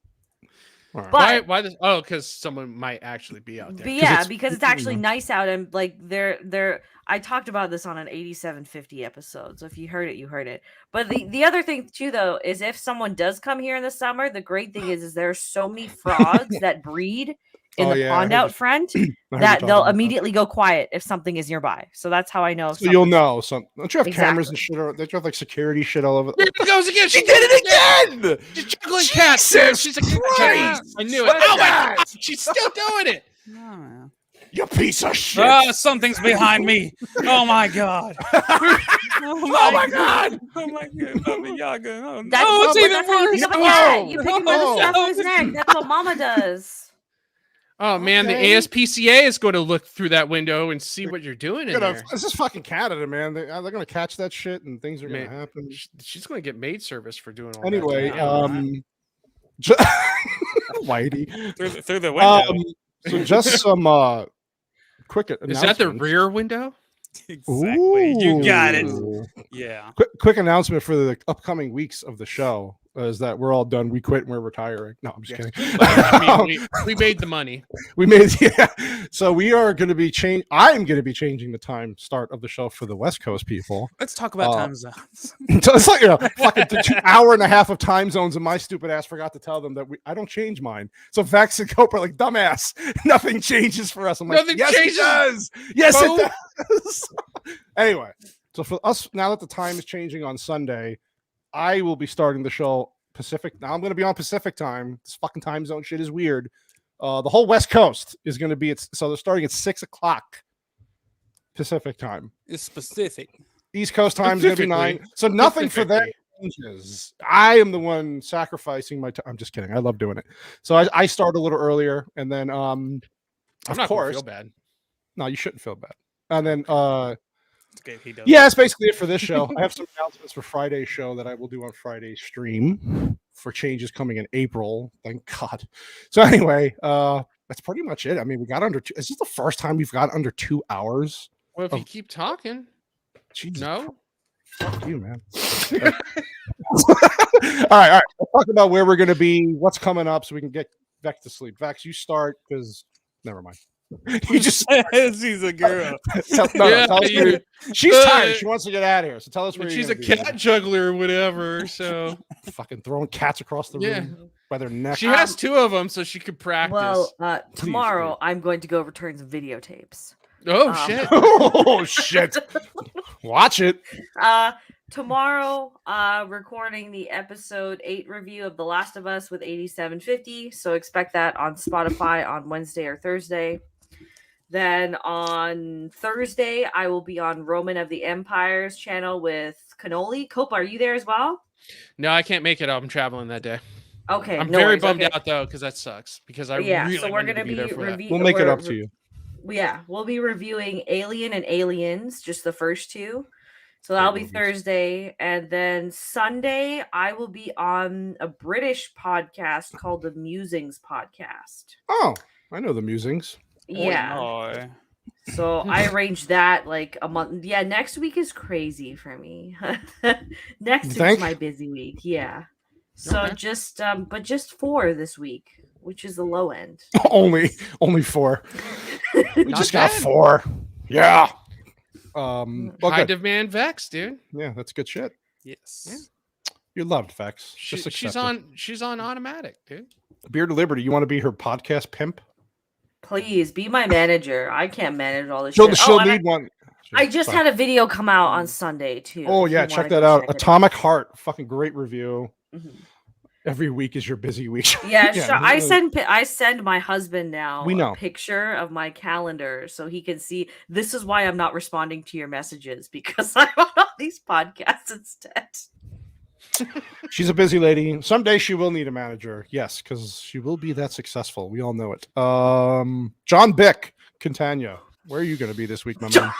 All right. But Why this? Oh, because someone might actually be out there. But yeah, it's- because it's you actually know. nice out and like they're I talked about this on an 8750 episode. So if you heard it, you heard it. But the other thing too though is if someone does come here in the summer, the great thing is there's so many frogs that breed in the pond out front that they'll immediately go quiet if something is nearby. So that's how I know. So you'll know something. Don't you have cameras and shit? Don't you have like security shit all over? There it goes again. She did it again. She's juggling cats. She's a cat. I knew it. Oh my God. She's still doing it. Oh, you piece of shit. Something's behind me. Oh my God. Oh my God. Oh my God. Baba Yaga. Oh, no. It's even worse. You pick him by the scruff of his neck. That's what Mama does. Oh man, the ASPCA is going to look through that window and see what you're doing in there. This is fucking Canada, man. They're going to catch that shit and things are going to happen. She's going to get maid service for doing all anyway, that. Whitey. Through the window. So just some quick announcements. Is that the rear window? Exactly. Ooh. You got it. Yeah. Quick announcement for the upcoming weeks of the show is that we're all done. We quit and we're retiring. No, I'm just kidding. I mean, we made the money. So we are going to be I'm going to be changing the time start of the show for the West Coast people. Let's talk about time zones. So it's like, fucking 2 hour and a half of time zones, and my stupid ass forgot to tell them that I don't change mine. So Vex and Cope are like, dumbass, nothing changes for us. I'm like, yes, changes. It does. Yes, it does. Anyway, so for us, now that the time is changing on Sunday, I will be starting the show Pacific. Now I'm going to be on Pacific time. This fucking time zone shit is weird. The whole West Coast is going to be so they're starting at 6:00 Pacific time. It's specific. East Coast time is going to be 9. So nothing for them changes. I am the one sacrificing my time. I'm just kidding. I love doing it. So I start a little earlier, and then I'm not going to feel bad. No, you shouldn't feel bad. And then Okay, that's basically it for this show. I have some announcements for Friday's show that I will do on Friday's stream for changes coming in April. Thank God. So anyway, that's pretty much it. I mean, we got under 2. Is this the first time we've got under 2 hours? Well, if you keep talking, Jesus. No. Fuck you, man. All right. Let's talk about where we're going to be, what's coming up, so we can get Vex to sleep. Vex, you start because never mind. You just she's a girl. Tell us she's tired. She wants to get out of here. So tell us where she's a cat juggler or whatever. So fucking throwing cats across the room by their neck. She has 2 of them, so she could practice. Well, tomorrow I'm going to go return some videotapes. Oh shit! Oh shit! Watch it. Tomorrow, recording the episode 8 review of The Last of Us with 8750. So expect that on Spotify on Wednesday or Thursday. Then on Thursday, I will be on Roman of the Empire's channel with Cannoli. Cope, are you there as well? No, I can't make it up. I'm traveling that day. Okay. I'm very bummed out though, because that sucks. Because I really so we're gonna be there for that. We'll make it up to you. Yeah, we'll be reviewing Alien and Aliens, just the first 2. So that'll be Thursday. And then Sunday, I will be on a British podcast called the Musings Podcast. Oh, I know the Musings. Yeah. Oh, so I arranged that like a month. Yeah, next week is crazy for me. Next week's my busy week. Yeah. So just 4 this week, which is the low end. only 4. We just got 4. Yeah. High demand Vex, dude. Yeah, that's good shit. Yes. Yeah. You're loved, Vex. She's on automatic, dude. Beard of Liberty, you want to be her podcast pimp? Please be my manager. I can't manage all this shit. She'll need one. I just had a video come out on Sunday too. Oh yeah, check that out. Atomic Heart, fucking great review. Mm-hmm. Every week is your busy week. Yeah, sure. I send my husband now a picture of my calendar so he can see. This is why I'm not responding to your messages, because I'm on all these podcasts instead. She's a busy lady. Someday she will need a manager. Yes, because she will be that successful. We all know it. John Wick, Catania. Where are you going to be this week, my man?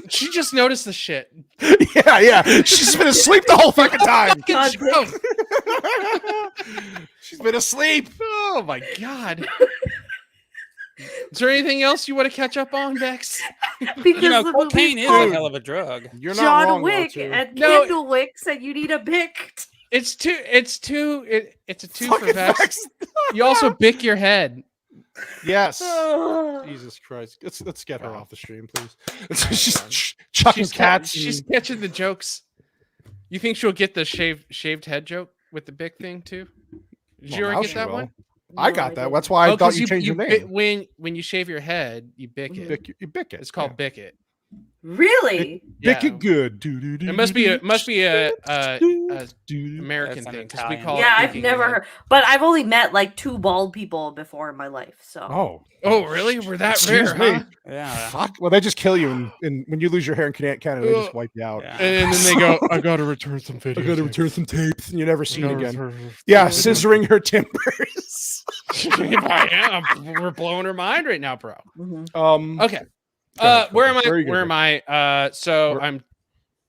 She just noticed the shit. Yeah. She's been asleep the whole fucking time. She's been asleep. Oh my God. Is there anything else you want to catch up on, Vex? Because cocaine is a hell of a drug. You're not wrong, John Wick and Candle Wick said you need a bic. It's a 2 for Vex. You also bick your head. Yes. Jesus Christ. Let's get her off the stream, please. She's chucking cats. She's catching the jokes. You think she'll get the shaved head joke with the big thing too? Did you already get that one? I got that. That's why I thought you changed your name. When you shave your head, you bick it. You bick it. It's called bick it. Really? Bick it good. It must be a American thing because we call it. Yeah, I've never heard, but I've only met like 2 bald people before in my life. So. Oh, really? We're that rare, huh? Yeah. Fuck. Well, they just kill you, and when you lose your hair in Canada, they just wipe you out. Yeah. And then they go, "I got to return some videos. I got to return some tapes," and you never see it again. Yeah, scissoring her timbers. I am. We're blowing her mind right now, bro. Okay. Where am I? So I'm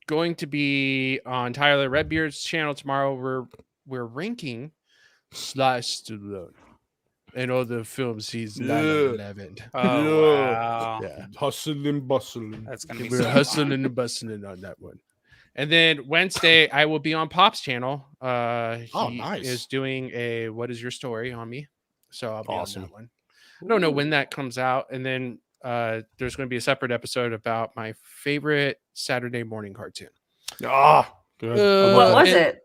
going to be on Tyler Redbeard's channel tomorrow. We're ranking Slice Stallone and all the films he's 11. Oh, wow. Yeah. Hustling, bustling. That's gonna be We're hustling and bustling on that one. And then Wednesday, I will be on Pop's channel. He is doing a "What Is Your Story" on me, so I'll be on that one. I don't know when that comes out, and then there's going to be a separate episode about my favorite Saturday morning cartoon. Good. What was it?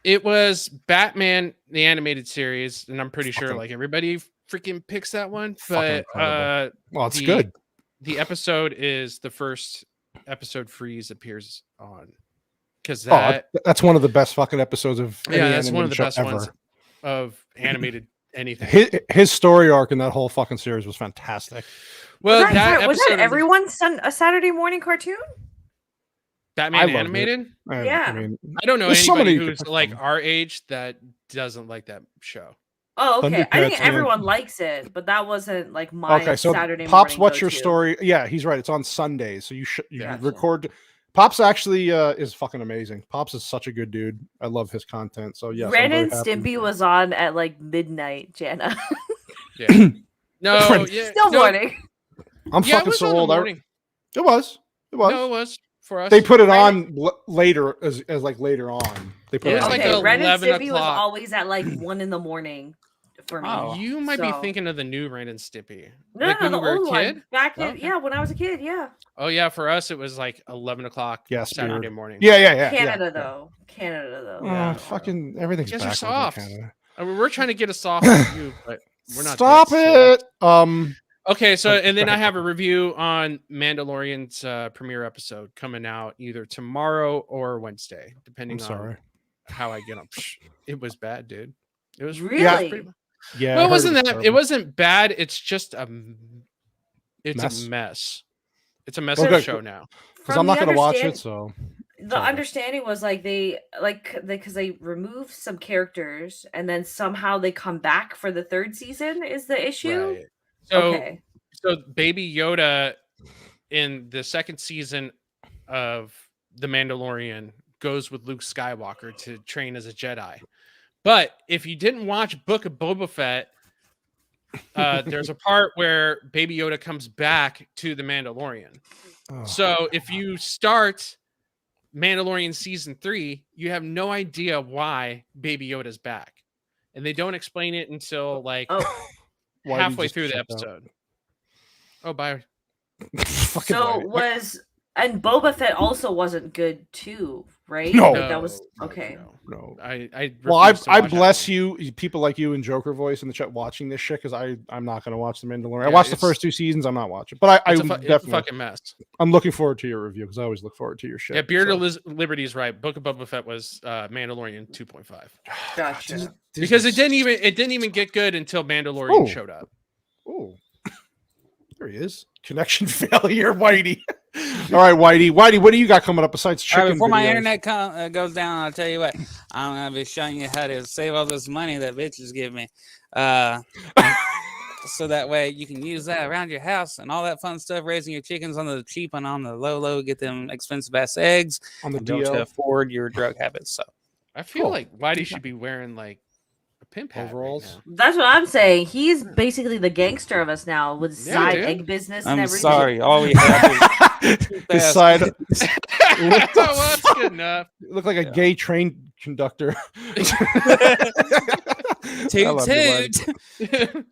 It was Batman the animated series, and I'm pretty sure like everybody freaking picks that one. But well, it's good. The episode is the first episode Freeze appears on, because that's one of the best fucking episodes of that's one of the best ones of animated anything. His story arc in that whole fucking series was fantastic. Well, was that everyone's a Saturday morning cartoon? Batman animated? Yeah. I mean, I don't know anybody who's like our age that doesn't like that show. Oh, okay. I think everyone likes it, but that wasn't like my Saturday morning. Pops, what's your story? Yeah, he's right. It's on Sundays, so you record. Pops actually is fucking amazing. Pops is such a good dude. I love his content. So yeah, Ren and Stimpy was on at like midnight, Jana. Yeah. No, yeah. Still morning. I'm fucking so old. It was. No, it was for us. They put it on later as like later on. They put it on. Like Ren and Stimpy was always at like 1 a.m. for me. Oh, you might be thinking of the new Ren and Stimpy. No, like no, when the we were old a kid? one. Back in, when I was a kid, yeah. Oh yeah, for us it was like 11 o'clock Saturday morning. Yeah. Canada though. Fucking everything's back. You're soft. I mean, we're trying to get a soft review, but we're not. Stop it. Okay, so and then I have a review on Mandalorian's premiere episode coming out either tomorrow or Wednesday, depending on how I get them. It was bad, dude. It was really. Yeah. Well, it wasn't that. It wasn't bad. It's just a mess. It's a mess of a show now. Because I'm not going to watch it. So the understanding was like because they removed some characters and then somehow they come back for the 3rd season is the issue. Right. So Baby Yoda in the 2nd season of The Mandalorian goes with Luke Skywalker to train as a Jedi. But if you didn't watch Book of Boba Fett, there's a part where Baby Yoda comes back to the Mandalorian. So if you start Mandalorian season 3, you have no idea why Baby Yoda's back, and they don't explain it until like halfway through the episode. Oh, bye. And Boba Fett also wasn't good too, right? No, that was okay. No. I bless you, people like you and Joker Voice in the chat watching this shit, because I'm not going to watch The Mandalorian. I watched the first 2 seasons. I'm not watching, but I definitely it's a fucking mess. I'm looking forward to your review because I always look forward to your shit. Yeah, Beard of Liberty's right. Book of Boba Fett was Mandalorian 2.5. Gotcha. Because it didn't even get good until Mandalorian showed up. Oh, there he is. Connection failure, Whitey. All right, Whitey, what do you got coming up besides chicken? Before videos? my internet goes down, I'll tell you what. I'm gonna be showing you how to save all this money that bitches give me, so that way you can use that around your house and all that fun stuff. Raising your chickens on the cheap and on the low, get them expensive ass eggs on the deal to afford your drug habits. So I feel like Whitey should be wearing like a pimp hat overalls. Right, that's what I'm saying. He's basically the gangster of us now with side egg business and everything. I'm sorry, all we have is his side. That's good enough. Look like a gay train conductor. Toot.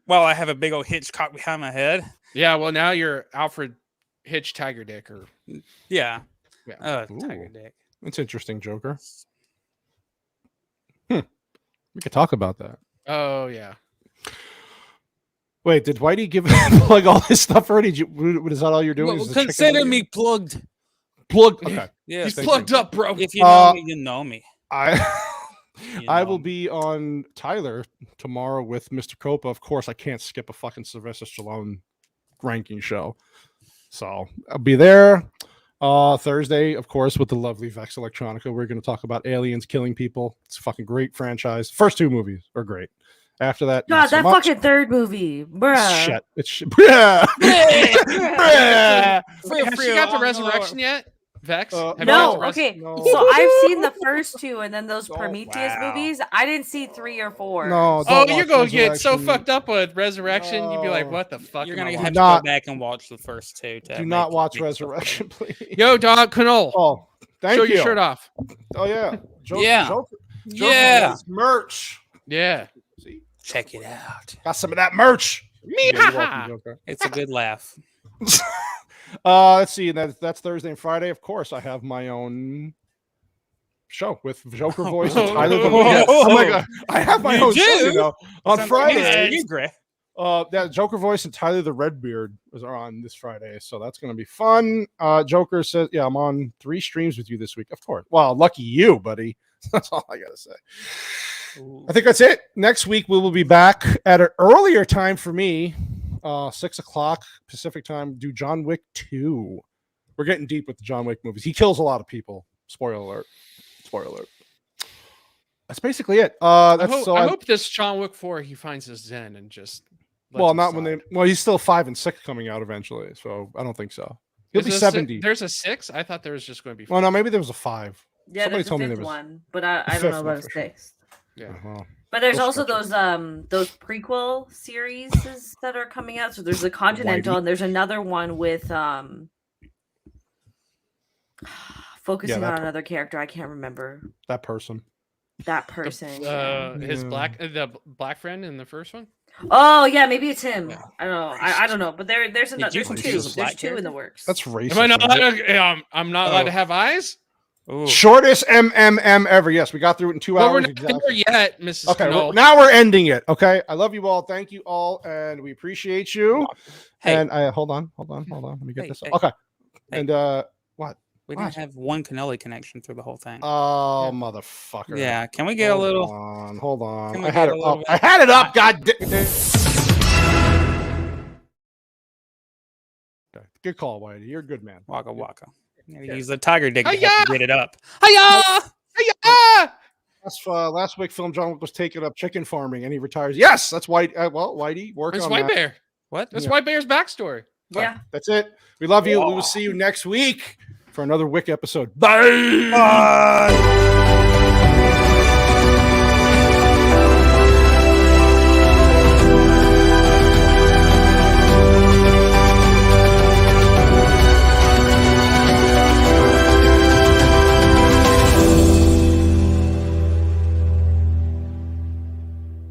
Well, I have a big old Hitchcock behind my head. Yeah, well now you're Alfred Hitch Tiger Dick or yeah. Tiger Dick. That's interesting, Joker. We could talk about that. Oh yeah. Wait, did Whitey give plug all his stuff already? Is that all you're doing? Well, consider me plugged. Plugged. Okay. Yeah, He's plugged up, bro. If you know me, you know me. I will be on Tyler tomorrow with Mr. Copa. Of course, I can't skip a fucking Sylvester Stallone ranking show. So I'll be there. Thursday, of course, with the lovely Vex Electronica. We're going to talk about aliens killing people. It's a fucking great franchise. First two movies are great. After that, God, that fucking third movie, bruh. Shit. It's bruh. Has she got the resurrection yet? Vex? No, okay. No. So I've seen the first two, and then those Prometheus movies. I didn't see 3 or 4. No, you're gonna get so fucked up with Resurrection. You'd be like, "What the fuck?" You're gonna have to go back and watch the first two. Do not watch Resurrection, please. Yo, dog, Canole. Oh, thank you. Show your shirt off. Oh yeah, Joker merch. Yeah, see, check it out. Got some of that merch. It's a good laugh. Let's see. That's Thursday and Friday. Of course, I have my own show with Joker voice and Tyler. Oh my god, I have my own show. You know, on Friday. That Joker voice and Tyler the Redbeard are on this Friday, so that's going to be fun. Joker says, "Yeah, I'm on 3 streams with you this week." Of course. Well, lucky you, buddy. That's all I gotta say. Ooh. I think that's it. Next week we will be back at an earlier time for me. 6 o'clock Pacific time. Do John Wick 2. We're getting deep with the John Wick movies. He kills a lot of people. Spoiler alert. Spoiler alert. That's basically it. I hope this John Wick 4 he finds his zen and just. Not when they. Well, he's still 5 and 6 coming out eventually, so I don't think so. He'll be 70. There's a 6. I thought there was just going to be. 5. Well, no, maybe there was a 5. Yeah, somebody told me there was one, but I don't know about a 6. Yeah. But there's also those prequel series that are coming out. So there's the Continental, and there's another one with focusing on another character. I can't remember that person. His the black friend in the first one. Oh yeah, maybe it's him. Yeah. I don't know. I don't know. But there's another. There's 2 in the works. That's racist. Am I not? I'm not allowed to have eyes. Ooh. Shortest MMM ever. Yes, we got through it in 2 hours. We're not there yet, Mrs. Okay, now we're ending it. Okay, I love you all. Thank you all, and we appreciate you. Hey. And hold on. Let me get this. Okay. Hey. And what? We didn't have one Canelli connection through the whole thing. Oh, motherfucker. Yeah, can we get a little? Hold on. I had it up. I had it up. God damn. Okay. Good call, Whitey. You're a good man. Waka waka. Use the tiger dick to get it up. Last week, film John Wick was taking up chicken farming, and he retires. Yes, that's White. Whitey, work on White that. Bear. What? That's White Bear's backstory. Yeah, that's it. We love you. We will see you next week for another Wick episode. Bye. Bye.